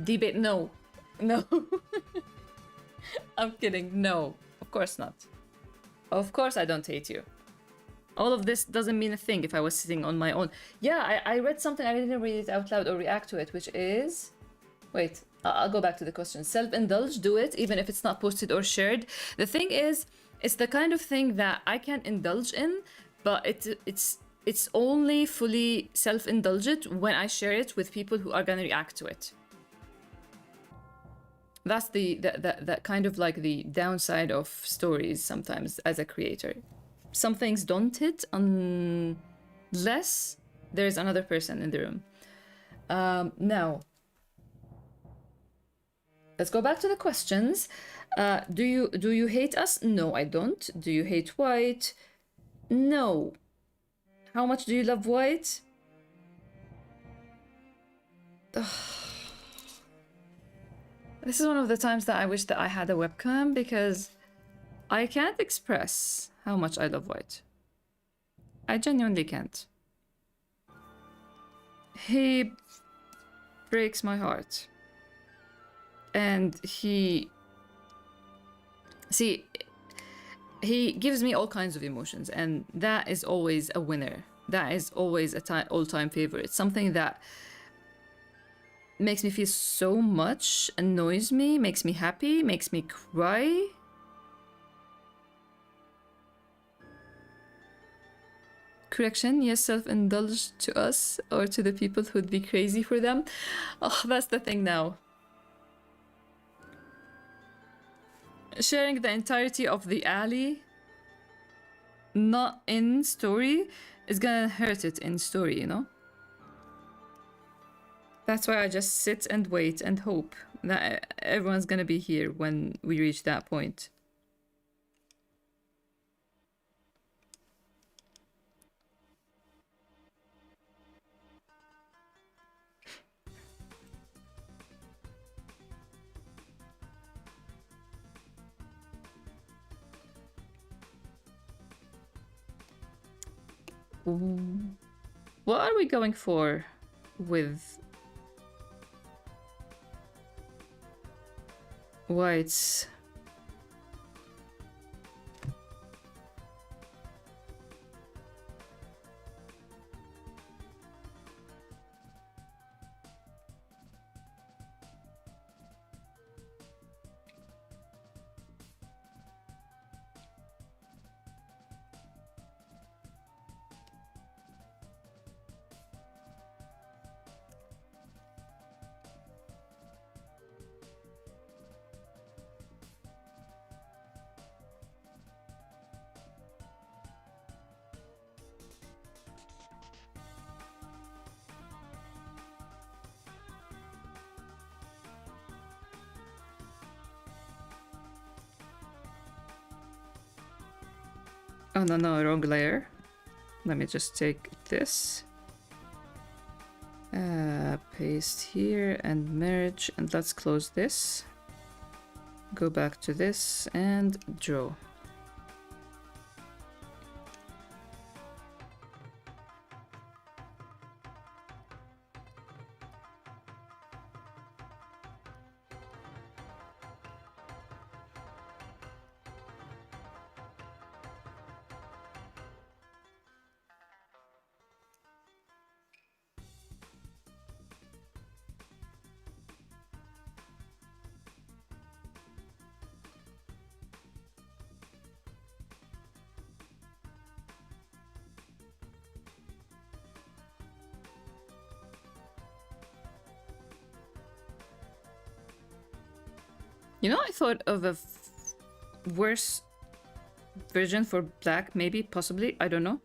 Debate, no. No. I'm kidding, no. Of course not. Of course I don't hate you. All of this doesn't mean a thing if I was sitting on my own. Yeah, I read something, I didn't read it out loud or react to it, which is... Wait, I'll go back to the question. Self-indulge, do it, even if it's not posted or shared. The thing is, it's the kind of thing that I can indulge in, but it's only fully self-indulgent when I share it with people who are gonna react to it. That's the kind of like the downside of stories sometimes as a creator. Some things don't hit unless there's another person in the room. Now, let's go back to the questions. Do you hate us? No, I don't. Do you hate white? No. How much do you love white? This is one of the times that I wish that I had a webcam because I can't express how much I love white. I genuinely can't. He breaks my heart. And he gives me all kinds of emotions, and that is always a winner. That is always a all-time favorite. Something that makes me feel so much, annoys me, makes me happy, makes me cry. Correction, yes, self-indulge to us or to the people who'd be crazy for them. Oh, that's the thing now. Sharing the entirety of the alley, not in story, is gonna hurt it in story, you know? That's why I just sit and wait and hope that everyone's gonna be here when we reach that point. What are we going for with whites? Oh no, wrong layer. Let me just take this. Paste here and merge, and let's close this. Go back to this and draw. You know, I thought of a worse version for black, maybe, possibly, I don't know.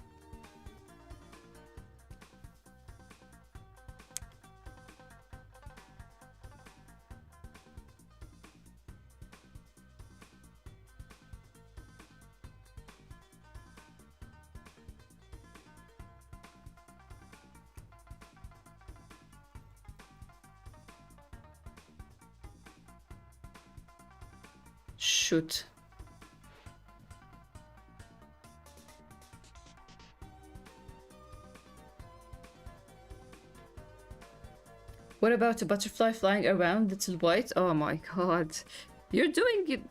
Shoot. What about a butterfly flying around, little white? Oh my god. You're doing it.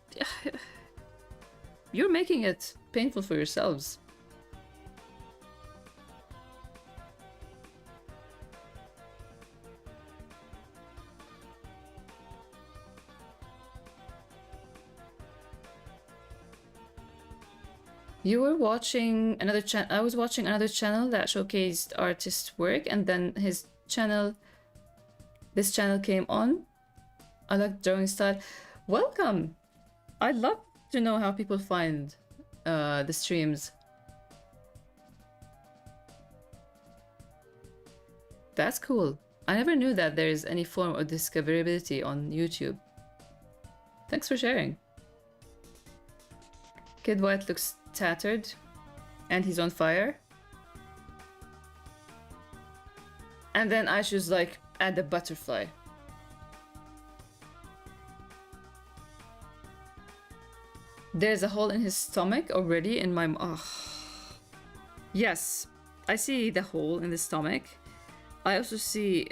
You're making it painful for yourselves. You were watching another channel. I was watching another channel that showcased artist work, and then his channel, this channel came on. I like drawing style. Welcome. I'd love to know how people find the streams. That's cool. I never knew that there is any form of discoverability on YouTube. Thanks for sharing. Kid White looks tattered and he's on fire. And then I should like add a butterfly. There's a hole in his stomach already in my... Oh. Yes, I see the hole in the stomach. I also see...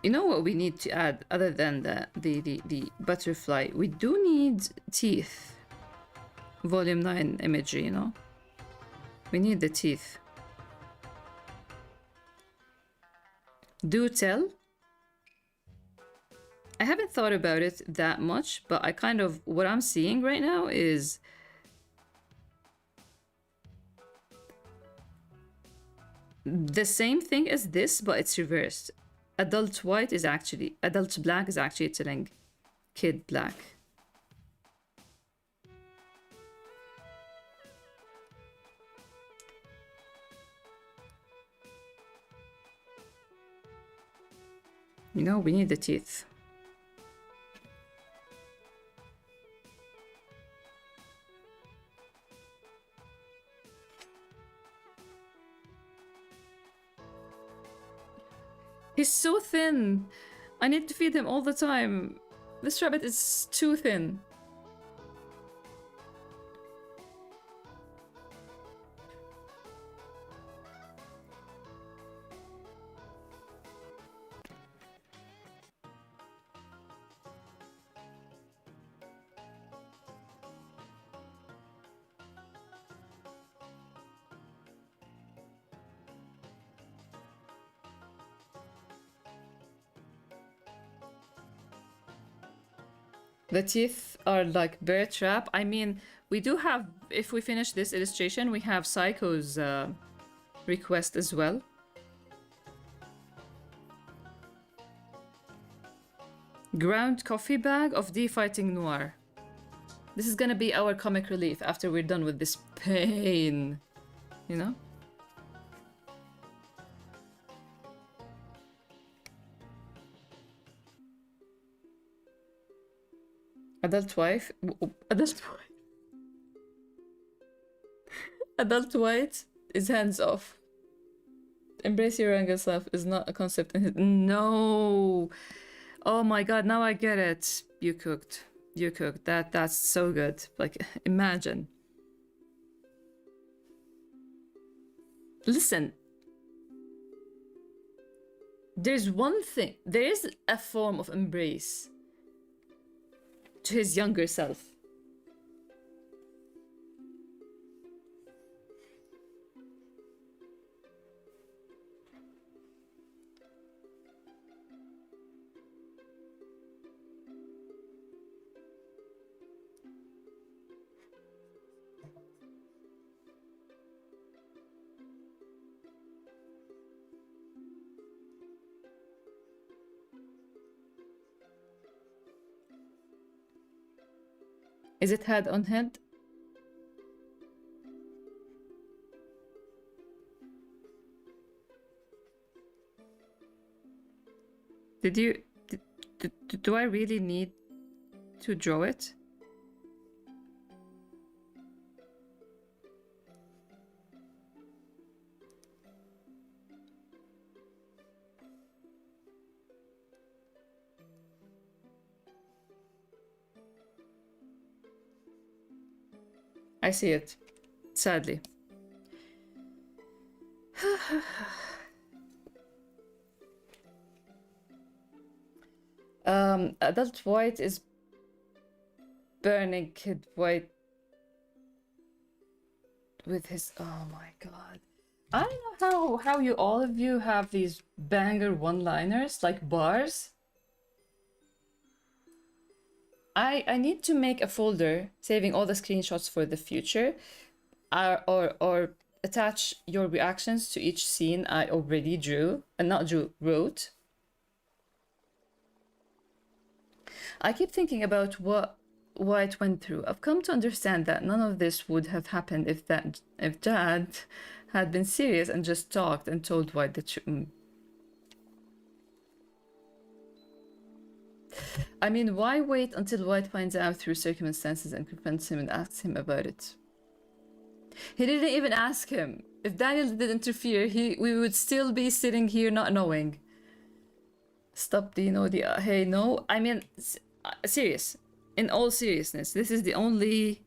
You know what we need to add other than the butterfly? We do need teeth. Volume 9 imagery, you know? We need the teeth. Do tell. I haven't thought about it that much, but I kind of... What I'm seeing right now is... the same thing as this, but it's reversed. Adult white is actually... Adult black is actually telling kid black. You know, we need the teeth. He's so thin. I need to feed him all the time. This rabbit is too thin. The teeth are like bear trap. I mean, we do have, if we finish this illustration, we have Psycho's request as well. Ground coffee bag of de-fighting noir. This is gonna be our comic relief after we're done with this pain, you know? Adult wife. Adult wife. Adult white is hands off. Embrace your younger self is not a concept in his. No. Oh my god, now I get it. You cooked. You cooked. That's so good. Like, imagine. Listen. There's one thing. There is a form of embrace to his younger self. Is it head on head? Did you... do I really need to draw it? I see it, sadly. Adult white is burning kid white with his... Oh my god. I don't know how you all of you have these banger one-liners, like bars. I need to make a folder saving all the screenshots for the future, or attach your reactions to each scene I already drew, and not drew, wrote. I keep thinking about what White went through. I've come to understand that none of this would have happened if Dad had been serious and just talked and told White the truth. I mean, why wait until White finds out through circumstances and confronts him and asks him about it? He didn't even ask him. If Daniel didn't interfere, we would still be sitting here not knowing. Stop the, hey, no. I mean, serious. In all seriousness, this is the only...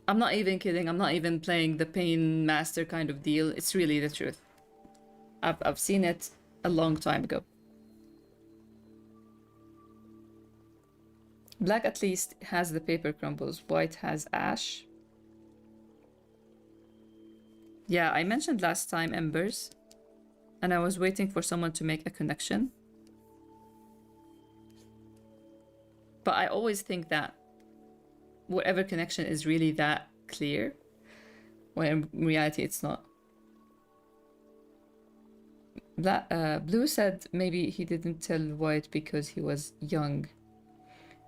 I'm not even kidding. I'm not even playing the Pain Master kind of deal. It's really the truth. I've seen it a long time ago. Black at least has the paper crumbles. White has ash. Yeah, I mentioned last time embers. And I was waiting for someone to make a connection. But I always think that whatever connection is really that clear, when in reality it's not. Blue said maybe he didn't tell White because he was young.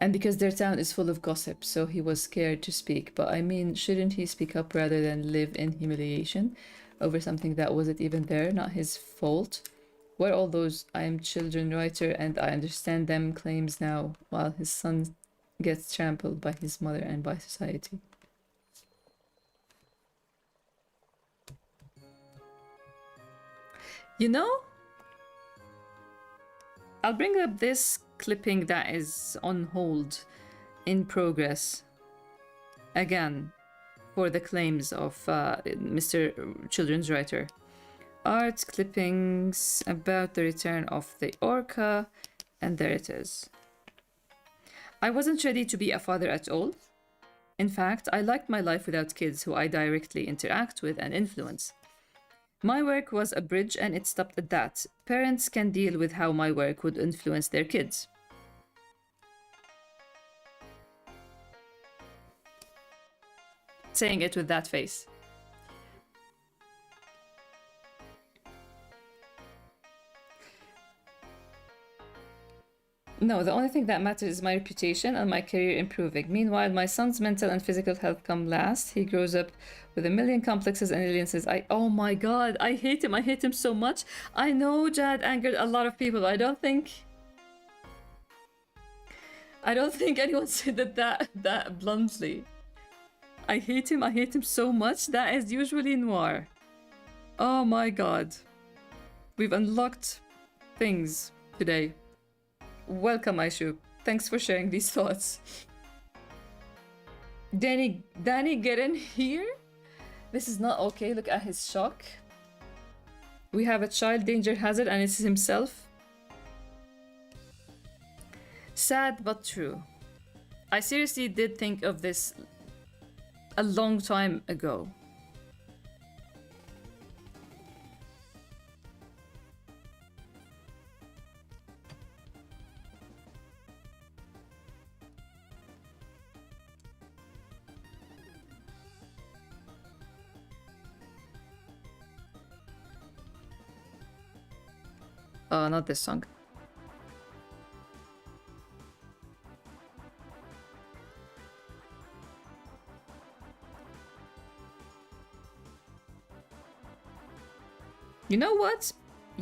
And because their town is full of gossip, so he was scared to speak. But I mean, shouldn't he speak up rather than live in humiliation over something that wasn't even there, not his fault? Where all those "I am children writer and I understand them" claims now, while his son gets trampled by his mother and by society? You know, I'll bring up this clipping that is on hold, in progress, again, for the claims of Mr. Children's Writer. Art clippings about the return of the orca, and there it is. I wasn't ready to be a father at all. In fact, I liked my life without kids who I directly interact with and influence. My work was a bridge and it stopped at that. Parents can deal with how my work would influence their kids. Saying it with that face. No, the only thing that matters is my reputation and my career improving. Meanwhile, my son's mental and physical health come last. He grows up with a million complexes and alliances. Oh my god, I hate him. I hate him so much. I know Jad angered a lot of people. I don't think I don't think anyone said it that bluntly. I hate him. I hate him so much. That is usually Noir. Oh my god. We've unlocked things today. Welcome, Aishu. Thanks for sharing these thoughts. Danny, get in here. This is not okay. Look at his shock. We have a child danger hazard and it's himself. Sad but true. I seriously did think of this a long time ago. Not this song. You know what?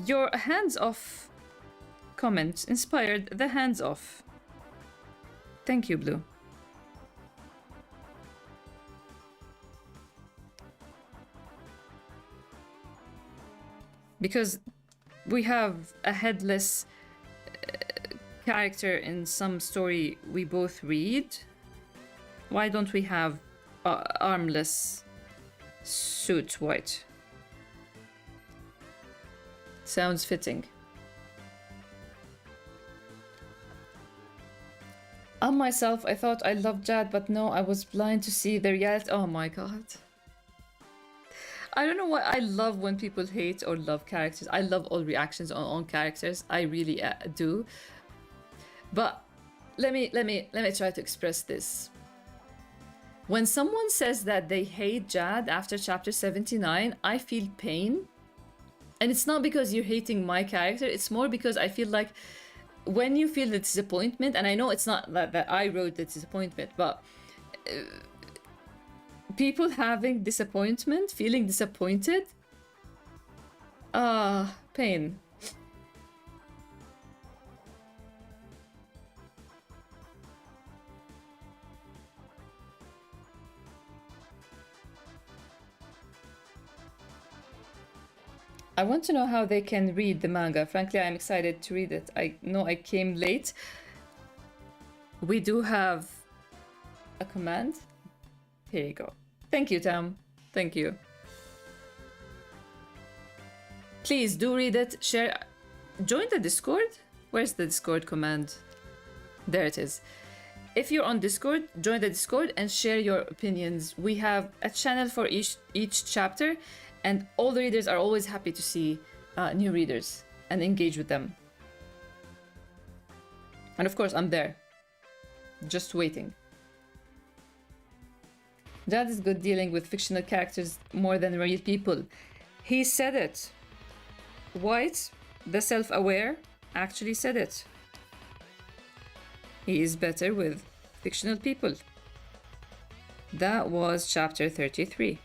Your hands-off comment inspired the hands-off. Thank you, Blue. Because we have a headless character in some story we both read. Why don't we have armless suit white? Sounds fitting. On myself, I thought I loved Jad, but no, I was blind to see the reality. Oh my god. I don't know why I love when people hate or love characters. I love all reactions on characters. I really do. But let me try to express this. When someone says that they hate Jad after chapter 79, I feel pain. And it's not because you're hating my character, it's more because I feel like when you feel the disappointment, and I know it's not that I wrote the disappointment, but people having disappointment, feeling disappointed, pain. I want to know how they can read the manga. Frankly, I'm excited to read it. I know I came late. We do have a command. Here you go. Thank you, Tam. Thank you. Please do read it. Share. Join the Discord. Where's the Discord command? There it is. If you're on Discord, join the Discord and share your opinions. We have a channel for each chapter. And all the readers are always happy to see new readers and engage with them. And of course, I'm there, just waiting. Jad is good dealing with fictional characters more than real people. He said it. White, the self-aware, actually said it. He is better with fictional people. That was chapter 33.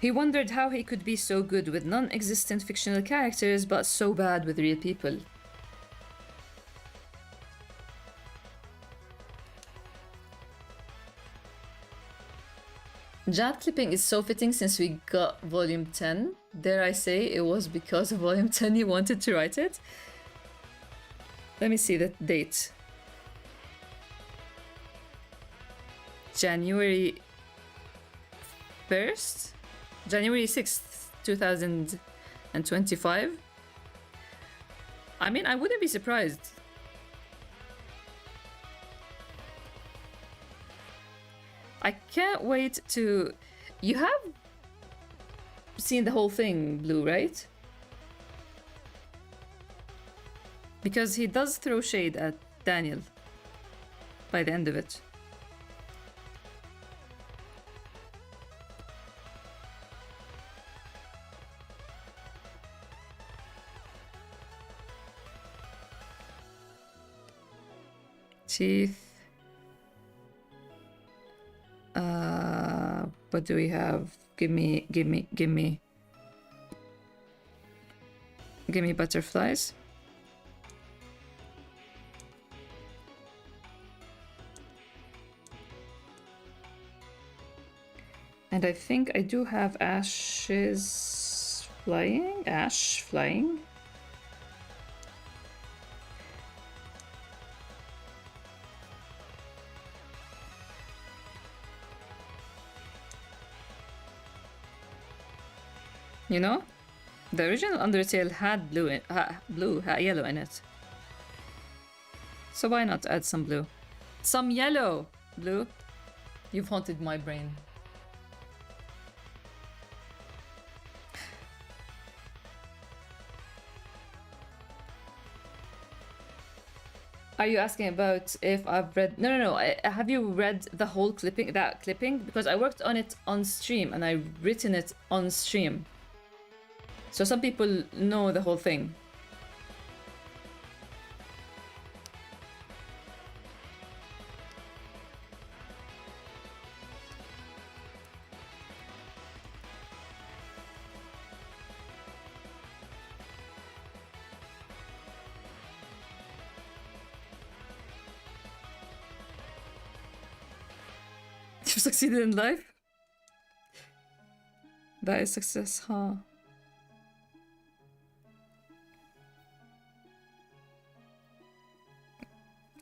He wondered how he could be so good with non-existent fictional characters, but so bad with real people. Jad clipping is so fitting since we got volume 10. Dare I say it was because of volume 10 you wanted to write it? Let me see the date. January 1st? January 6th, 2025. I mean, I wouldn't be surprised. I can't wait to... You have seen the whole thing, Blue, right? Because he does throw shade at Daniel by the end of it. Teeth. What do we have? Give me butterflies. And I think I do have ashes flying. Ash flying. You know, the original Undertale had yellow in it. So why not add some blue? Some yellow! Blue? You've haunted my brain. Are you asking about if I've read... No. Have you read the whole clipping? That clipping? Because I worked on it on stream and I've written it on stream. So some people know the whole thing. You've succeeded in life? That is success, huh?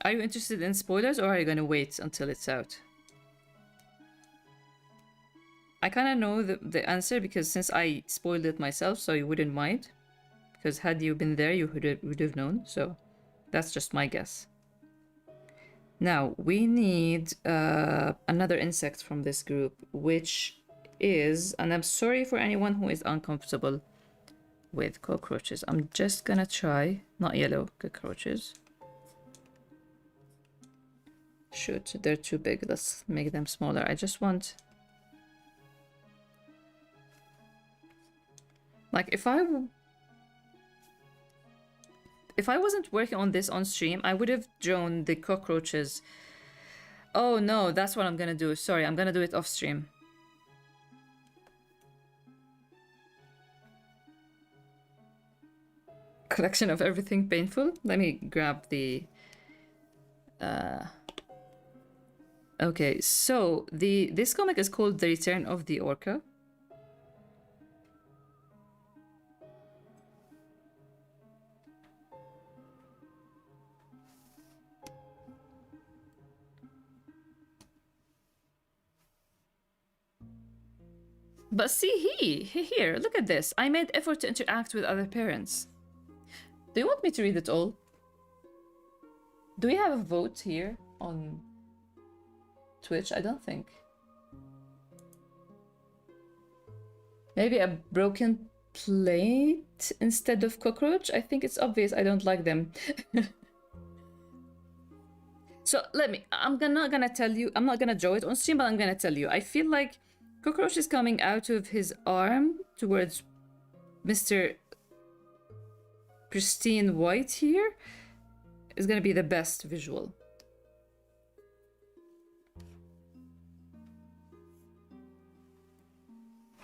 Are you interested in spoilers or are you gonna wait until it's out? I kind of know the answer because since I spoiled it myself, so you wouldn't mind. Because had you been there, you would have known. So that's just my guess. Now, we need another insect from this group, which is... And I'm sorry for anyone who is uncomfortable with cockroaches. I'm just gonna try... Not yellow, cockroaches. Shoot, they're too big. Let's make them smaller. I just want... Like, if I wasn't working on this on stream, I would have drawn the cockroaches. Oh no, that's what I'm gonna do. Sorry, I'm gonna do it off stream. Collection of everything painful. Let me grab the... Okay, so this comic is called The Return of the Orca. But see, here, look at this. I made effort to interact with other parents. Do you want me to read it all? Do we have a vote here on Twitch? I don't think. Maybe a broken plate instead of cockroach? I think it's obvious I don't like them. So I'm not gonna tell you, I'm not gonna draw it on stream, but I'm gonna tell you. I feel like cockroach is coming out of his arm towards Mr. Pristine White here. Is gonna be the best visual.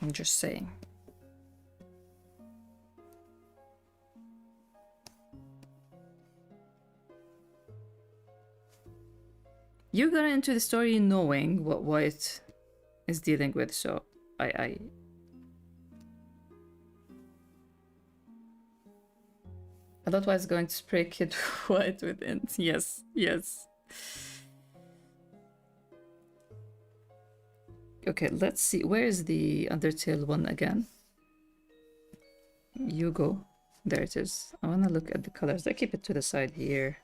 I'm just saying. You got into the story knowing what White is dealing with, so I thought I was going to spray Kid White with int. Yes. Okay, let's see. Where is the Undertale one again? You go. There it is. I want to look at the colors. I keep it to the side here.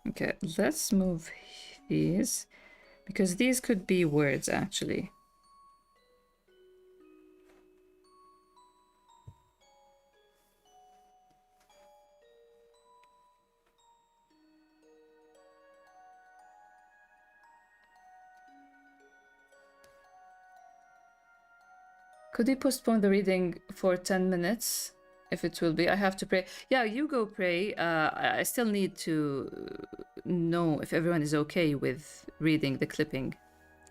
Okay, let's move these, because these could be words actually. Could we postpone the reading for 10 minutes? If it will be, I have to pray. Yeah, you go pray. I still need to know if everyone is okay with reading the clipping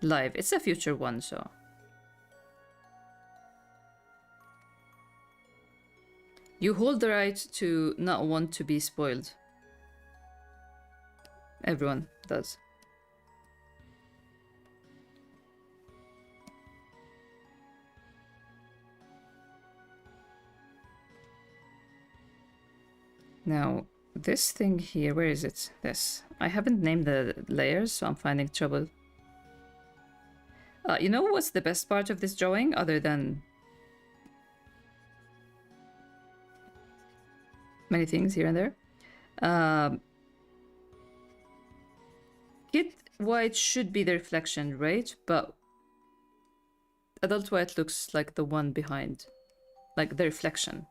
live. It's a future one, so. You hold the right to not want to be spoiled. Everyone does. Now, this thing here, where is it? This. I haven't named the layers, so I'm finding trouble. You know what's the best part of this drawing, other than many things here and there? Kid white should be the reflection, right? But adult white looks like the one behind, like the reflection.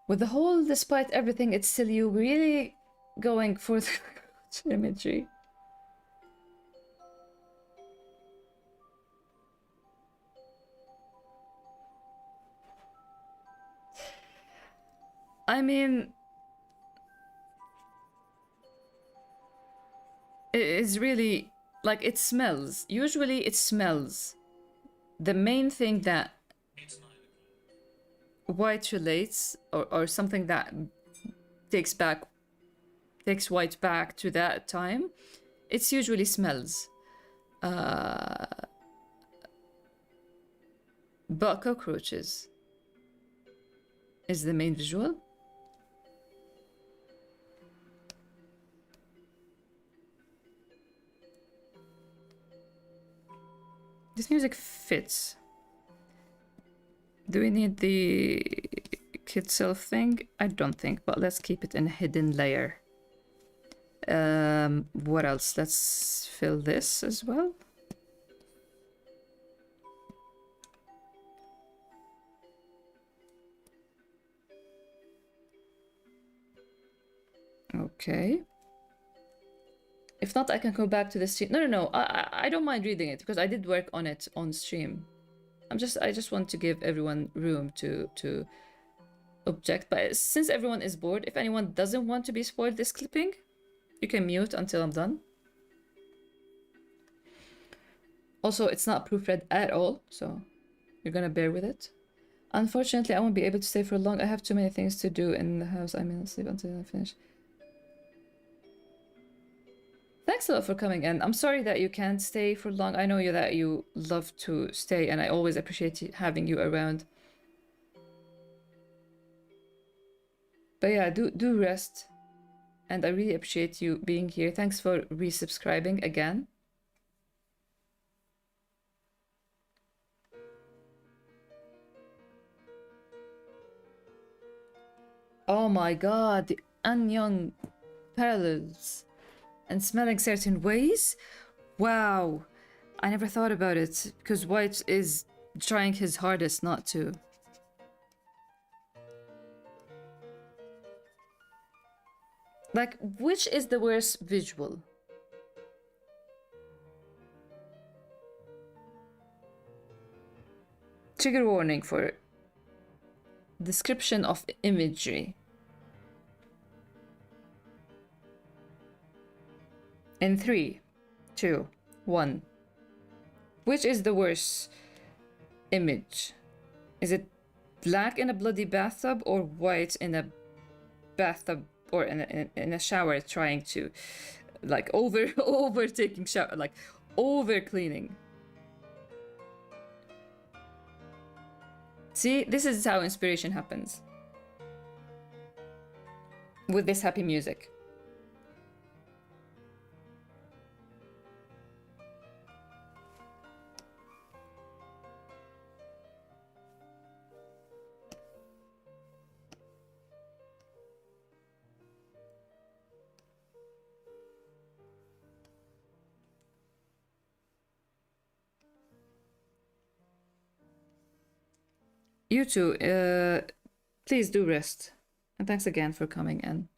With the whole, despite everything, it's still you really going for the imagery. I mean, it is really, like, it smells. Usually it smells. The main thing that It's 9 o'clock. white relates, or something that takes white back to that time, it's usually smells. But cockroaches is the main visual. This music fits. Do we need the kid self thing? I don't think, but let's keep it in a hidden layer. What else? Let's fill this as well. Okay. If not, I can go back to the stream. No. I don't mind reading it because I did work on it on stream. I just want to give everyone room to object. But since everyone is bored, if anyone doesn't want to be spoiled this clipping, you can mute until I'm done. Also, it's not proofread at all, so you're gonna bear with it. Unfortunately, I won't be able to stay for long. I have too many things to do in the house. I may not sleep until I finish. Thanks a lot for coming in. I'm sorry that you can't stay for long. I know that you love to stay, and I always appreciate having you around. But yeah, do rest. And I really appreciate you being here. Thanks for resubscribing again. Oh my god, the onion parallels and smelling certain ways? Wow, I never thought about it because White is trying his hardest not to. Like, which is the worst visual? Trigger warning for description of imagery. In 3, 2, 1. Which is the worst image? Is it black in a bloody bathtub or white in a bathtub or in a shower trying to like over taking shower, like over cleaning? See, this is how inspiration happens with this happy music. You too, please do rest. And thanks again for coming in.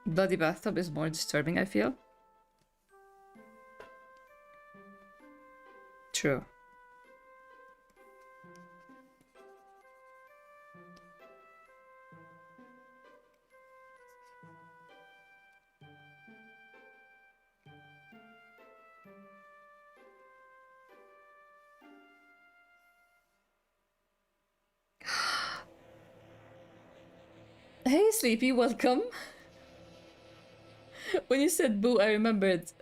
Bloody bathtub is more disturbing, I feel. True. Hey, Sleepy, welcome. When you said boo, I remembered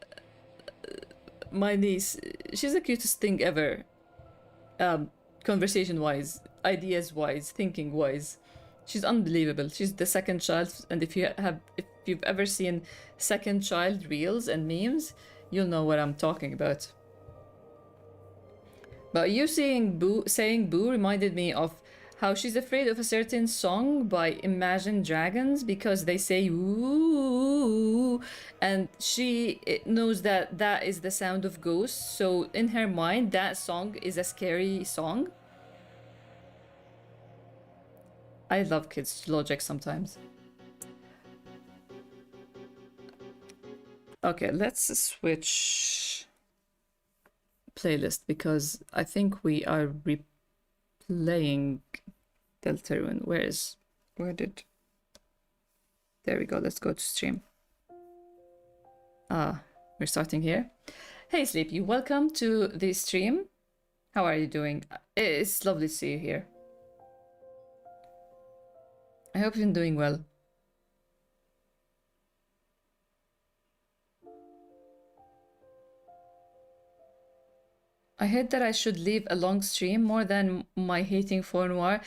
my niece. She's the cutest thing ever. Conversation-wise, ideas-wise, thinking-wise. She's unbelievable. She's the second child, and if you've ever seen second child reels and memes, you'll know what I'm talking about. But you saying boo reminded me of how she's afraid of a certain song by Imagine Dragons because they say ooh, and she knows that that is the sound of ghosts. So in her mind, that song is a scary song. I love kids' logic sometimes. Okay, let's switch playlist because I think we are replaying Deltarune. There we go. Let's go to stream. We're starting here. Hey, Sleepy, welcome to the stream. How are you doing? It's lovely to see you here. I hope you've been doing well. I heard that I should leave a long stream more than my hating for noir.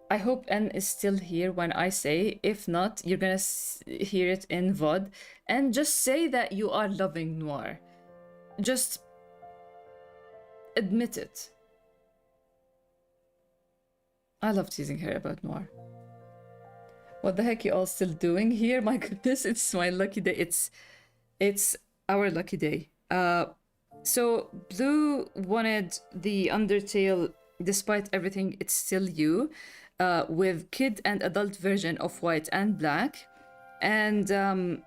I hope N is still here when I say. If not, you're gonna hear it in VOD. And just say that you are loving noir. Just admit it. I love teasing her about noir. What the heck you all still doing here? My goodness, it's my lucky day. It's our lucky day. So Blue wanted the Undertale, despite everything, it's still you, with kid and adult version of White and Black. And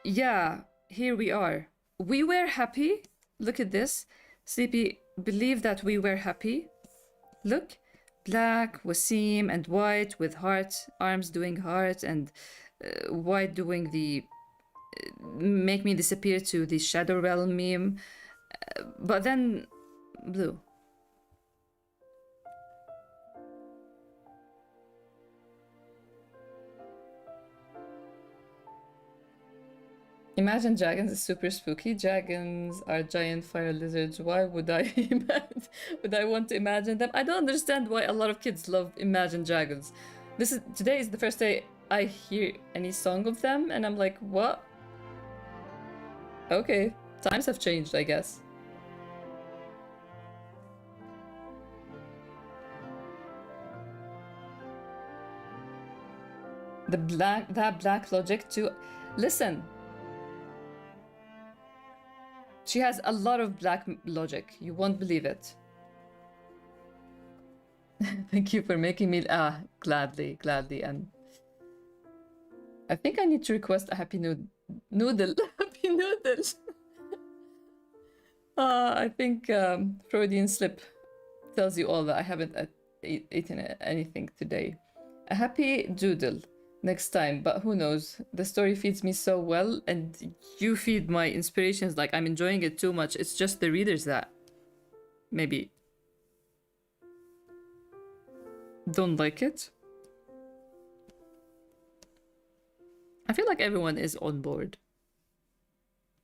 yeah, here we are. We were happy. Look at this. Sleepy, believe that we were happy. Look. Black, Wasim, and White with heart, arms doing heart, and White doing the make me disappear to the Shadow Realm meme. But then Blue. Imagine Dragons is super spooky. Dragons are giant fire lizards. Why would I would I want to imagine them? I don't understand why a lot of kids love Imagine Dragons. Today is the first day I hear any song of them, and I'm like, what? Okay, times have changed, I guess. That black logic too. Listen. She has a lot of black logic. You won't believe it. Thank you for making me... gladly. And I think I need to request a happy noodle. Happy noodles. I think Freudian slip tells you all that I haven't eaten anything today. A happy doodle next time, but who knows? The story feeds me so well, and you feed my inspirations like I'm enjoying it too much. It's just the readers that maybe don't like it. I feel like everyone is on board.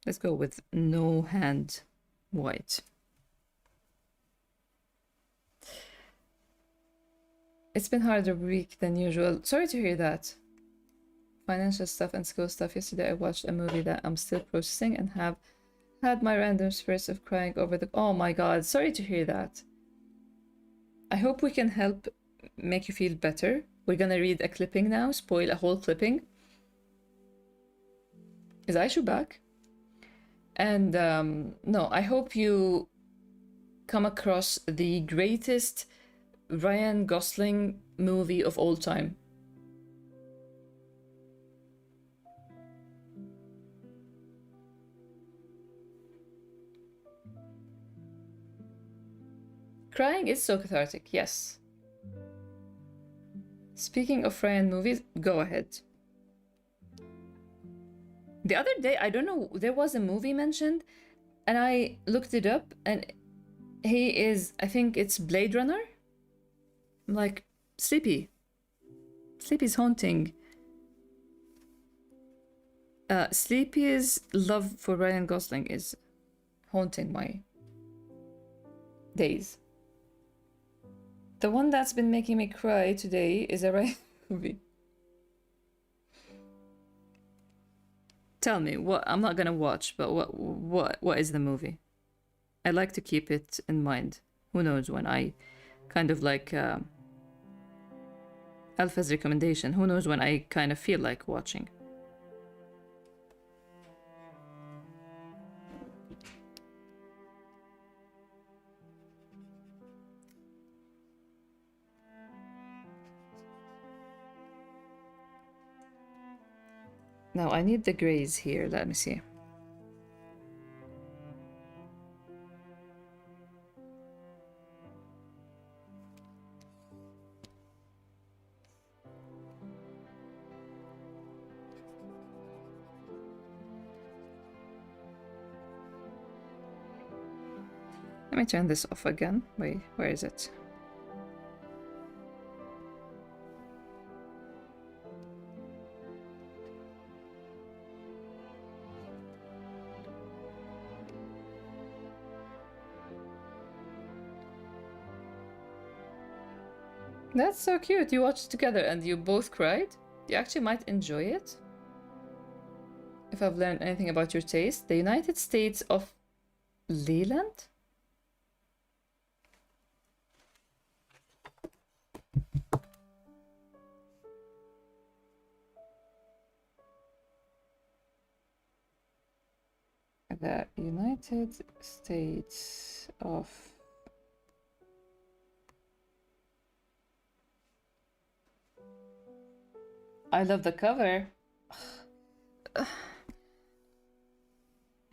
Let's go with no hand White. It's been harder week than usual. Sorry to hear that. Financial stuff and school stuff. Yesterday I watched a movie that I'm still processing and have had my random spurts of crying over the... Oh my god, sorry to hear that. I hope we can help make you feel better. We're gonna read a clipping now, spoil a whole clipping. Is Aishu back? And no, I hope you come across the greatest Ryan Gosling movie of all time. Crying is so cathartic, yes. Speaking of Ryan movies, go ahead. The other day, I don't know, there was a movie mentioned, and I looked it up, and he is, I think it's Blade Runner? I'm like, Sleepy. Sleepy's haunting. Sleepy's love for Ryan Gosling is haunting my days. The one that's been making me cry today is a Ryan movie. Tell me, what I'm not gonna watch, but what is the movie? I like to keep it in mind. Who knows when I kind of like Alpha's recommendation. Who knows when I kind of feel like watching. Now I need the grays here. Let me see. Let me turn this off again. Wait, where is it? That's so cute. You watched together and you both cried? You actually might enjoy it. If I've learned anything about your taste, the United States of Leland? The United States of... I love the cover.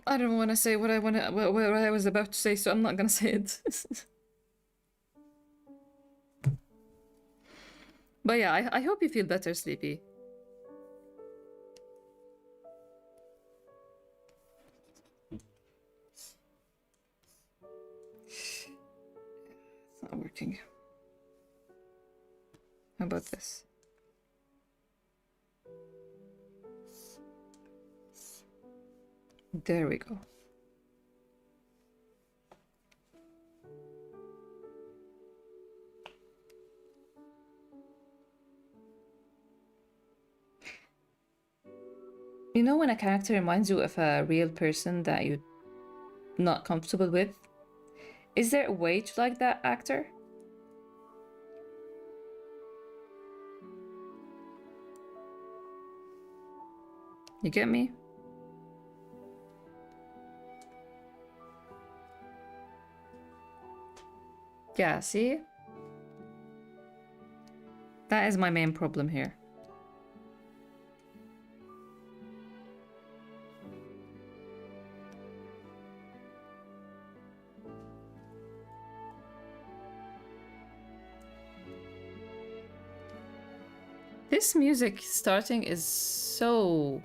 I don't want to say what I was about to say, so I'm not gonna say it. But yeah, I hope you feel better, Sleepy. It's not working. How about this? There we go. You know when a character reminds you of a real person that you're not comfortable with? Is there a way to like that actor? You get me? Yeah, see? That is my main problem here. This music starting is so...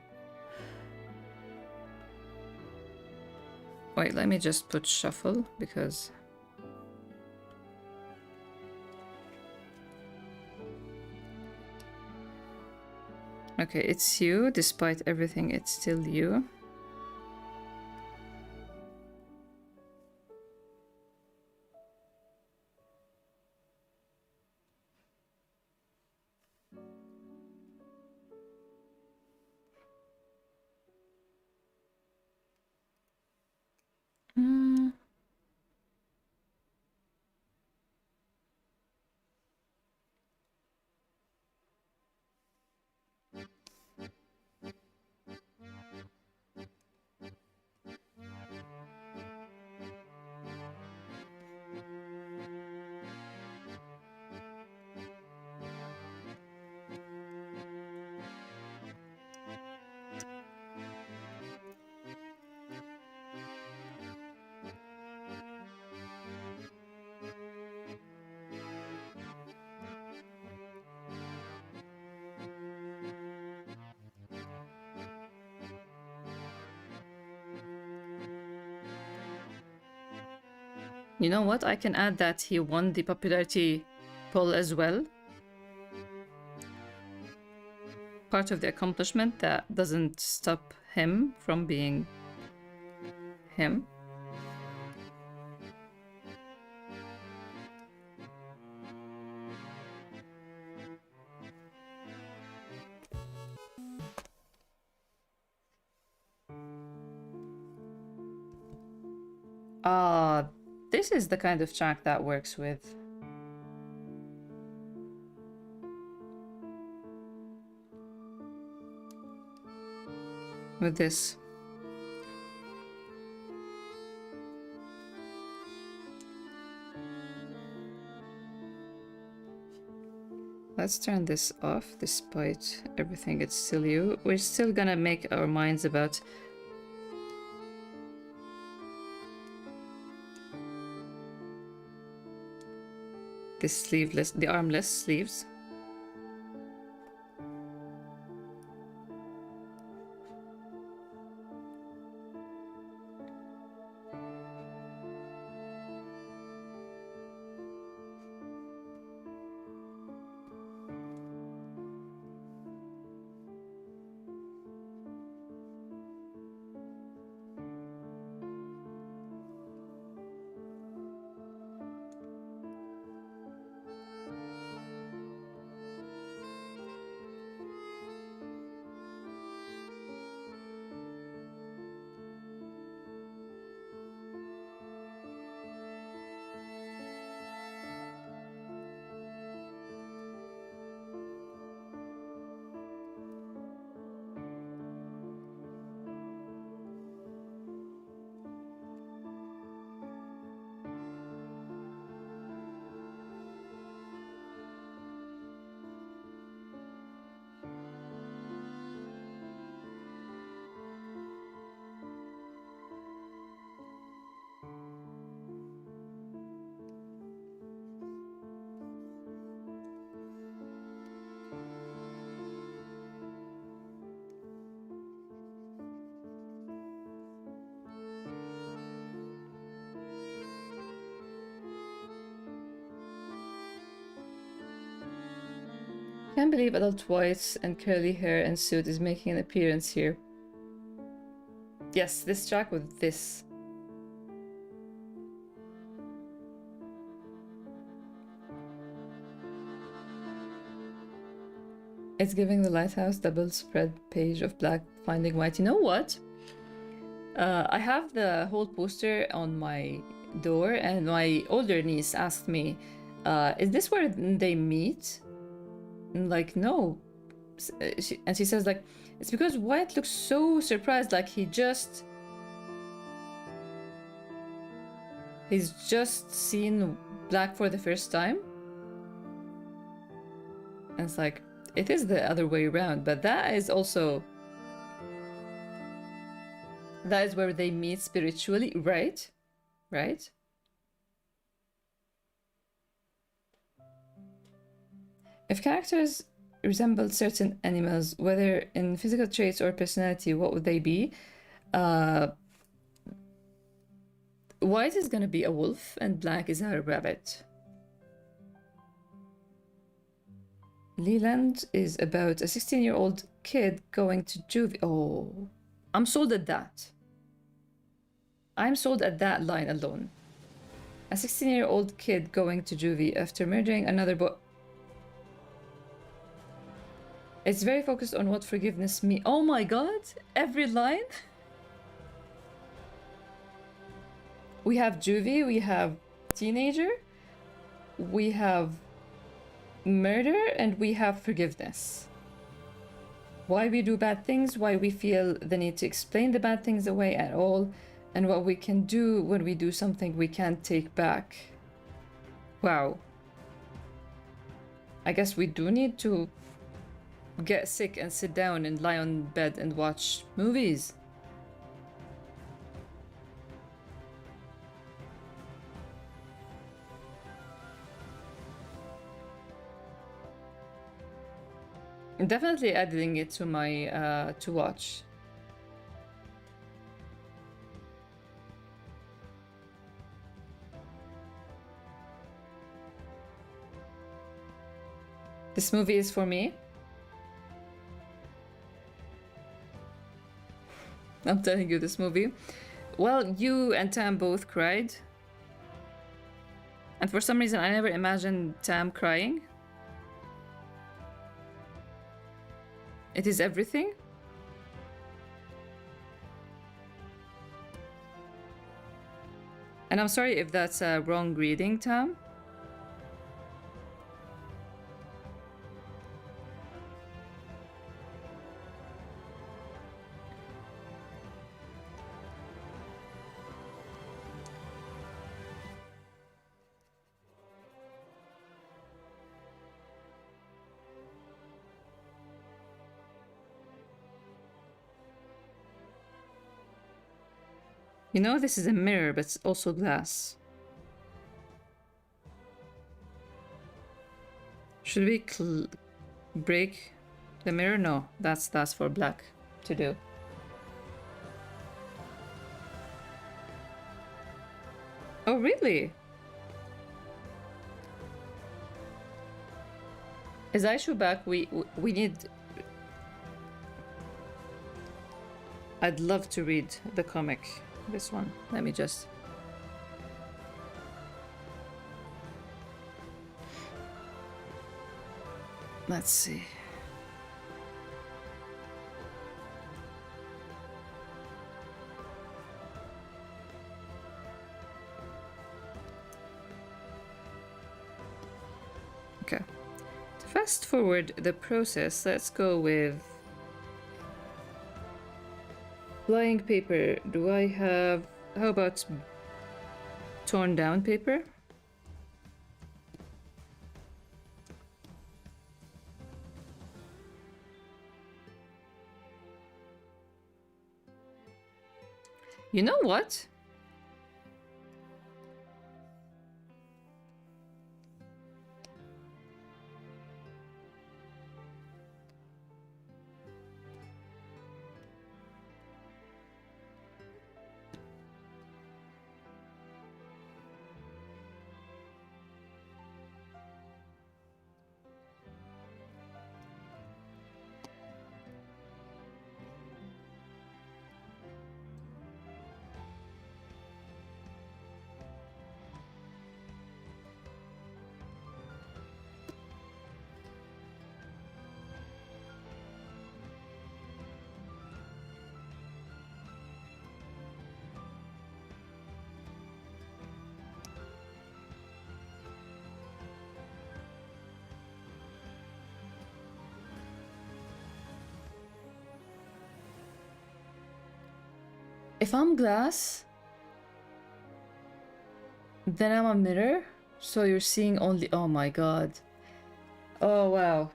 Wait, let me just put shuffle, because... Okay, it's you. Despite everything, it's still you. Mm. You know what? I can add that he won the popularity poll as well. Part of the accomplishment that doesn't stop him from being him. This is the kind of track that works with this. Let's turn this off. Despite everything, it's still you. We're still gonna make our minds about the sleeveless, the armless sleeves. Can't believe adult white and curly hair and suit is making an appearance here. Yes, this track with this. It's giving the lighthouse double spread page of black finding white. You know what? I have the whole poster on my door, and my older niece asked me, is this where they meet? And like, no. And she says, like, it's because White looks so surprised, like he's just seen black for the first time. And it's like, it is the other way around, but that is also... that is where they meet spiritually, right? Right? If characters resembled certain animals, whether in physical traits or personality, what would they be? White is gonna be a wolf and black is a rabbit. Leland is about a 16-year-old kid going to juvie. Oh, I'm sold at that. I'm sold at that line alone. A 16-year-old kid going to juvie after murdering another boy. It's very focused on what forgiveness means. Oh my god, every line? We have juvie, we have teenager, we have murder, and we have forgiveness. Why we do bad things, why we feel the need to explain the bad things away at all, and what we can do when we do something we can't take back. Wow. I guess we do need to get sick and sit down and lie on bed and watch movies. I'm definitely adding it to my to watch. This movie is for me. I'm telling you, this movie. Well, you and Tam both cried. And for some reason, I never imagined Tam crying. It is everything. And I'm sorry if that's a wrong reading, Tam. You know, this is a mirror, but it's also glass. Should we break the mirror? No, that's for Black to do. Oh, really? Is Aishu back? We need... I'd love to read the comic. This one. Let me just... Let's see. Okay. To fast forward the process, let's go with flying paper. Do I have... How about torn down paper? You know what? If I'm glass, then I'm a mirror, so you're seeing only... Oh my god. Oh wow.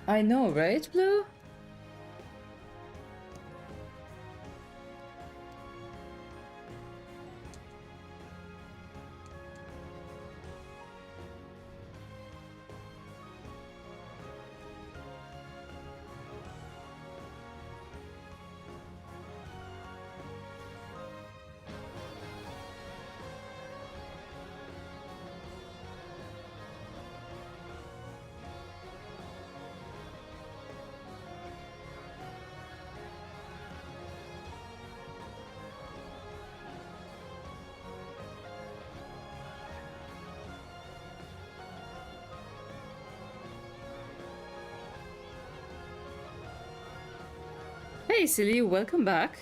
I know, right, Blue? Hey, Silly, welcome back.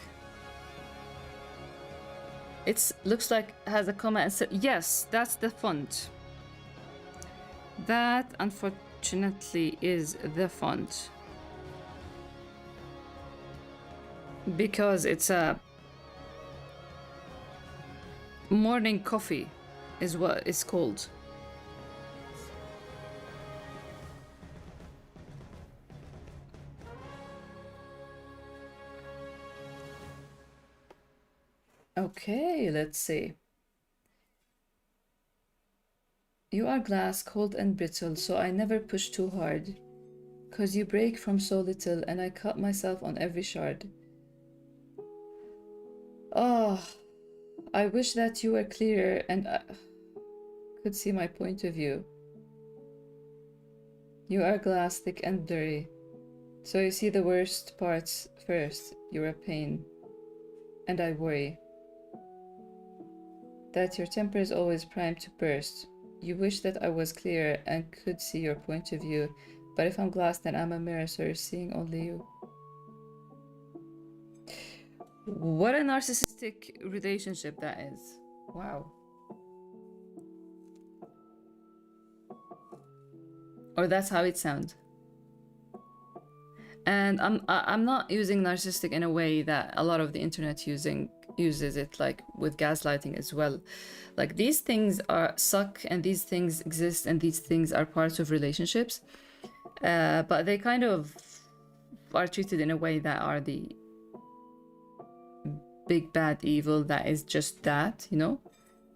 It looks like has a comma and said, yes, that's the font. That, unfortunately, is the font. Because it's a morning coffee is what it's called. Okay, let's see. You are glass, cold and brittle, so I never push too hard. 'Cause you break from so little, and I cut myself on every shard. Oh, I wish that you were clearer and I could see my point of view. You are glass, thick and blurry. So you see the worst parts first. You're a pain. And I worry that your temper is always primed to burst. You wish that I was clearer and could see your point of view. But if I'm glass, then I'm a mirror, so you're seeing only you. What a narcissistic relationship that is. Wow. Or that's how it sounds. And I'm not using narcissistic in a way that a lot of the internet uses it, like with gaslighting as well. Like these things suck, and these things exist, and these things are parts of relationships, but they kind of are treated in a way that are the big bad evil that is just that, you know,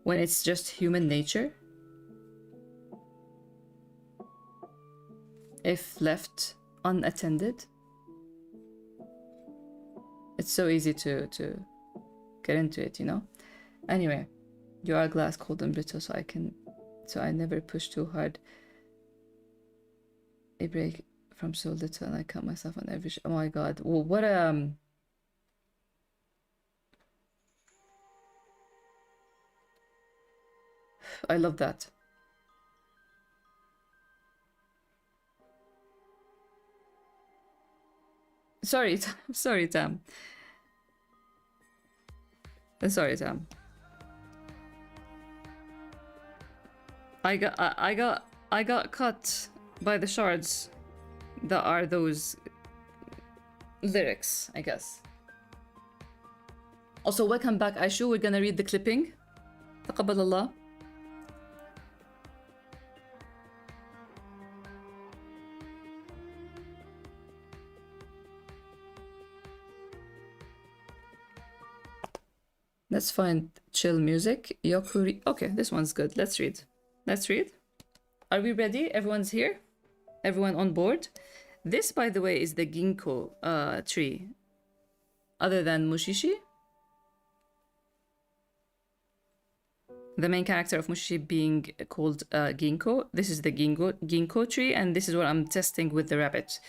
when it's just human nature. If left unattended, it's so easy to get into it, you know. Anyway, you are glass, cold and brittle, so I never push too hard. I break from so little, and I cut myself on every. Oh my god! Well, what I love that. Sorry, sorry, Tam. Sorry, Tam. I got cut by the shards that are those lyrics, I guess. Also, welcome back, Aishu. We're gonna read the clipping. تقبل الله. Let's find chill music. Yokuri. Okay, this one's good. Let's read. Let's read. Are we ready? Everyone's here? Everyone on board? This, by the way, is the ginkgo tree. Other than Mushishi. The main character of Mushishi being called ginkgo. This is the ginkgo tree, and this is what I'm testing with the rabbit.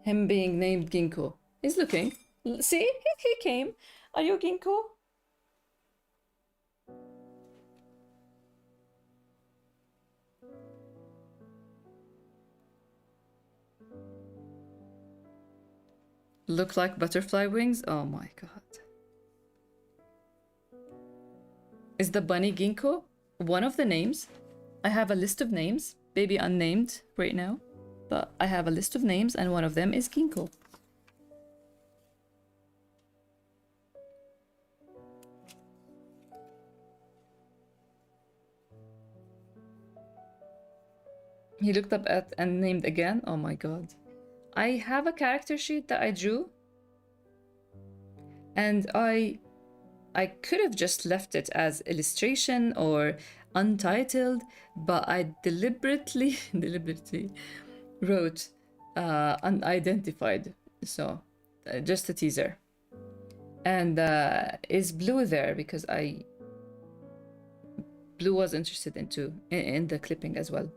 Him being named Ginkgo. He's looking. See? He came. Are you Ginkgo? Look like butterfly wings? Oh my god. Is the bunny Ginkgo one of the names? I have a list of names, maybe unnamed right now, but I have a list of names and one of them is Ginkgo. He looked up at and named again. Oh my god. I have a character sheet that I drew, and I could have just left it as illustration or untitled, but I deliberately wrote unidentified. So just a teaser. And is Blue there because Blue was interested in the clipping as well.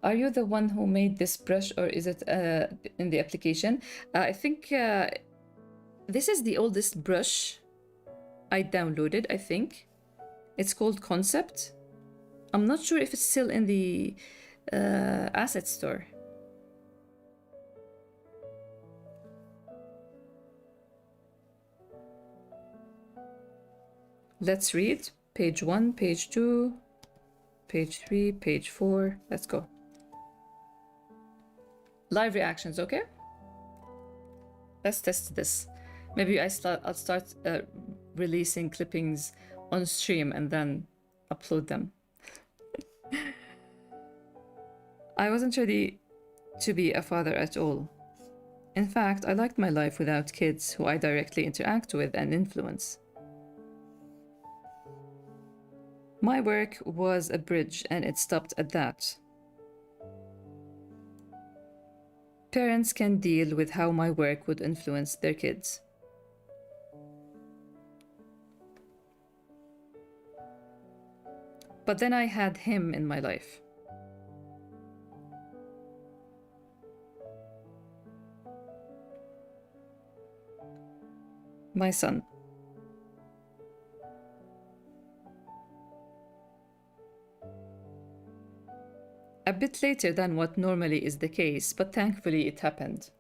Are you the one who made this brush, or is it in the application? I think this is the oldest brush I downloaded, I think. It's called Concept. I'm not sure if it's still in the asset store. Let's read. Page 1, page 2, page 3, page 4. Let's go. Live reactions, okay? Let's test this. Maybe I'll start releasing clippings on stream and then upload them. I wasn't ready to be a father at all. In fact, I liked my life without kids who I directly interact with and influence. My work was a bridge and it stopped at that. Parents can deal with how my work would influence their kids. But then I had him in my life. My son. A bit later than what normally is the case, but thankfully it happened.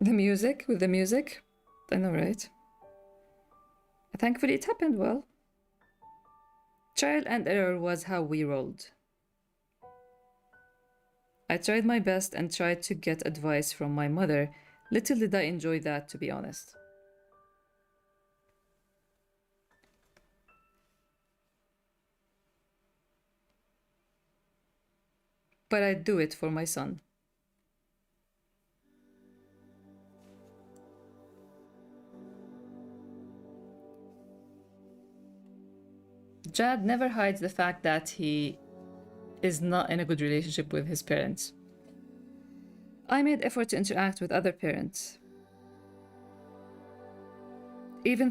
The music, with the music? I know, right? Thankfully it happened well. Trial and error was how we rolled. I tried my best and tried to get advice from my mother. Little did I enjoy that, to be honest. But I'd do it for my son. Jad never hides the fact that he is not in a good relationship with his parents. I made effort to interact with other parents. Even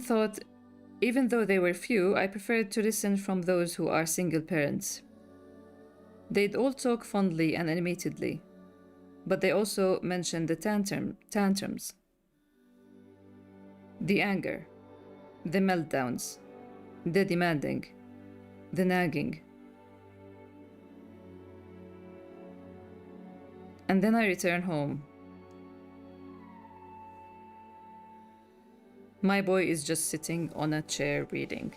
though they were few, I preferred to listen from those who are single parents. They'd all talk fondly and animatedly, but they also mentioned the tantrums, the anger, the meltdowns, the demanding, the nagging. And then I return home. My boy is just sitting on a chair reading.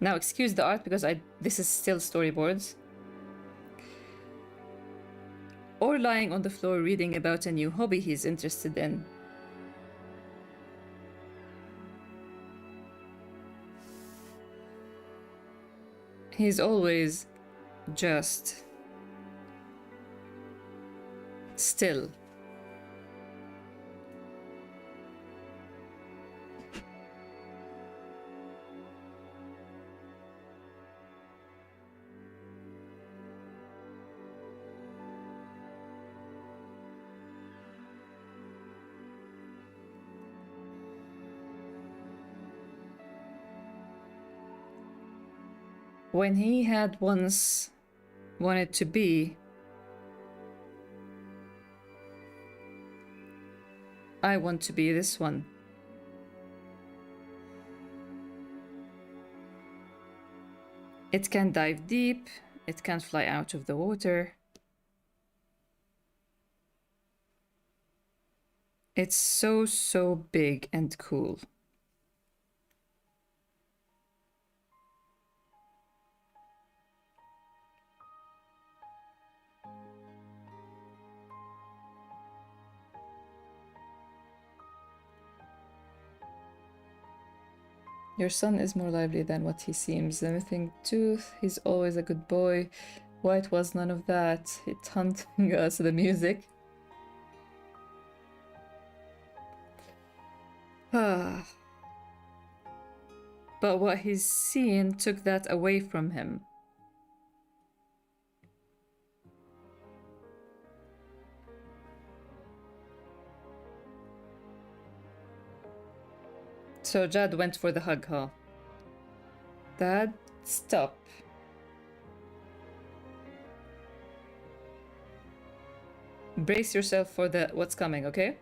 Now excuse the art because this is still storyboards. Or lying on the floor reading about a new hobby he's interested in. He's always just still. When he had once wanted to be, I want to be this one. It can dive deep, it can fly out of the water. It's so big and cool. Your son is more lively than what he seems. The missing tooth, he's always a good boy. White was none of that. It's hunting us, the music. But what he's seen took that away from him. So Jad went for the hug, huh? Dad, stop. Brace yourself for what's coming, okay?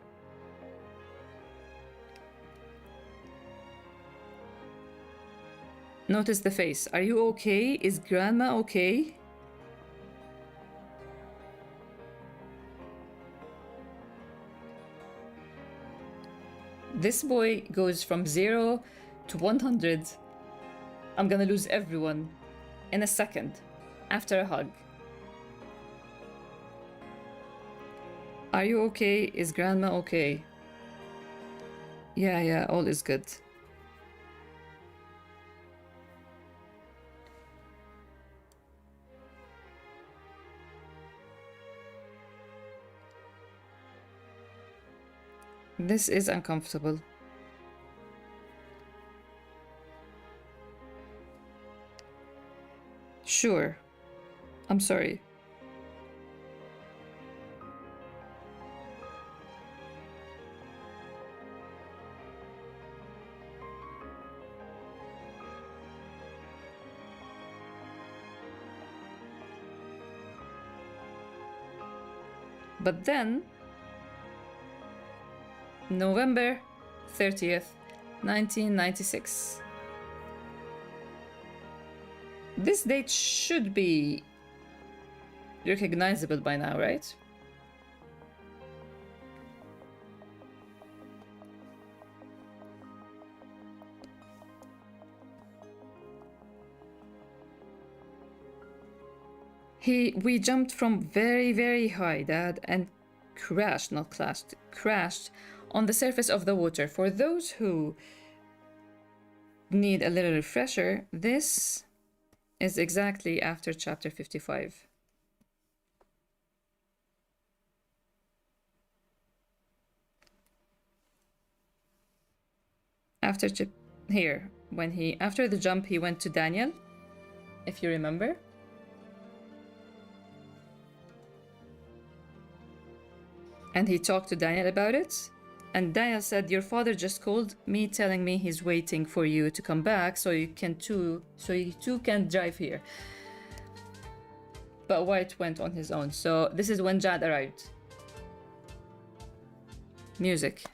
Notice the face. Are you okay? Is Grandma okay? This boy goes from 0 to 100. I'm gonna lose everyone in a second after a hug. Are you okay? Is Grandma okay? Yeah, all is good. This is uncomfortable. Sure. I'm sorry. But then, November 30th, 1996. This date should be recognizable by now, right? We jumped from very, very high, Dad, and crashed, not clashed, crashed on the surface of the water. For those who need a little refresher, this is exactly after chapter 55. After here, when after the jump, he went to Daniel, if you remember. And he talked to Daniel about it. And Daniel said, your father just called me telling me he's waiting for you to come back so you two can drive here. But White went on his own. So this is when Jad arrived. Music.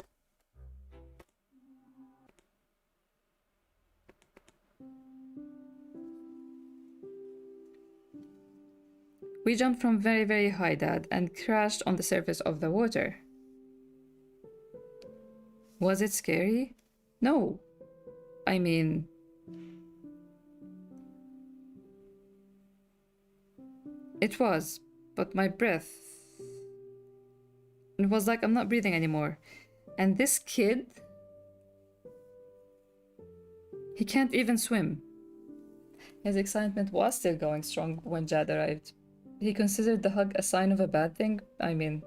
We jumped from very, very high, Dad, and crashed on the surface of the water. Was it scary? No. I mean... It was, but my breath... It was like I'm not breathing anymore. And this kid... He can't even swim. His excitement was still going strong when Jad arrived. He considered the hug a sign of a bad thing. I mean...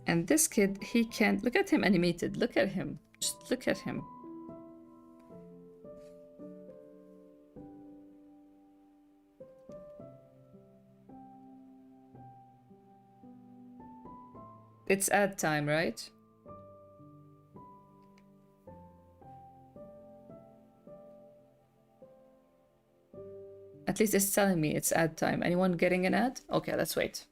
And this kid, he can't... Look at him animated. Look at him. Just look at him. It's ad time, right? At least it's telling me it's ad time. Anyone getting an ad? Okay, let's wait.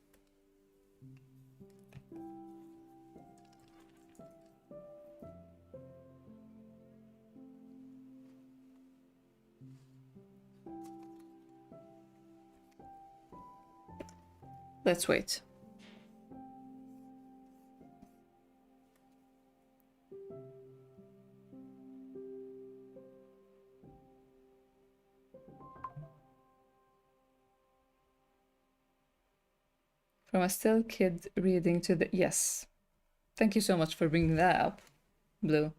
Let's wait. From a still kid reading to the... Yes. Thank you so much for bringing that up, Blue.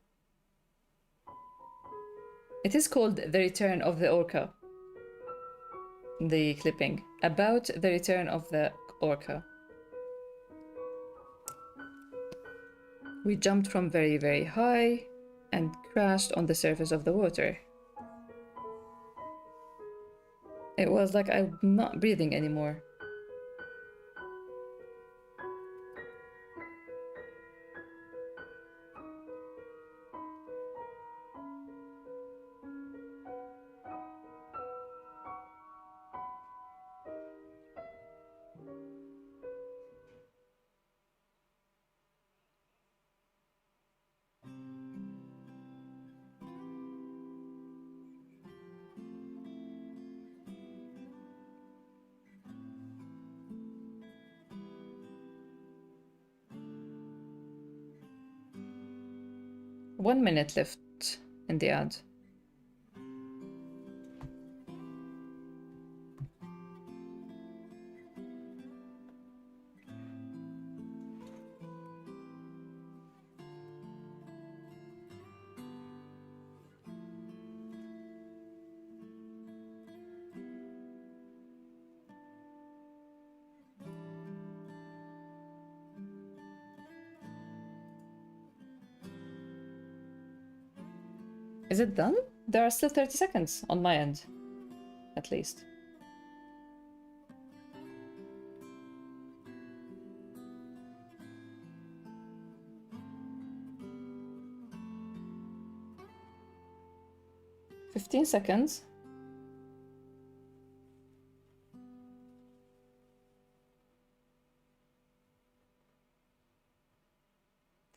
It is called The Return of the Orca. The clipping. About the return of the orca. We jumped from very, very high and crashed on the surface of the water. It was like I'm not breathing anymore. One minute left in the ad. Is it done? There are still 30 seconds on my end, at least. "15 seconds.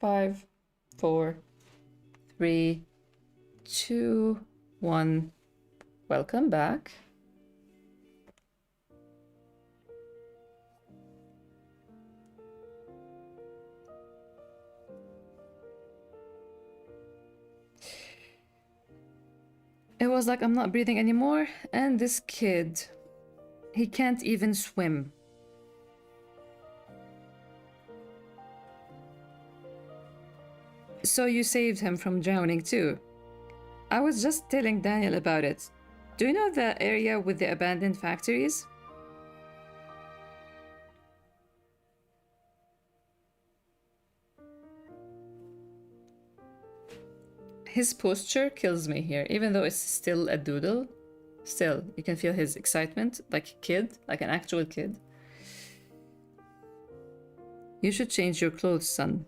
Five, 4, 3, 2, 1. Welcome back. It was like I'm not breathing anymore, and this kid, he can't even swim. So you saved him from drowning too. I was just telling Daniel about it. Do you know the area with the abandoned factories? His posture kills me here, even though it's still a doodle. Still, you can feel his excitement, like a kid, like an actual kid. You should change your clothes, son.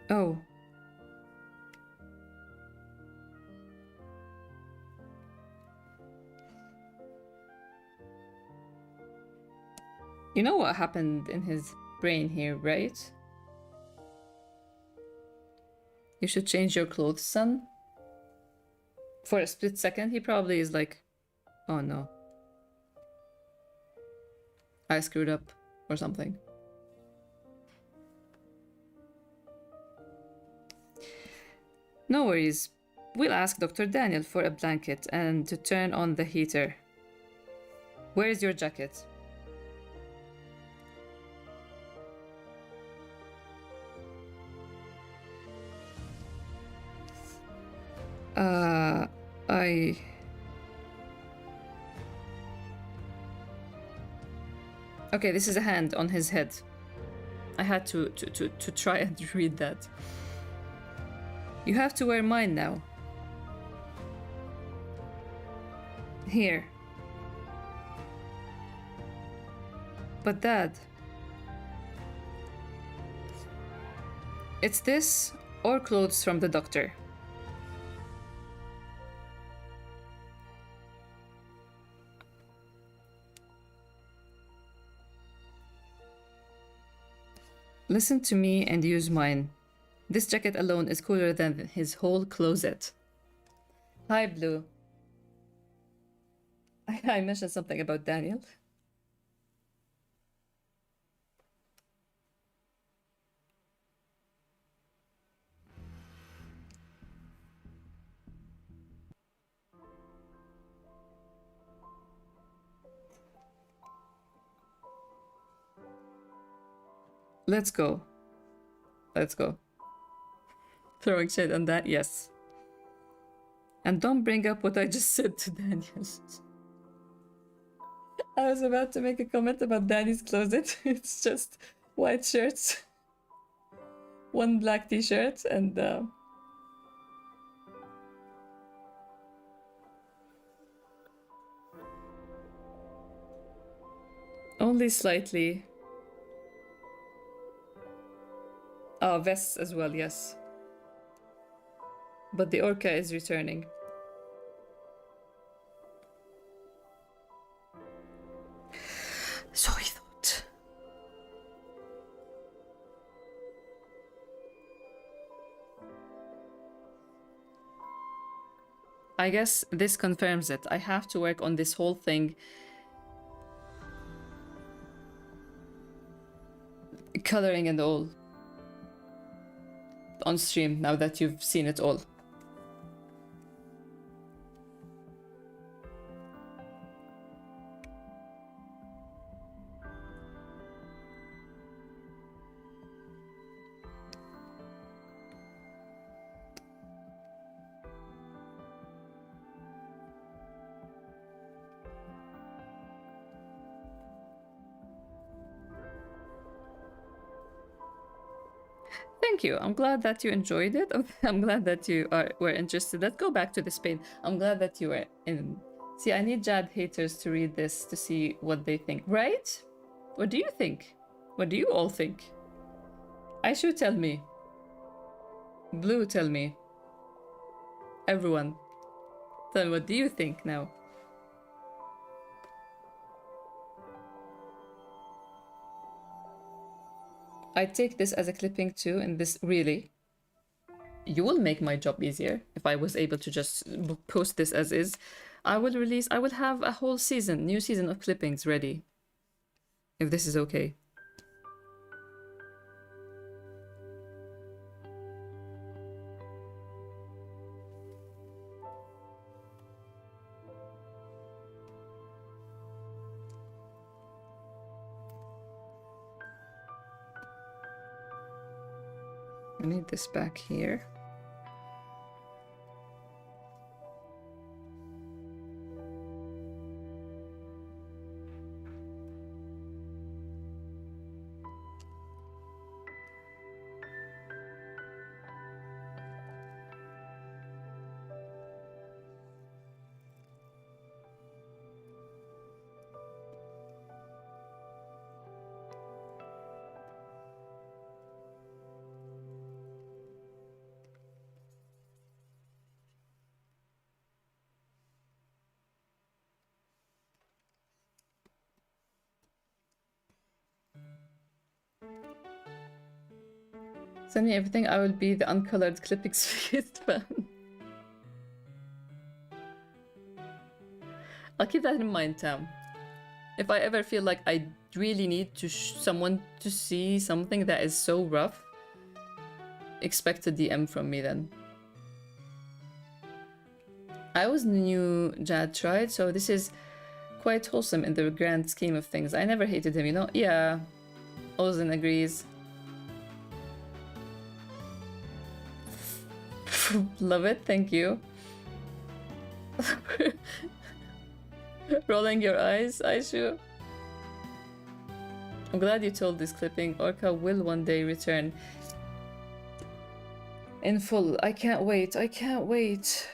Oh. You know what happened in his brain here, right? You should change your clothes, son. For a split second, he probably is like, oh no. I screwed up or something. No worries. We'll ask Dr. Daniel for a blanket and to turn on the heater. Where is your jacket? I... Okay, this is a hand on his head. I had to try and read that. You have to wear mine now. Here. But Dad... It's this or clothes from the doctor. Listen to me and use mine. This jacket alone is cooler than his whole closet. Hi, Blue. I mentioned something about Daniel. Let's go. Let's go. Throwing shade on that, yes. And don't bring up what I just said to Daniel. I was about to make a comment about Danny's closet. It's just white shirts, one black t-shirt, and only slightly. Oh, vests as well, yes. But the orca is returning. So I thought. I guess this confirms it. I have to work on this whole thing. Coloring and all. On stream, now that you've seen it all. Thank you. I'm glad that you enjoyed it. I'm glad that you were interested. Let's go back to the Spain. I'm glad that you were in. See, I need Jad haters to read this to see what they think, right? What do you think? What do you all think? Aishu, tell me. Blue, tell me. Everyone, tell me, what do you think now? I take this as a clipping too, and this really, you will make my job easier if I was able to just post this as is. I will have a whole season, new season of clippings ready. If this is okay. I need this back here. Send me everything, I will be the uncolored clippings fan. I'll keep that in mind, Tam. If I ever feel like I really need to someone to see something that is so rough, expect a DM from me then. I always knew Jad tried, so this is quite wholesome in the grand scheme of things. I never hated him, you know? Yeah, Ozen agrees. Love it, thank you. Rolling your eyes, Aishu. I'm glad you told this clipping. Orca will one day return. In full. I can't wait. I can't wait.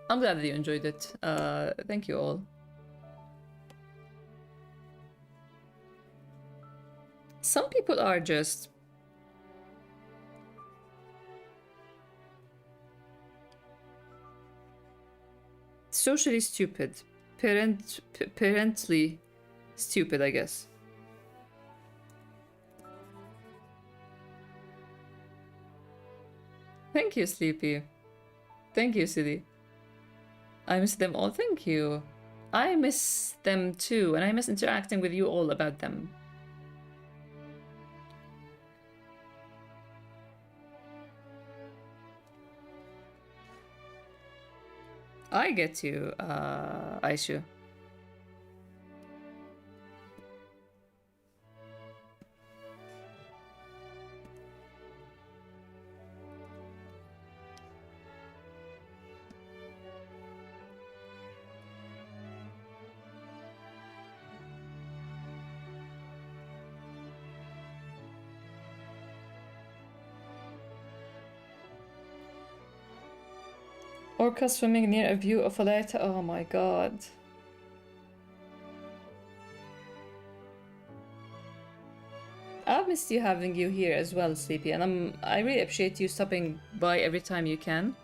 I'm glad that you enjoyed it. Thank you all. Some people are just socially stupid. Parentally stupid, I guess. Thank you, Sleepy. Thank you, Silly. I miss them all. Thank you. I miss them too, and I miss interacting with you all about them. I get you, Aishu. Orca swimming near a view of a light. Oh my god. I've missed you having you here as well, Sleepy, and I really appreciate you stopping by every time you can.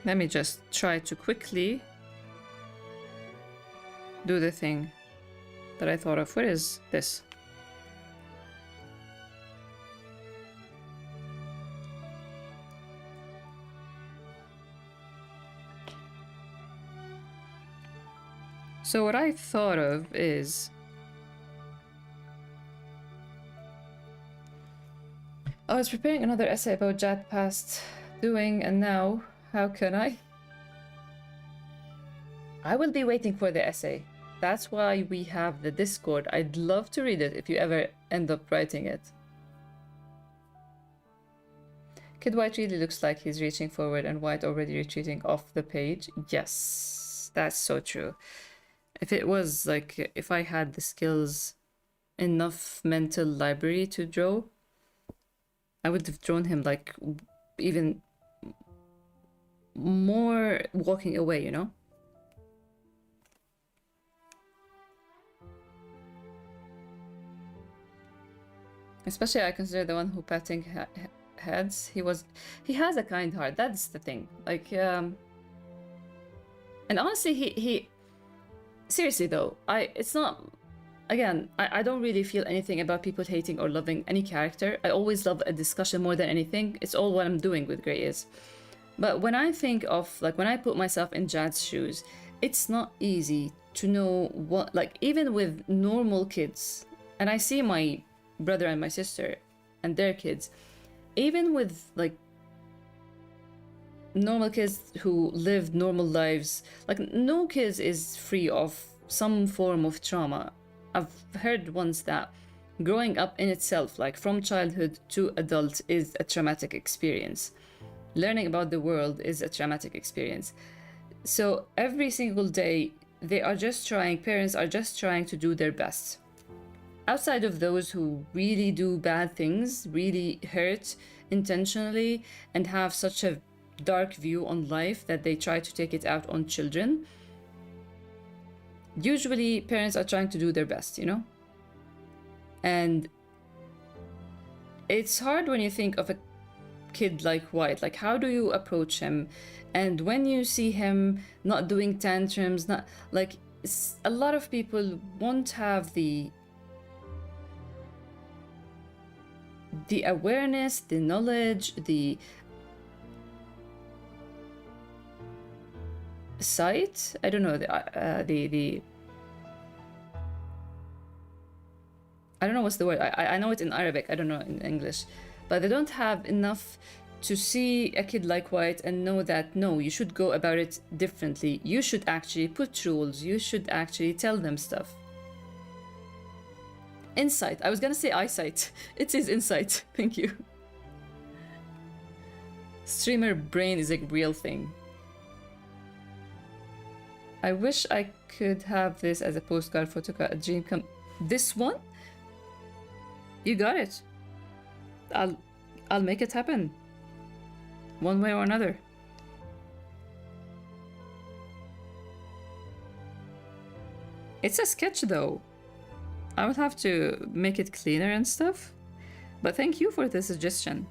Let me just try to quickly do the thing that I thought of. Where is this? So what I thought of is... I was preparing another essay about Jad past doing, and now, how can I? I will be waiting for the essay. That's why we have the Discord. I'd love to read it if you ever end up writing it. Kid White really looks like he's reaching forward and White already retreating off the page. Yes, that's so true. If it was like, if I had the skills, enough mental library to draw, I would have drawn him like even more walking away, you know? Especially I consider the one who patting heads. He has a kind heart. That's the thing. Like, and honestly, he seriously though, it's not. Again, I don't really feel anything about people hating or loving any character. I always love a discussion more than anything. It's all what I'm doing with Grey is. But when I think of, like, when I put myself in Jad's shoes, it's not easy to know what, like, even with normal kids, and I see my brother and my sister and their kids, even with, like, normal kids who live normal lives, like, no kids is free of some form of trauma. I've heard once that growing up in itself, like from childhood to adult, is a traumatic experience. Learning about the world is a traumatic experience. So every single day, parents are just trying to do their best. Outside of those who really do bad things, really hurt intentionally, and have such a dark view on life that they try to take it out on children, usually parents are trying to do their best, you know? And it's hard when you think of a kid like White. Like, how do you approach him? And when you see him not doing tantrums, not like, a lot of people won't have the awareness, the knowledge, the sight. I don't know, the I don't know what's the word. I know it in Arabic, I don't know in English. But they don't have enough to see a kid like White and know that, no, you should go about it differently. You should actually put rules. You should actually tell them stuff. Insight. I was gonna say eyesight. It is insight. Thank you. Streamer brain is a real thing. I wish I could have this as a postcard photocard, a dream come. This one? You got it. I'll make it happen. One way or another. It's a sketch though. I would have to make it cleaner and stuff. But thank you for the suggestion.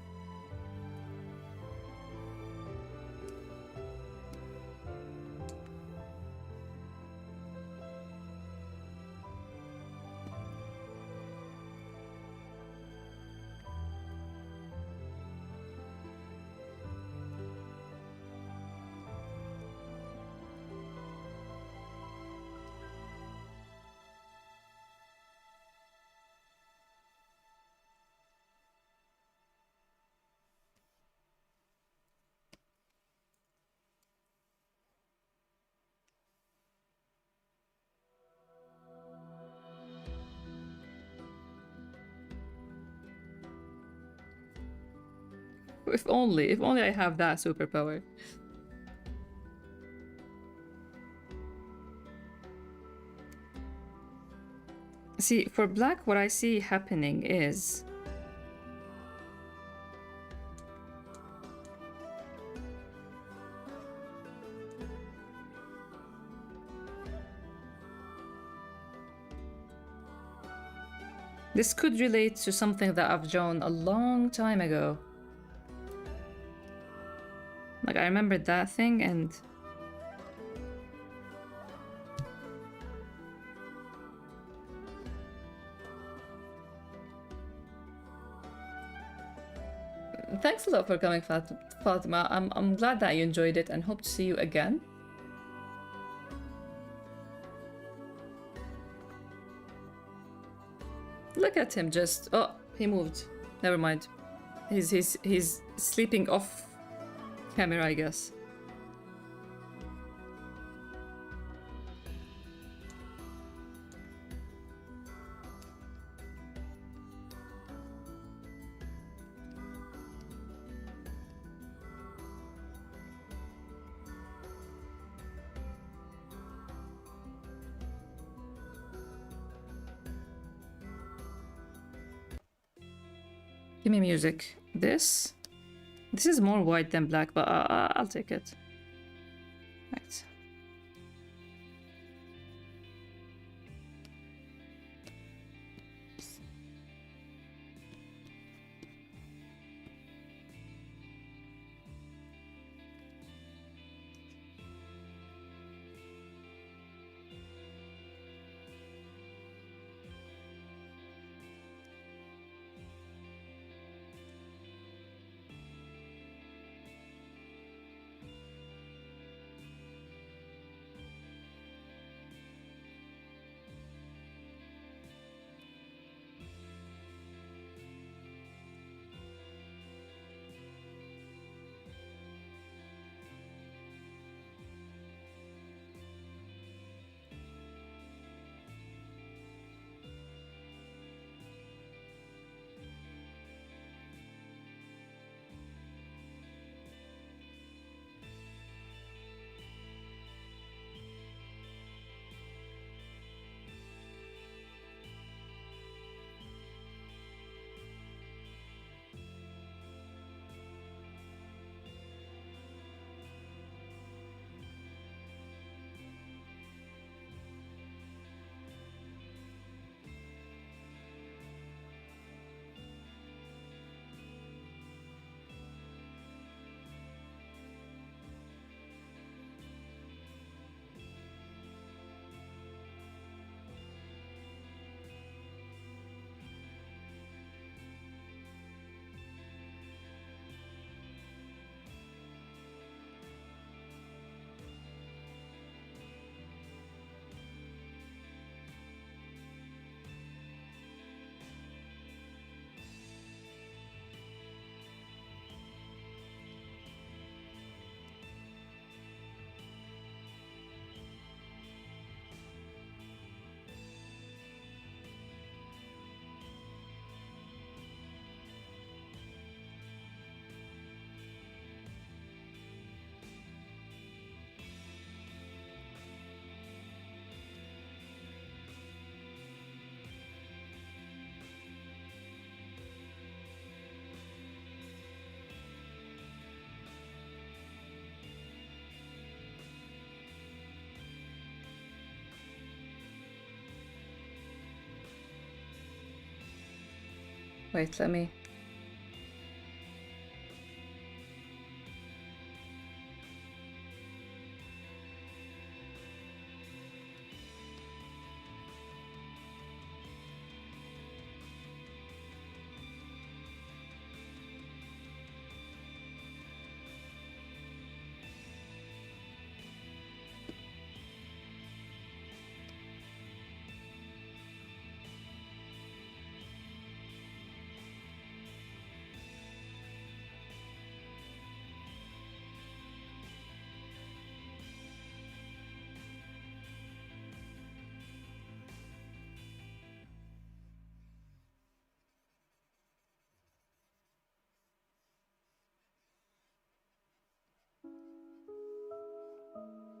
If only I have that superpower. See, for Black, what I see happening is this could relate to something that I've drawn a long time ago. Like, I remember that thing and... Thanks a lot for coming, Fatima. I'm glad that you enjoyed it and hope to see you again. Look at him just... Oh, he moved. Never mind. He's sleeping off camera, I guess. Give me music. This is more white than black, but I'll take it. Right. Wait, let me...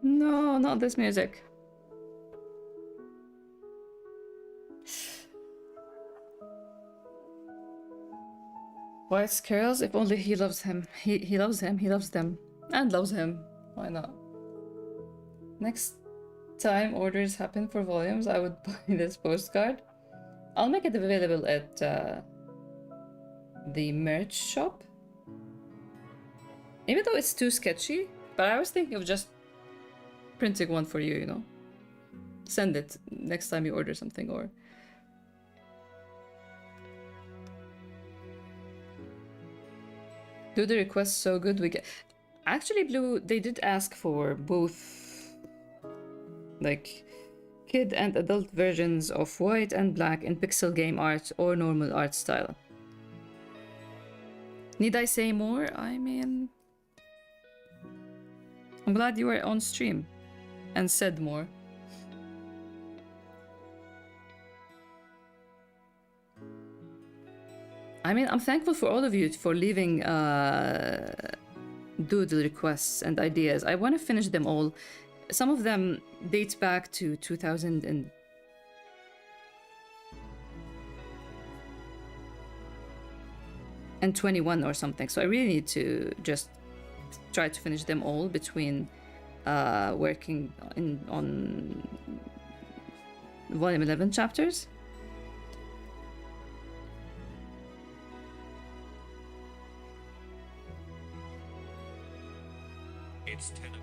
No, not this music. White's curls, if only he loves him. He loves him, he loves them. And loves him. Why not? Next time orders happen for volumes, I would buy this postcard. I'll make it available at the merch shop. Even though it's too sketchy, but I was thinking of just printing one for you, you know? Send it next time you order something, or... Do the requests so good we get... Actually, Blue, they did ask for both, like, kid and adult versions of white and black in pixel game art or normal art style. Need I say more? I mean... I'm glad you were on stream and said more. I mean, I'm thankful for all of you for leaving doodle requests and ideas. I want to finish them all. Some of them date back to 2021 or something, so I really need to just try to finish them all between working on volume 11 chapters. It's 10 o'clock.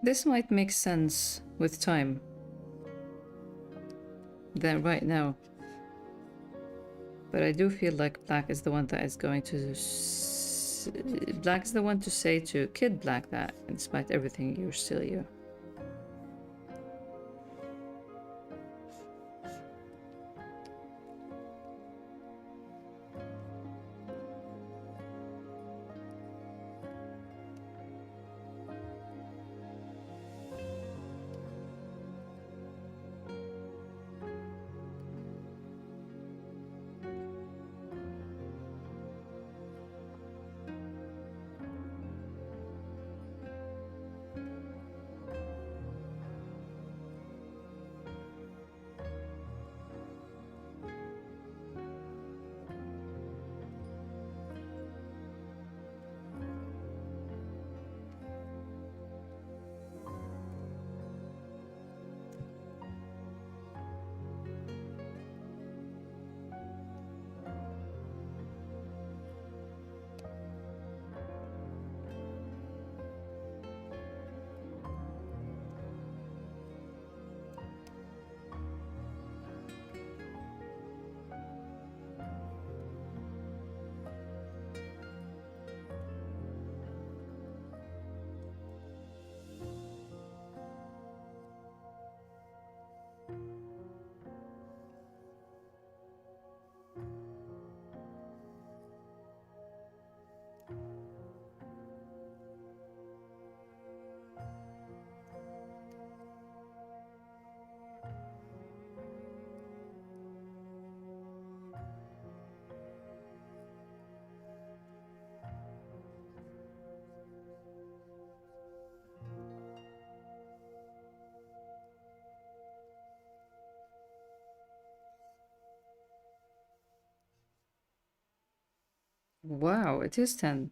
This might make sense with time than right now. But I do feel like Black is the one that is going to... Black is the one to say to Kid Black that, despite everything, you're still you. Wow, it is 10.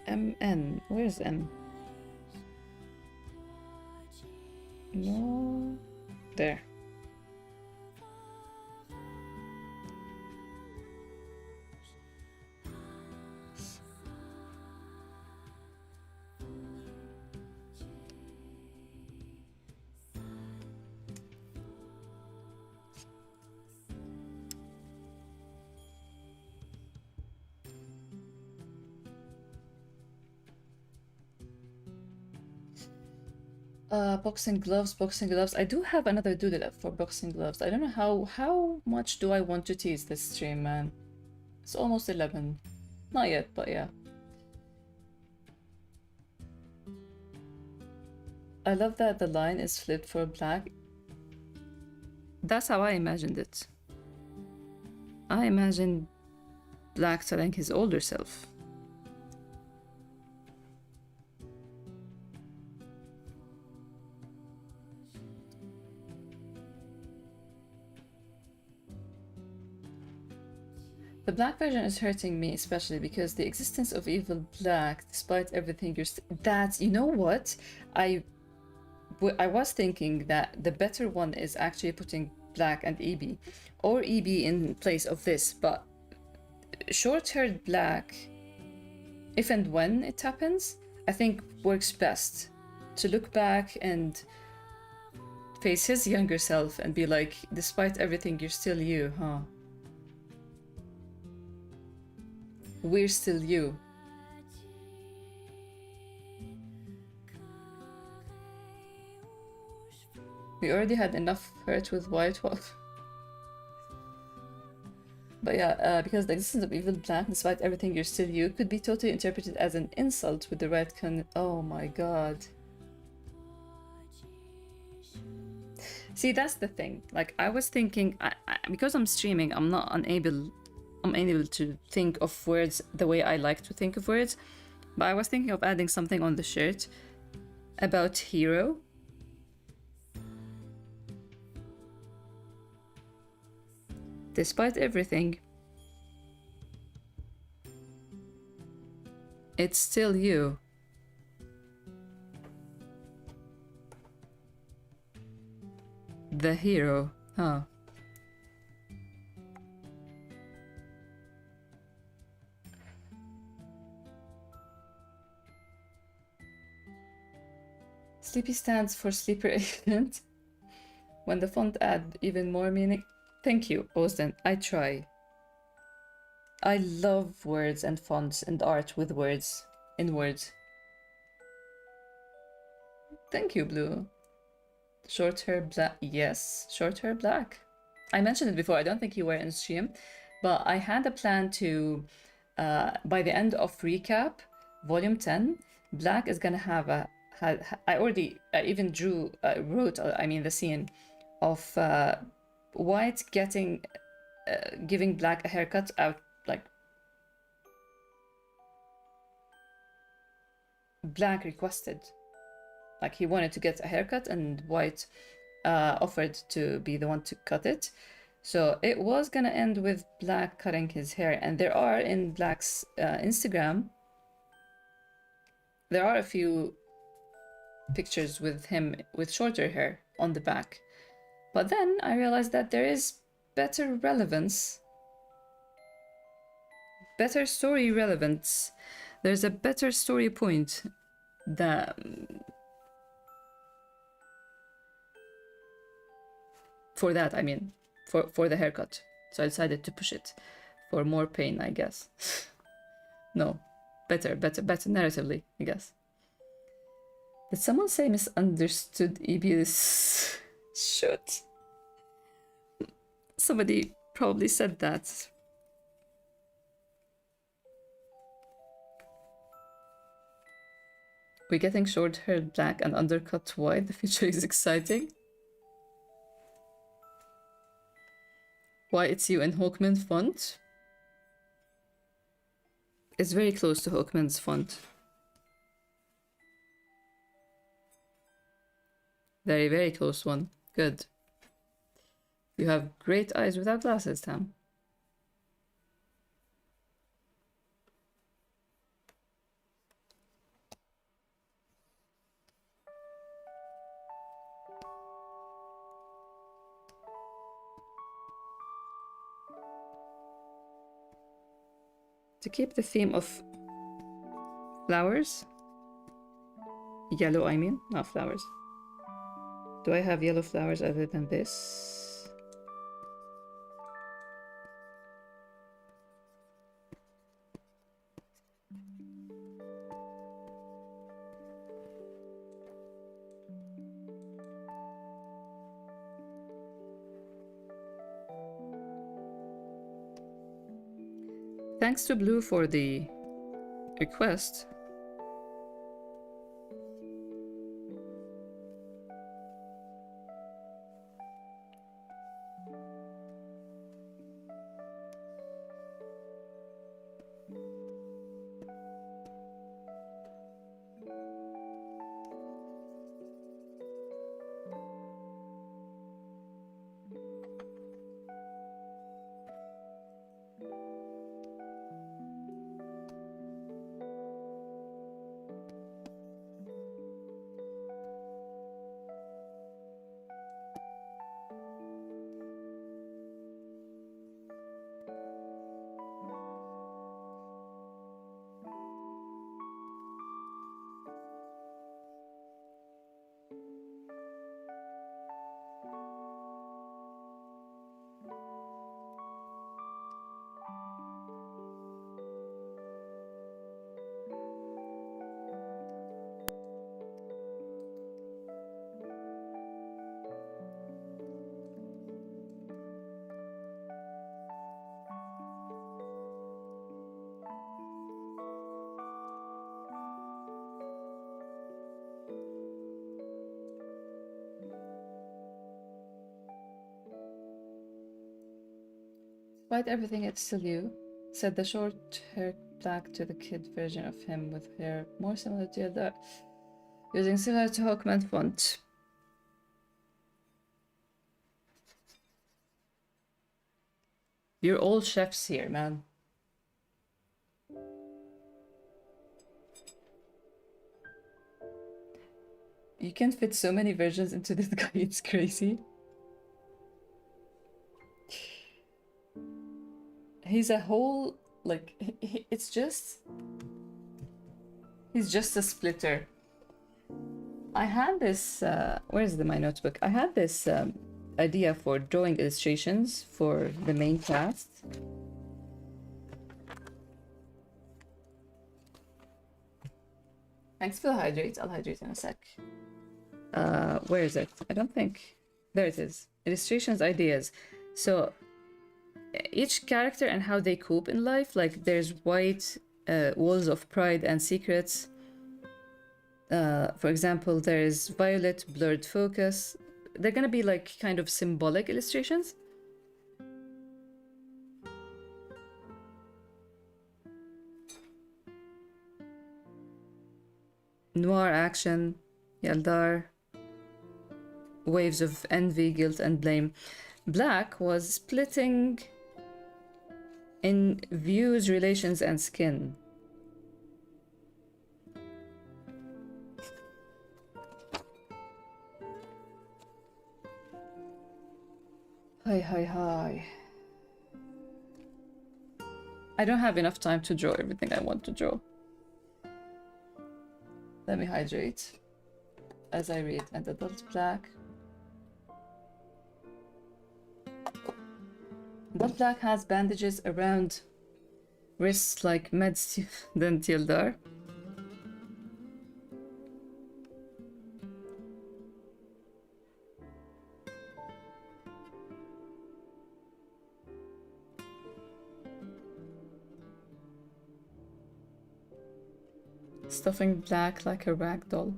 MN. Where's M? No. There. Boxing gloves, boxing gloves. I do have another doodle for boxing gloves. I don't know how much do I want to tease this stream, man. It's almost 11. Not yet, but yeah. I love that the line is flipped for black. That's how I imagined it. I imagined Black telling his older self. The black version is hurting me, especially because the existence of evil black, despite everything you're... That's... You know what? I was thinking that the better one is actually putting black and EB. Or EB in place of this, but... Short-haired black, if and when it happens, I think works best. To look back and face his younger self and be like, despite everything, you're still you, huh? We're still you. We already had enough hurt with White Wolf. But yeah, because the existence of evil black, despite everything, you're still you, could be totally interpreted as an insult with the right con- Oh my god. See, that's the thing. Like, I was thinking, because I'm streaming, I'm unable to think of words the way I like to think of words. But I was thinking of adding something on the shirt about hero. Despite everything, it's still you. The hero, huh? Sleepy stands for sleeper agent. When the font add even more meaning. Thank you, Austin. I try. I love words and fonts and art with words. In words. Thank you, Blue. Short hair black. Yes, short hair black. I mentioned it before, I don't think you were in stream, but I had a plan to, by the end of Recap, Volume 10, Black is gonna have a, I even wrote, I mean, the scene of White giving Black a haircut out, like, Black requested. Like, he wanted to get a haircut and White offered to be the one to cut it. So it was gonna end with Black cutting his hair, and there are in Black's Instagram, there are a few pictures with him with shorter hair on the back. But then I realized that there is better relevance, better story relevance. There's a better story point that for that, I mean, for the haircut. So I decided to push it for more pain, I guess. No, better narratively, I guess. Did someone say misunderstood EB this shoot? Somebody probably said that. We're getting short hair Black and undercut White. The future is exciting. Why it's you in Hawkman font? It's very close to Hawkman's font. Very, very close one. Good. You have great eyes without glasses, Tam. To keep the theme of flowers, yellow I mean, not flowers. Do I have yellow flowers other than this? Thanks to Blue for the request. Despite everything, it's still you, said the short-haired Black to the kid version of him with hair more similar to that, using similar to Hawkman font. You're all chefs here, man. You can fit so many versions into this guy, it's crazy. He's a whole, like, it's just... He's just a splitter. I had this, where's my notebook? I had this idea for drawing illustrations for the main cast. Thanks for the hydrate. I'll hydrate in a sec. Where is it? I don't think... There it is. Illustrations, ideas. So each character and how they cope in life, like there's white walls of pride and secrets. For example, there's violet blurred focus. They're gonna be like kind of symbolic illustrations. Noir action, Yaldar, waves of envy, guilt, and blame. Black was splitting in views, relations, and skin. Hi. I don't have enough time to draw everything I want to draw. Let me hydrate as I read. And adult black. Adult black has bandages around wrists like meds than Tildar. Stuffing black like a rag doll.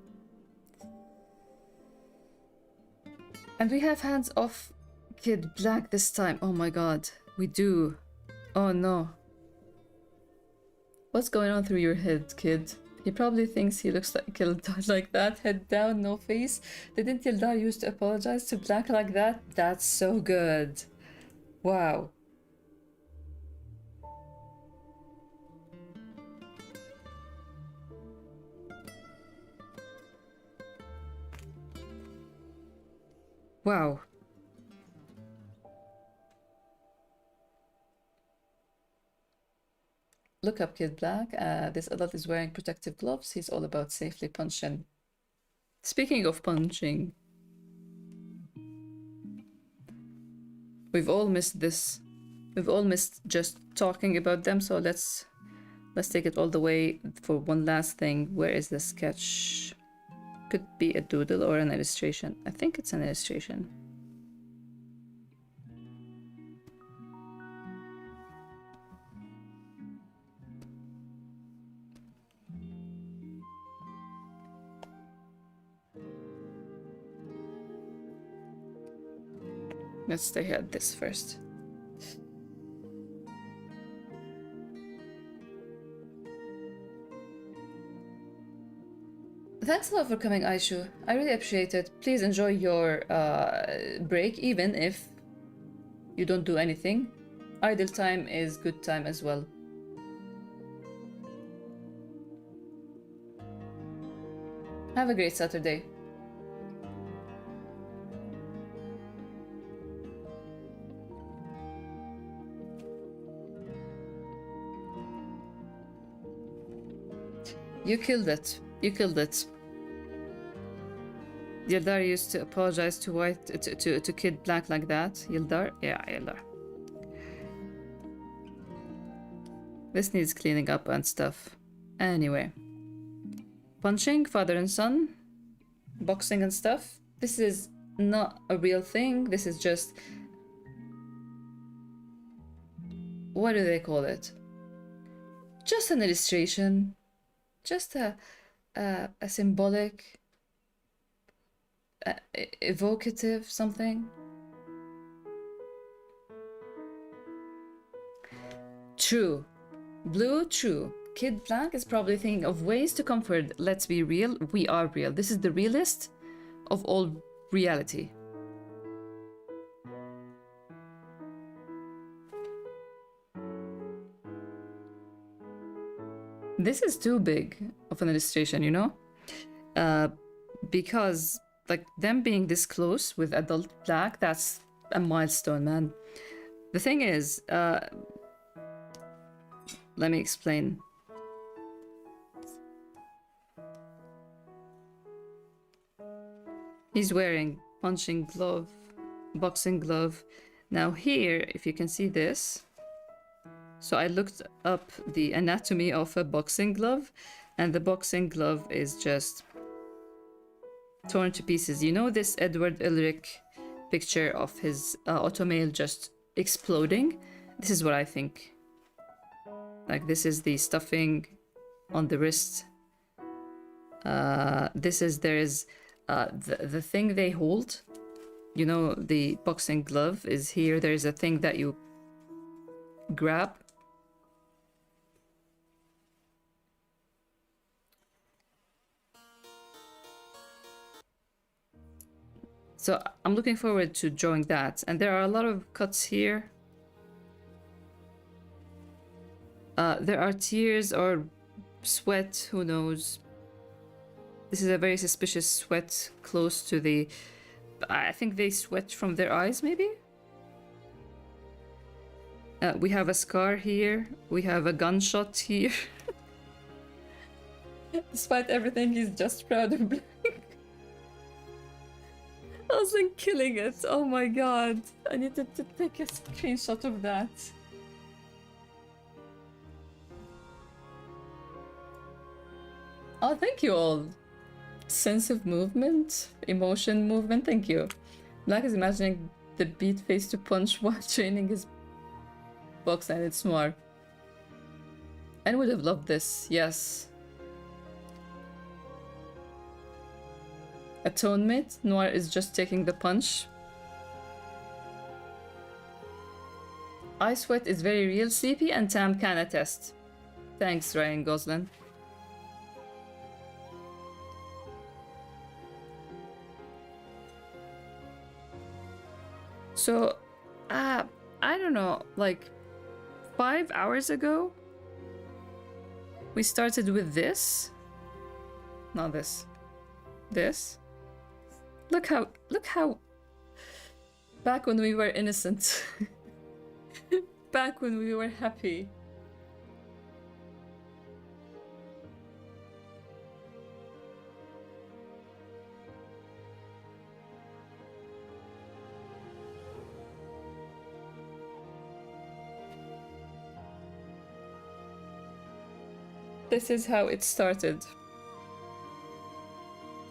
And we have hands off Kid Black this time. Oh my god, we do. Oh no. What's going on through your head, kid? He probably thinks he looks like Kildar like that, head down, no face. Didn't Kildar used to apologize to Black like that? That's so good. Wow. Wow. Look up, Kid Black. This adult is wearing protective gloves. He's all about safely punching. Speaking of punching, we've all missed this. We've all missed just talking about them, so let's take it all the way for one last thing. Where is the sketch? Could be a doodle or an illustration. I think it's an illustration. Let's stay at this first. Thanks a lot for coming, Aishu. I really appreciate it. Please enjoy your break, even if you don't do anything. Idle time is good time as well. Have a great Saturday. You killed it. You killed it. Yildar used to apologize to White to Kid Black like that. Yildar? Yeah, Yildar. This needs cleaning up and stuff. Anyway. Punching, father and son. Boxing and stuff. This is not a real thing. This is just... what do they call it? Just an illustration. Just a symbolic, evocative something. True. Blue, true. Kid Black is probably thinking of ways to comfort. Let's be real. We are real. This is the realist of all reality. This is too big of an illustration, you know? Because, like, them being this close with adult Black, that's a milestone, man. The thing is, let me explain. He's wearing punching glove, boxing glove. Now here, if you can see this, so I looked up the anatomy of a boxing glove, and the boxing glove is just torn to pieces. You know this Edward Elric picture of his automail just exploding. This is what I think. Like, this is the stuffing on the wrist. This is, there is the thing they hold. You know, the boxing glove is here. There's a thing that you grab. So I'm looking forward to drawing that. And there are a lot of cuts here. There are tears or sweat, who knows. This is a very suspicious sweat close to the... I think they sweat from their eyes, maybe? We have a scar here. We have a gunshot here. Despite everything, he's just proud of Black. I was like killing it. Oh my god. I needed to take a screenshot of that. Oh, thank you all. Sense of movement, emotion movement, thank you. Black is imagining the beat face to punch while training his box, and it's Noir. And would have loved this, yes. Atonement, Noir is just taking the punch. Eye sweat is very real, Sleepy, and Tam can attest. Thanks, Ryan Gosling. So, I don't know, like 5 hours ago, we started with this. Not this. This. Look how, back when we were innocent, back when we were happy. This is how it started.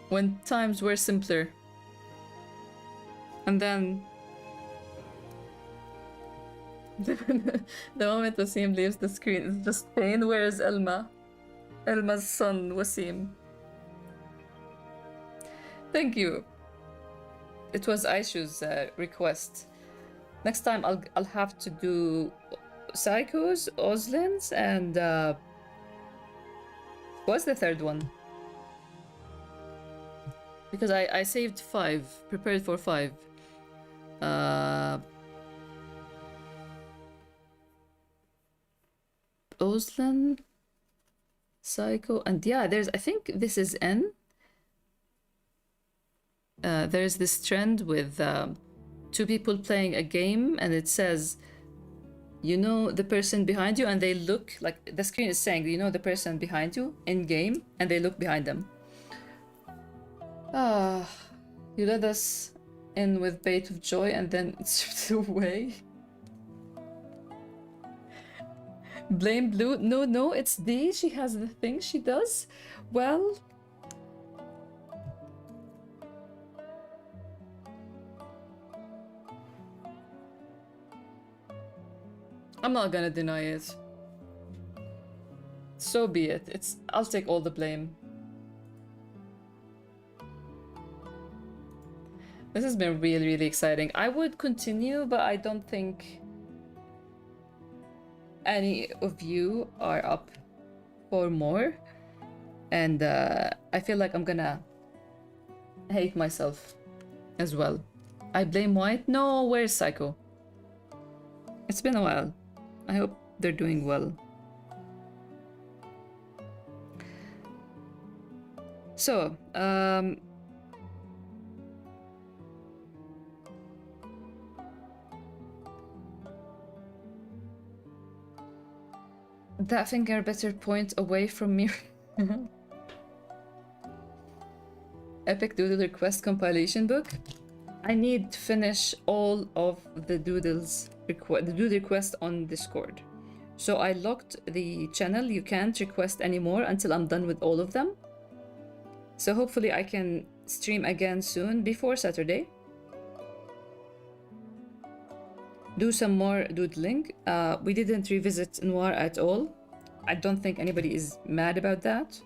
When times were simpler. And then... the moment Wasim leaves the screen is just pain. Where is Elma? Elma's son, Wasim. Thank you. It was Aishu's request. Next time I'll have to do Psychos, Oslins, and what's the third one? Because I saved 5, prepared for 5. Oslin, Psycho, and yeah, there's, I think this is N. There's this trend with 2 people playing a game, and it says, you know the person behind you, and they look, like the screen is saying, you know the person behind you in game, and they look behind them. Ah, you let us in with bait of joy and then it's stripped away. Blame Blue? No, it's D. She has the thing she does. Well... I'm not gonna deny it. So be it. I'll take all the blame. This has been really, really exciting. I would continue, but I don't think any of you are up for more. And I feel like I'm gonna hate myself as well. I blame White? No, where's Psycho? It's been a while. I hope they're doing well. So, that finger better point away from me. Epic Doodle Request compilation book. I need to finish all of the doodles the doodle request on Discord. So I locked the channel. You can't request anymore until I'm done with all of them. So hopefully I can stream again soon before Saturday. do some more doodling. We didn't revisit Noir at all. I don't think anybody is mad about that.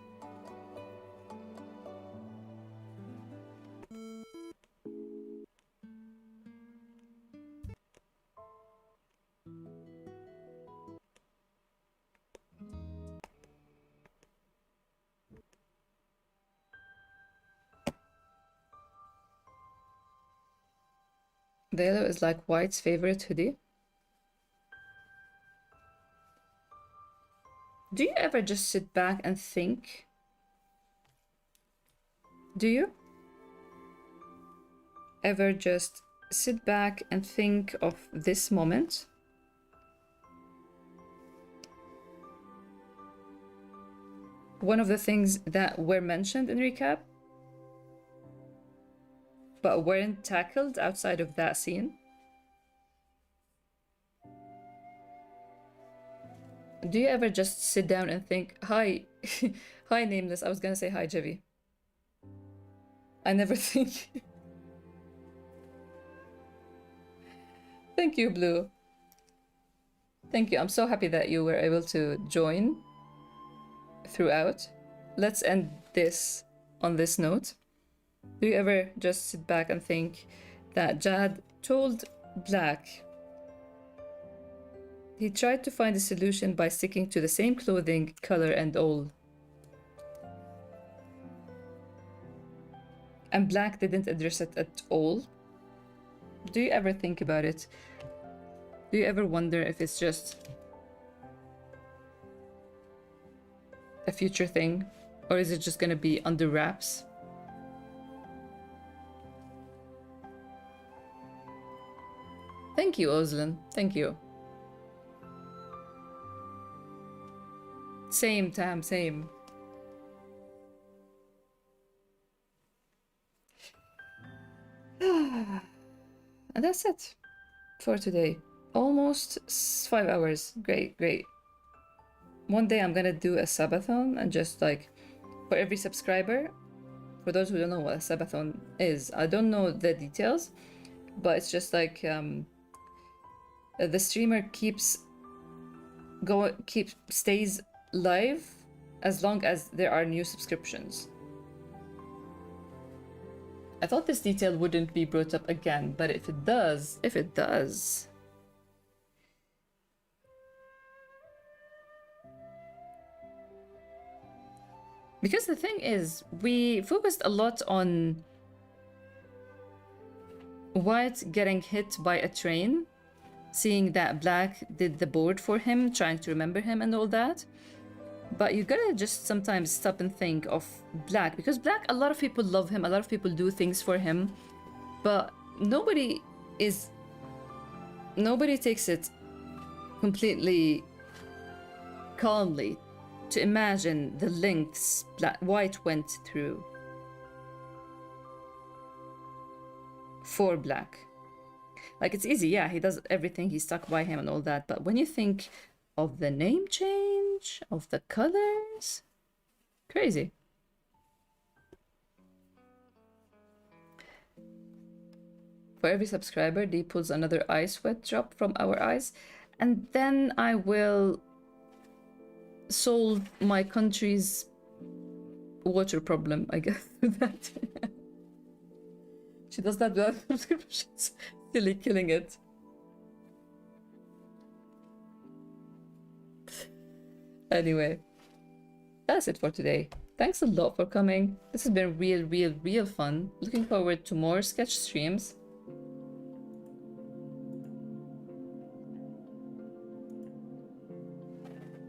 The yellow is like White's favorite hoodie. Do you ever just sit back and think? Do you ever just sit back and think of this moment? One of the things that were mentioned in recap, but weren't tackled outside of that scene. Do you ever just sit down and think, hi, hi, Nameless? I was gonna say hi, Jevi. I never think. Thank you, Blue. Thank you. I'm so happy that you were able to join throughout. Let's end this on this note. Do you ever just sit back and think that Jad told Black he tried to find a solution by sticking to the same clothing, color, and all? And Black didn't address it at all? Do you ever think about it? Do you ever wonder if it's just a future thing? Or is it just gonna be under wraps? Thank you, Ozlin. Thank you. Same, Tam, same. And that's it for today. Almost 5 hours. Great, great. One day I'm gonna do a subathon and just like for every subscriber. For those who don't know what a subathon is, I don't know the details, but it's just like the streamer stays live as long as there are new subscriptions. I thought this detail wouldn't be brought up again, but if it does. Because the thing is, we focused a lot on White getting hit by a train, seeing that Black did the board for him, trying to remember him and all that. But you gotta just sometimes stop and think of Black, because Black, a lot of people love him, a lot of people do things for him, but nobody takes it completely calmly to imagine the lengths White went through for Black. Like, it's easy, yeah, he does everything, he's stuck by him and all that, but when you think of the name change, of the colors, crazy. For every subscriber, Dee pulls another eye sweat drop from our eyes, and then I will solve my country's water problem, I guess, with that. She does that without subscriptions. Silly, killing it. Anyway, that's it for today. Thanks a lot for coming. This has been real fun. Looking forward to more sketch streams.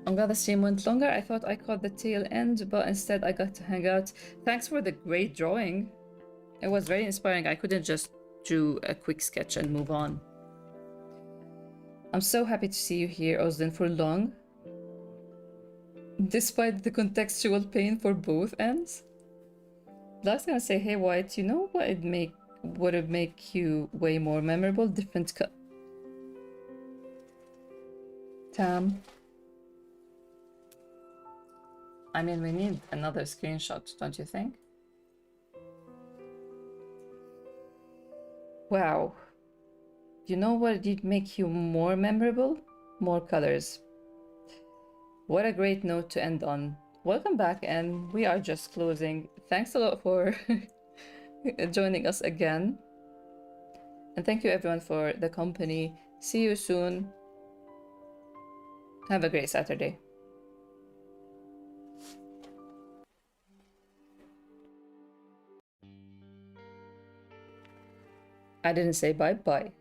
I'm glad the stream went longer. I thought I caught the tail end, but instead I got to hang out. Thanks for the great drawing. It was very inspiring. I couldn't just do a quick sketch and move on. I'm so happy to see you here, Ozdin, for long. Despite the contextual pain for both ends. Black's gonna say, hey White, you know what would make you way more memorable? Different cut. Tam. I mean, we need another screenshot, don't you think? Wow. You know what would make you more memorable? More colors. What a great note to end on. Welcome back, and we are just closing. Thanks a lot for joining us again. And thank you everyone for the company. See you soon. Have a great Saturday. I didn't say bye bye.